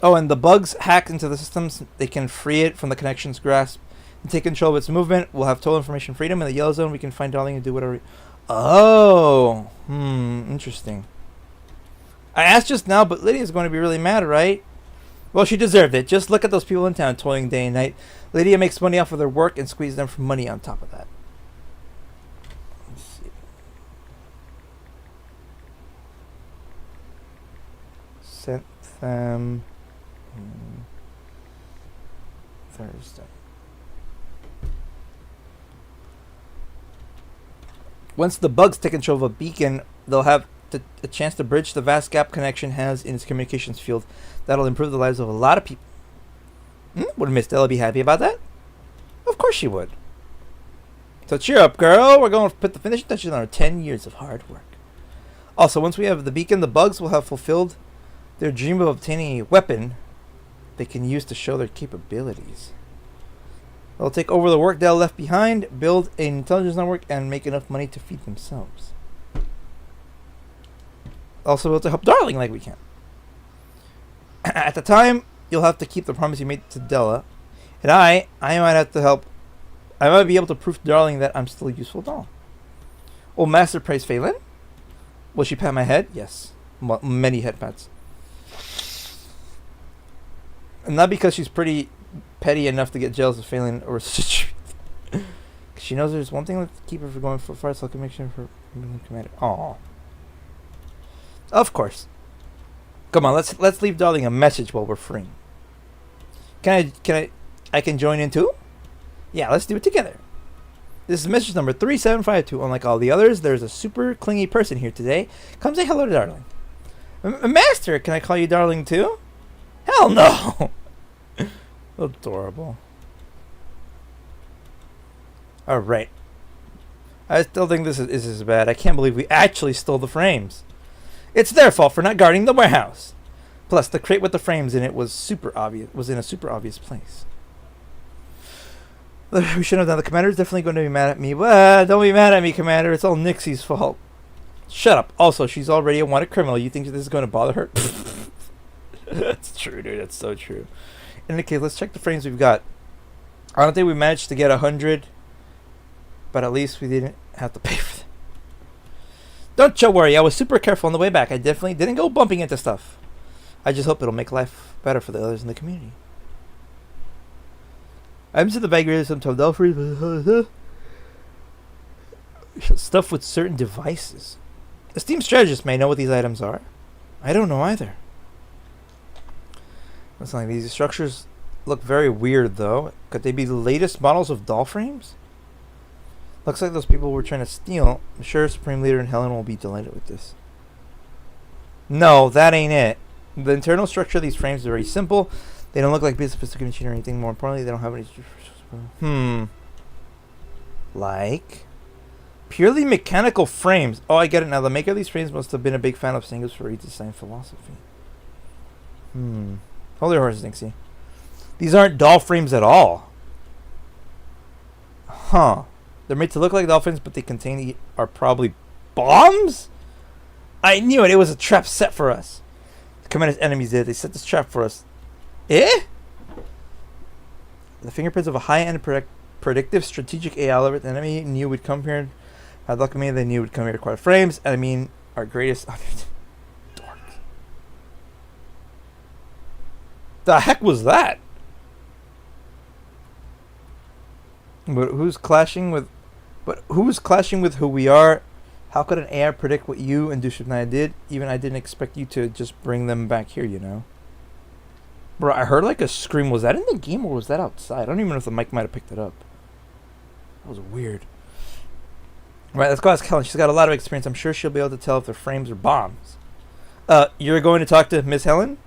Oh, and the bugs hack into the systems. They can free it from the connection's grasp and take control of its movement. We'll have total information freedom. In the Yellow Zone, we can find Darling and do whatever. Oh, interesting. I asked just now, but Lydia's going to be really mad, right? Well, she deserved it. Just look at those people in town toiling day and night. Lydia makes money off of their work and squeezes them for money on top of that. Let's see. Sent them Thursday. Once the bugs take control of a beacon, they'll have a chance to bridge the vast gap connection has in its communications field. That'll improve the lives of a lot of people. Would Miss Della be happy about that? Of course she would. So cheer up, girl. We're going to put the finishing touches on our 10 years of hard work. Also, once we have the beacon, the bugs will have fulfilled their dream of obtaining a weapon they can use to show their capabilities. They'll take over the work Dell left behind, build an intelligence network, and make enough money to feed themselves. Also able to help Darling like we can. At the time, you'll have to keep the promise you made to Della. And I might have to help. I might be able to prove to Darling that I'm still a useful doll. Will Master praise Phelan? Will she pat my head? Yes. Many head pats. And not because she's pretty petty enough to get jealous of Phelan or such. She knows there's one thing that keep her from going so far, so I can make sure her commander. Aww. Of course. Come on, let's leave Darling a message while we're free. I can join in too? Yeah, let's do it together. This is message number 3752. Unlike all the others, there's a super clingy person here today. Come say hello to Darling. Master, can I call you Darling too? Hell no! Adorable. Alright. I still think this is bad. I can't believe we actually stole the frames. It's their fault for not guarding the warehouse. Plus, the crate with the frames in it was in a super obvious place. We shouldn't have done. The commander's definitely going to be mad at me. Well, don't be mad at me, Commander. It's all Nixie's fault. Shut up. Also, she's already a wanted criminal. You think this is going to bother her? That's true, dude. That's so true. In any case, let's check the frames we've got. I don't think we managed to get 100, but at least we didn't have to pay for them. Don't you worry. I was super careful on the way back. I definitely didn't go bumping into stuff. I just hope it'll make life better for the others in the community. Items in the bag really some Delphi stuff with certain devices. The Steam strategist may know what these items are. I don't know either. Looks like these structures look very weird, though. Could they be the latest models of doll frames? Looks like those people were trying to steal. I'm sure Supreme Leader and Helen will be delighted with this. No, that ain't it. The internal structure of these frames is very simple. They don't look like big sophisticated machine or anything. More importantly, they don't have any... Like... Purely mechanical frames. Oh, I get it now. The maker of these frames must have been a big fan of Singles for redesign philosophy. Hold your horses, Nixie. These aren't doll frames at all. Huh. They're made to look like doll frames, but they are probably bombs? I knew it. It was a trap set for us. The commander's enemies did. They set this trap for us. Eh? The fingerprints of a high-end predictive strategic AI algorithm. The enemy knew we'd come here. Luckily, they knew we'd come here to acquire frames. And I mean, our greatest... Dork. The heck was that? But who's clashing with who we are? How could an AI predict what you and Dushif and I did? Even I didn't expect you to just bring them back here, you know? Bro, I heard like a scream. Was that in the game or was that outside? I don't even know if the mic might have picked it up. That was weird. Right, let's go ask Helen. She's got a lot of experience. I'm sure she'll be able to tell if they're frames or bombs. You're going to talk to Miss Helen?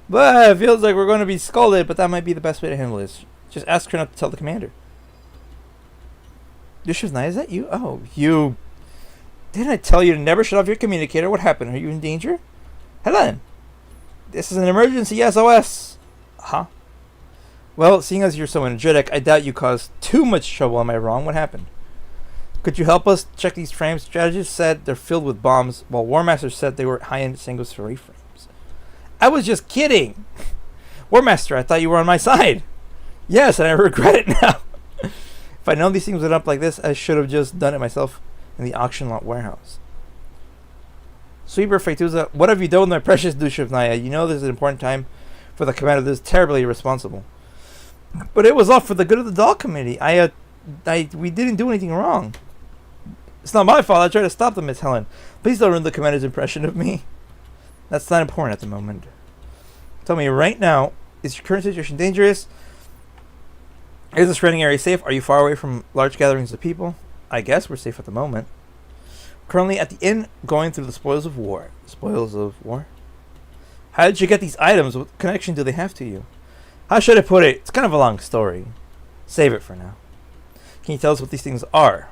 But it feels like we're going to be scolded, but that might be the best way to handle this. Just ask her not to tell the commander. Dushif, is that you? Oh, you... Didn't I tell you to never shut off your communicator? What happened? Are you in danger? Helen! This is an emergency SOS! Huh? Well, seeing as you're so energetic, I doubt you caused too much trouble. Am I wrong? What happened? Could you help us check these frames? Strategists said they're filled with bombs, while War Master said they were high-end single story frames. I was just kidding! War Master, I thought you were on my side! Yes, and I regret it now! If I'd known these things would end up like this, I should have just done it myself in the auction lot warehouse. Sweeper Feituza, what have you done with my precious Dushif Naya? You know this is an important time for the commander. This is terribly irresponsible. But it was all for the good of the doll community. We didn't do anything wrong. It's not my fault. I tried to stop them, Miss Helen. Please don't ruin the commander's impression of me. That's not important at the moment. Tell me right now, is your current situation dangerous? Is the surrounding area safe? Are you far away from large gatherings of people? I guess we're safe at the moment. Currently at the inn, going through the spoils of war. Spoils of war? How did you get these items? What connection do they have to you? How should I put it? It's kind of a long story. Save it for now. Can you tell us what these things are?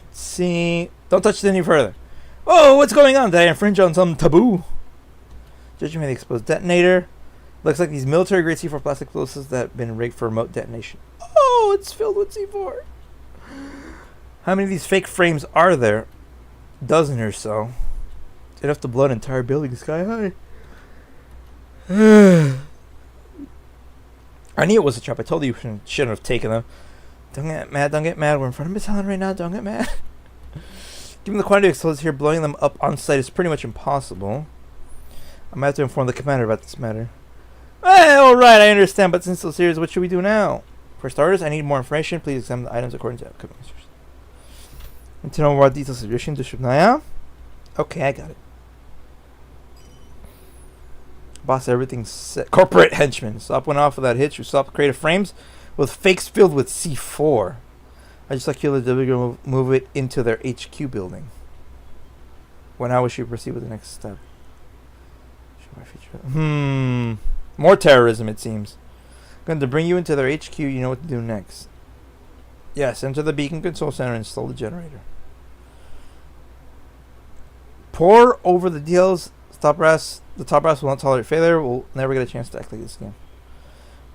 Let's see. Don't touch it any further. Oh, what's going on? Did I infringe on some taboo? Judging by the exposed detonator. Looks like these military-grade C4 plastic explosives that have been rigged for remote detonation. Oh, it's filled with C4. How many of these fake frames are there? A dozen or so. Enough to blow an entire building sky high. I knew it was a trap. I told you shouldn't have taken them. Don't get mad. Don't get mad. We're in front of Miss Helen right now. Don't get mad. Given the quantity of explosives here, blowing them up on site is pretty much impossible. I'm going to have to inform the commander about this matter. Alright, I understand, but since it's so serious, what should we do now? For starters, I need more information. Please examine the items according to upcoming answers. Need to know more details of your suggestion to Shubnaya? Okay, I got it. Boss, everything's set. Corporate henchmen. Stop went off without hitch. You stop creative frames with fakes filled with C4. I just like you to move it into their HQ building. When how we should proceed with the next step? More terrorism, it seems. Going to bring you into their HQ. You know what to do next. Yes, enter the beacon control center and install the generator. Pour over the deals. The top brass will not tolerate failure. We'll never get a chance to act like this again.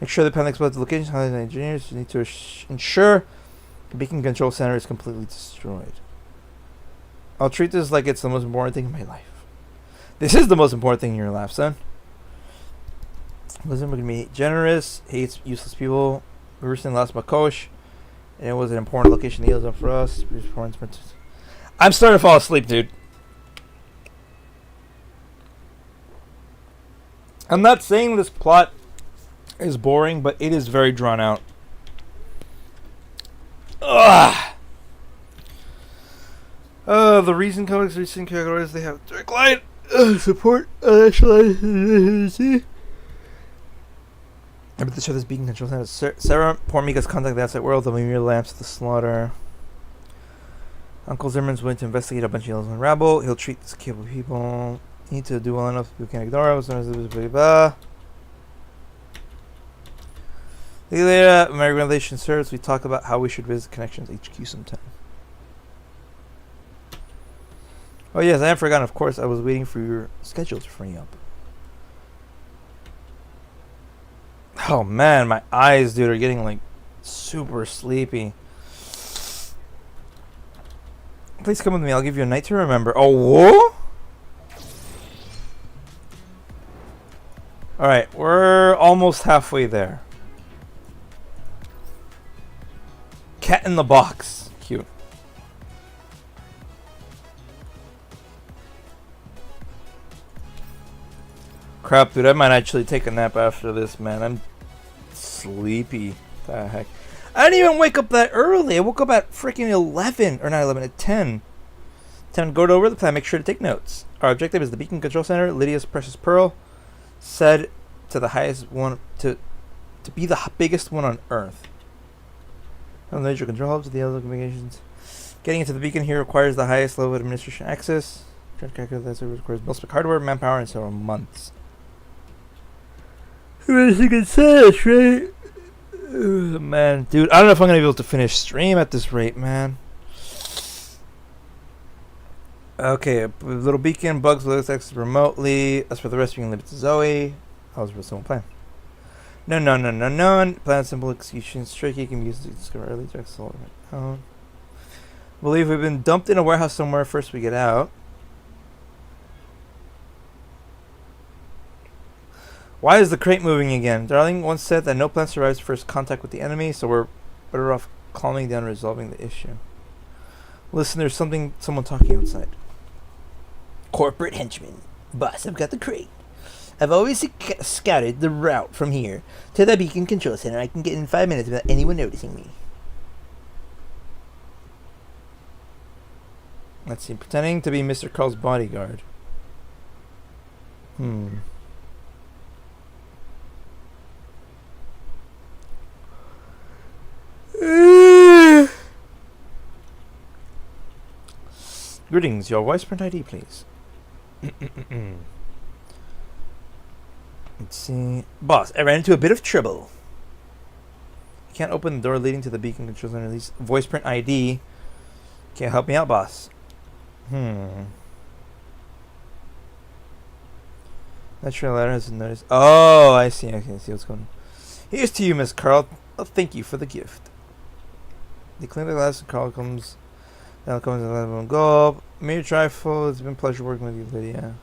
Make sure the pen explodes the location. Highlight the engineers. You need to ensure the beacon control center is completely destroyed. I'll treat this like it's the most important thing in my life. This is the most important thing in your life, son. Listen, look at me. Generous, hates useless people. We recently lost Makosh, and it was an important location to heal up for us. I'm starting to fall asleep, dude. I'm not saying this plot is boring, but it is very drawn out. Ugh. The reason comics recent categories they have direct light support see. But to show this beacon control center, Sarah Pormica's contact the outside world. The Mimir lamps the slaughter. Uncle Zimmerman's willing to investigate a bunch of yellows and rabble. He'll treat this capable people. Need to do well enough we can ignore him. Later, my revelation serves. We talk about how we should visit Connections HQ sometime. Oh yes, I have forgotten. Of course, I was waiting for your schedule to free up. Oh man, my eyes, dude, are getting like super sleepy. Please come with me. I'll give you a night to remember. Oh, whoa? Alright, we're almost halfway there. Cat in the box. Cute. Crap, dude, I might actually take a nap after this, man. I'm sleepy. What the heck? I didn't even wake up that early. I woke up at freaking 11. Or not 11, at 10. 10, go over the plan. Make sure to take notes. Our objective is the Beacon Control Center. Lydia's precious pearl. Said to the highest one, to be the biggest one on Earth. Major control hubs with the other communications. Getting into the beacon here requires the highest level of administration access. Trying to calculate that service requires most hardware, manpower, and several months. As you can say, right? Man, dude, I don't know if I'm gonna be able to finish stream at this rate, man. Okay, a little beacon, bugs will access remotely. As for the rest, you can leave it to Zoe. How's the simple plan? No. Plan simple execution. Tricky can be used to discover early to accelerate. Believe we've been dumped in a warehouse somewhere. First we get out. Why is the crate moving again? Darling once said that no plan survives first contact with the enemy, so we're better off calming down and resolving the issue. Listen, there's someone talking outside. Corporate henchman. Boss, I've got the crate. I've always scouted the route from here to the Beacon Control Center. I can get in 5 minutes without anyone noticing me. Let's see. Pretending to be Mr. Carl's bodyguard. Greetings. Your voice print ID, please. Let's see. Boss, I ran into a bit of trouble. I can't open the door leading to the Beacon Control Center. At least voice print ID. Can't help me out, boss. Not sure the letter hasn't noticed. Oh, I see. I can see what's going on. Here's to you, Miss Carl. Thank you for the gift. They clean the glass and Carl comes. Now comes and let everyone go. Mere trifle. It's been a pleasure working with you, Lydia.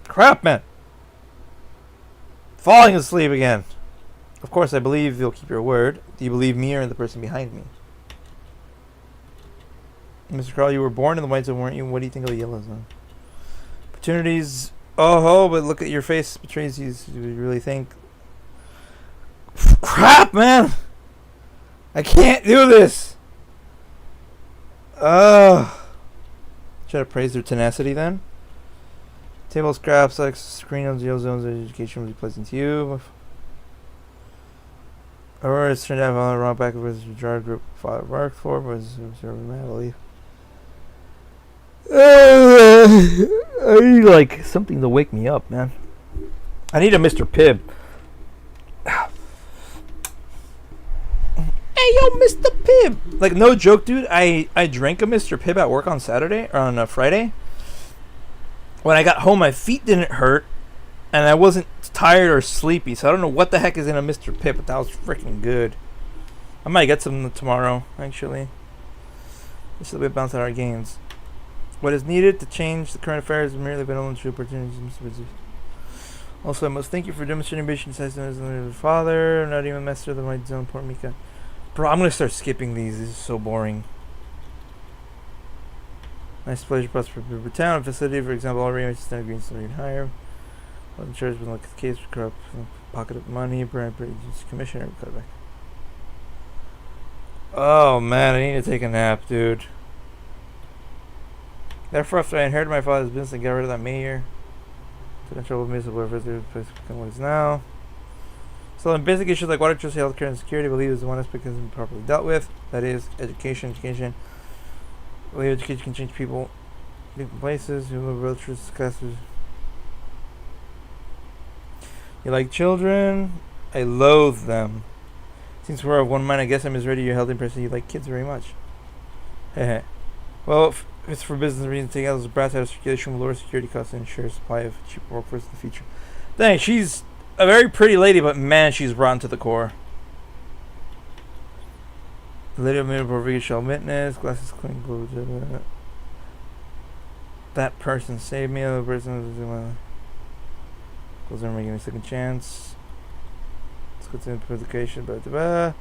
Crap, man! Falling asleep again. Of course, I believe you'll keep your word. Do you believe me or the person behind me? Mr. Carl, you were born in the white zone, weren't you? What do you think of the yellow zone? Opportunities. Oh, but look at your face. Betrays you. Do you really think? Crap, man! I can't do this! Try to praise their tenacity then. Table scraps, like screen on yellow zones, education will be pleasant to you. Aurora has turned out on the wrong back of his jar group father worked for, but was observing man, I believe. I need like something to wake me up, man. I need a Mr. Pibb. Hey, yo, Mr. Pibb! Like, no joke, dude. I drank a Mr. Pibb at work on Saturday, or on a Friday. When I got home, my feet didn't hurt, and I wasn't tired or sleepy, so I don't know what the heck is in a Mr. Pibb, but that was freaking good. I might get some tomorrow, actually. This will be bounce out our gains. What is needed to change the current affairs is merely benevolent opportunities. Also, I must thank you for demonstrating patient size as a father, not even master of the white zone, poor Mika. Bro, I'm gonna start skipping these. This is so boring. Nice pleasure plus for Paper Town facility, for example, all range standard green story and higher. Well, the church would look at the case for corrupt pocket of money, brand commissioner cut back. Oh man, I need to take a nap, dude. Therefore, after I inherited my father's business and got rid of that mayor, took control of me, so whatever the place become what it is now. So in basic issues like water, trust, healthcare, and security, I believe is the one aspect that hasn't been properly dealt with. That is education. I believe education can change people, places, relatives, classes. You like children? I loathe them. Since we're of one mind, I guess I'm as ready you're healthy person. You like kids very much. Heh. Well, if it's for business reasons, take out those brats out of circulation will lower security costs and ensure a supply of cheap workforce in the future. Dang, she's a very pretty lady, but man, she's rotten to the core. The lady of Mid Portuguese shall witness, glasses clean, blue. That person saved me. The person goes over, give me a second chance. Let's go to implication. I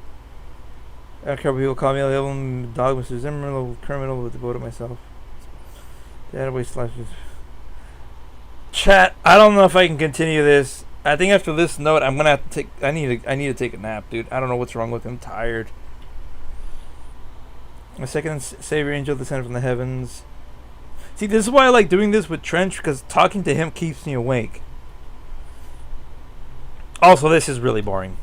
don't care what people call me. A little dog, Mr. Zimmer, a little criminal, but devoted myself. Database slashes. Chat. I don't know if I can continue this. I think after this note, I'm gonna have to take. I need to take a nap, dude. I don't know what's wrong with him. I'm tired. My second savior angel descended from the heavens. See, this is why I like doing this with Trench, because talking to him keeps me awake. Also, this is really boring.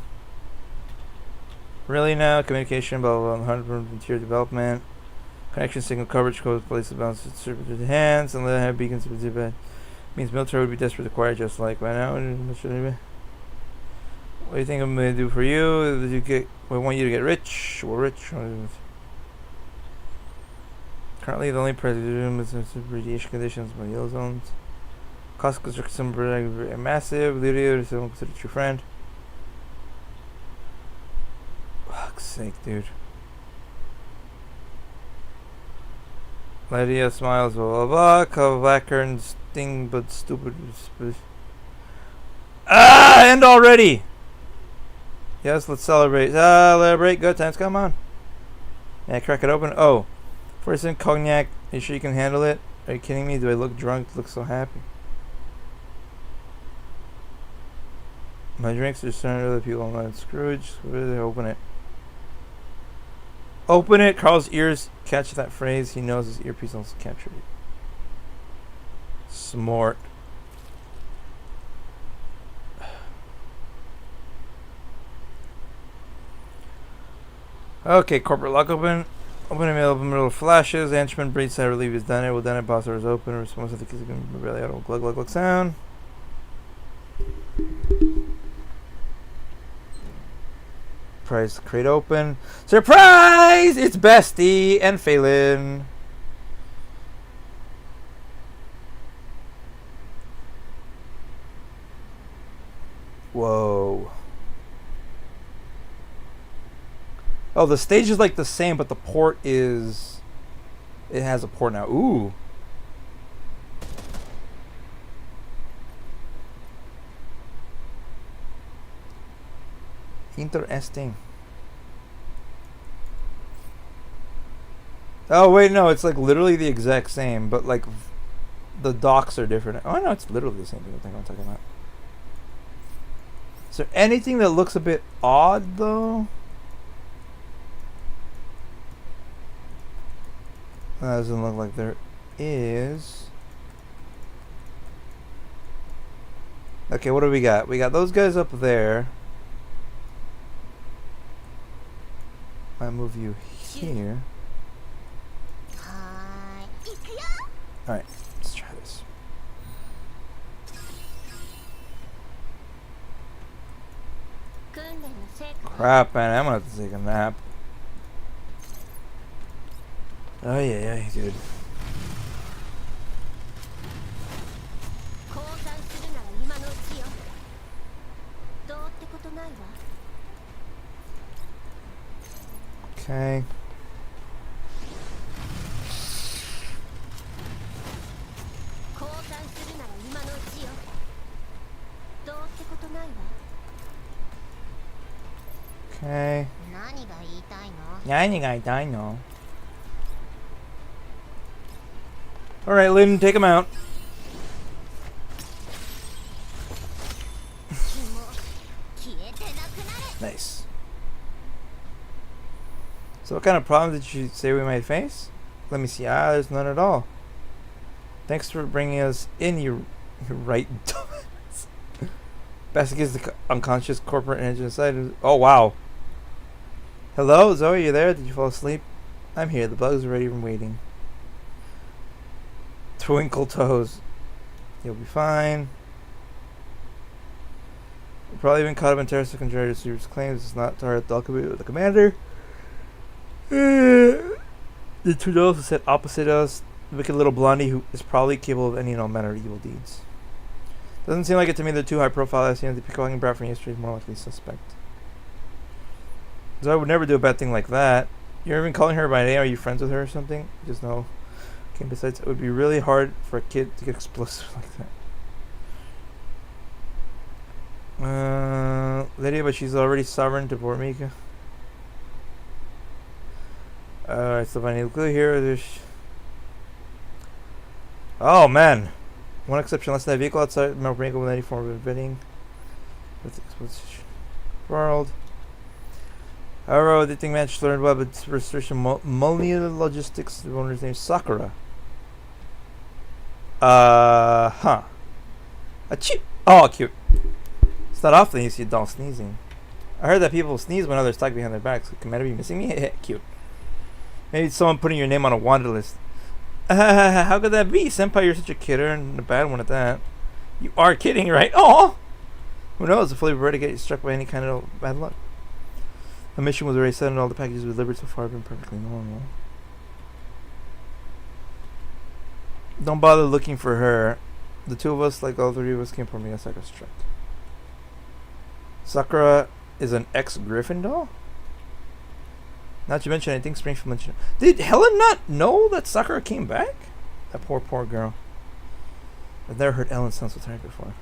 Really now, communication, blah blah blah, 100% tier development, connection signal coverage, code place the balance to the hands, and let have beacons with the bed. Means military would be desperate to acquire, just like by now. What do you think I'm gonna do for you? Did you get? I want you to get rich. We're rich. Currently, the only president is radiation conditions by yellow zones. Cost construction very massive. Lydia is someone considered your friend. Fuck's sake, dude. Lydia smiles, blah blah blah. Cover black curtains, sting but stupid. End already! Yes, let's celebrate. Celebrate. Good times, come on. Yeah, crack it open. Oh. First in cognac. Are you sure you can handle it? Are you kidding me? Do I look drunk? Look so happy. My drinks are starting to other people online. Scrooge. Where do they open it? Open it! Carl's ears catch that phrase. He knows his earpiece also captured it. Smart. Okay, corporate lock open. Open email, open middle flashes. Henchman breathes, I relieve he's done it. Well done it, boss is open. Response to the kids can barely auto glug glug glug sound. Price crate open. Surprise! It's Bestie and Phelan. Whoa. Oh, the stage is like the same, but the port is... It has a port now. Ooh. Interesting. Oh, wait, no. It's like literally the exact same, but like the docks are different. Oh, no, it's literally the same thing I'm talking about. Is there anything that looks a bit odd, though? That doesn't look like there is. Okay, what do we got? We got those guys up there. I'll move you here. Alright, let's try this. Crap, man, I'm gonna have to take a nap. Oh yeah, dude. Okay. Okay. Alright, Lynn, take him out. Nice. So what kind of problem did you say we might face? Let me see. There's none at all. Thanks for bringing us in, you right dumbass. Best against the unconscious corporate engine inside. Oh, wow. Hello, Zoe, you there? Did you fall asleep? I'm here. The bugs are ready and waiting. Twinkle toes. You'll be fine. You've probably been caught up in terrorist contrary to Super's claims. It's not Tara Dalkabu, the commander. The two girls who sit opposite us. The wicked little blondie who is probably capable of any and all manner of evil deeds. Doesn't seem like it to me. They're too high profile. I see the peacocking brat from yesterday is more likely suspect. So I would never do a bad thing like that. You're even calling her by name. Are you friends with her or something? Just know. Okay, besides, it would be really hard for a kid to get explosive like that. Lydia, but she's already sovereign to Bormika. Alright, so if I need a clue here, there's... Oh, man! One exception, less than a vehicle outside Bormika with any form of bidding. With explosive world. However, the thing managed to learn well, but restriction Multi Logistics, the owner's name is Sakura. Huh. A cheap. Oh, cute. It's not often you see a doll sneezing. I heard that people sneeze when others talk behind their backs. Could Commander be missing me? Cute. Maybe it's someone putting your name on a wanted list. How could that be? Senpai, you're such a kidder and a bad one at that. You are kidding, right? Oh! Who knows? If we're ready to get struck by any kind of bad luck. The mission was already set and all the packages we delivered so far have been perfectly normal. Don't bother looking for her. The two of us, like all three of us, came from Sakura struck. Sakura is an ex-Griffin doll? Not to mention anything Springfield mentioned. Did Helen not know that Sakura came back? That poor girl. I've never heard Ellen sound so tired before.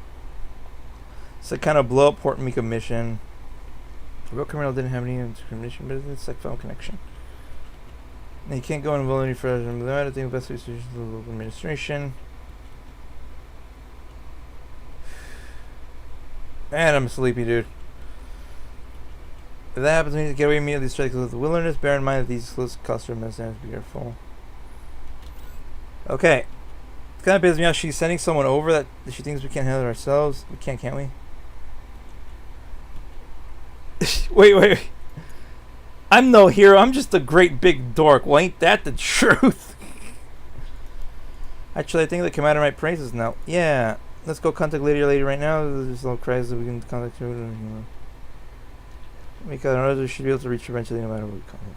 It's a kind of blow up Port Mika mission. The real criminal didn't have any discrimination, but it's like phone connection. And you can't go involve any further. I think best solution to the local administration. Man, I'm sleepy, dude. If that happens, we need to get away immediately. Strike with the wilderness. Bear in mind that these exclusive costs are messed up. Be careful. Okay. It kind of pisses me off. She's sending someone over that she thinks we can't handle it ourselves. We can't we? Wait. I'm no hero. I'm just a great big dork. Well, ain't that the truth? Actually, I think the commander might praise us now. Yeah. Let's go contact lady right now. There's no crisis that we can contact her. Because we should be able to reach her eventually no matter what we call her.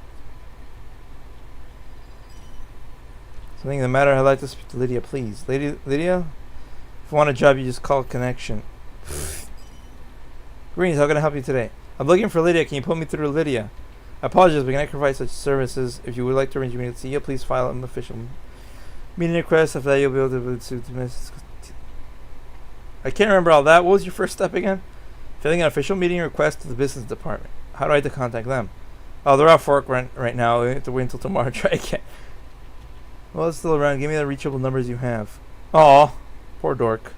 Something the matter, I'd like to speak to Lydia, please. Lydia? If you want a job, you just call Connection. Greens, how can I help you today? I'm looking for Lydia. Can you put me through to Lydia? I apologize, we cannot provide such services. If you would like to arrange a meeting with CEO, please file an official meeting request. After that, you'll be able to I can't remember all that. What was your first step again? Filling an official meeting request to the business department. How do I have to contact them? Oh, they're off work right now. We have to wait until tomorrow. Try again. Well, it's still around. Give me the reachable numbers you have. Aw, poor dork.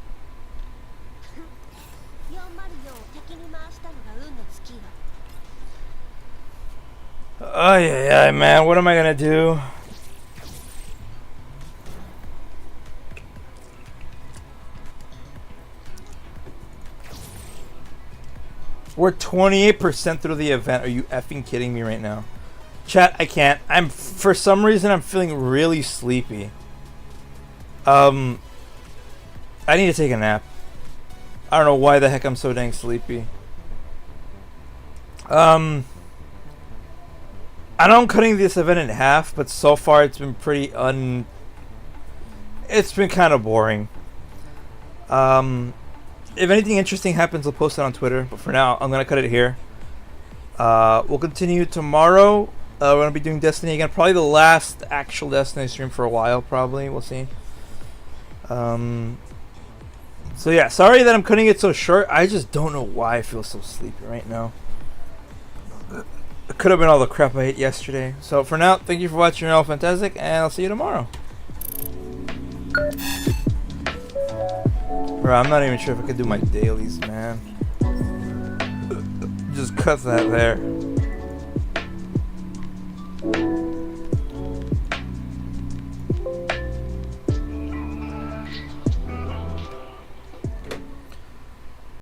Oh yeah, man. What am I gonna do? We're 28% through the event. Are you effing kidding me right now? Chat, I can't. For some reason I'm feeling really sleepy. I need to take a nap. I don't know why the heck I'm so dang sleepy. I know I'm cutting this event in half, but so far it's been pretty it's been kind of boring. If anything interesting happens, I'll post it on Twitter. But for now, I'm going to cut it here. We'll continue tomorrow. We're going to be doing Destiny again. Probably the last actual Destiny stream for a while, probably. We'll see. So yeah, sorry that I'm cutting it so short. I just don't know why I feel so sleepy right now. It could have been all the crap I ate yesterday. So for now, thank you for watching. You're all fantastic, and I'll see you tomorrow. Bro, I'm not even sure if I could do my dailies, man. Just cut that there.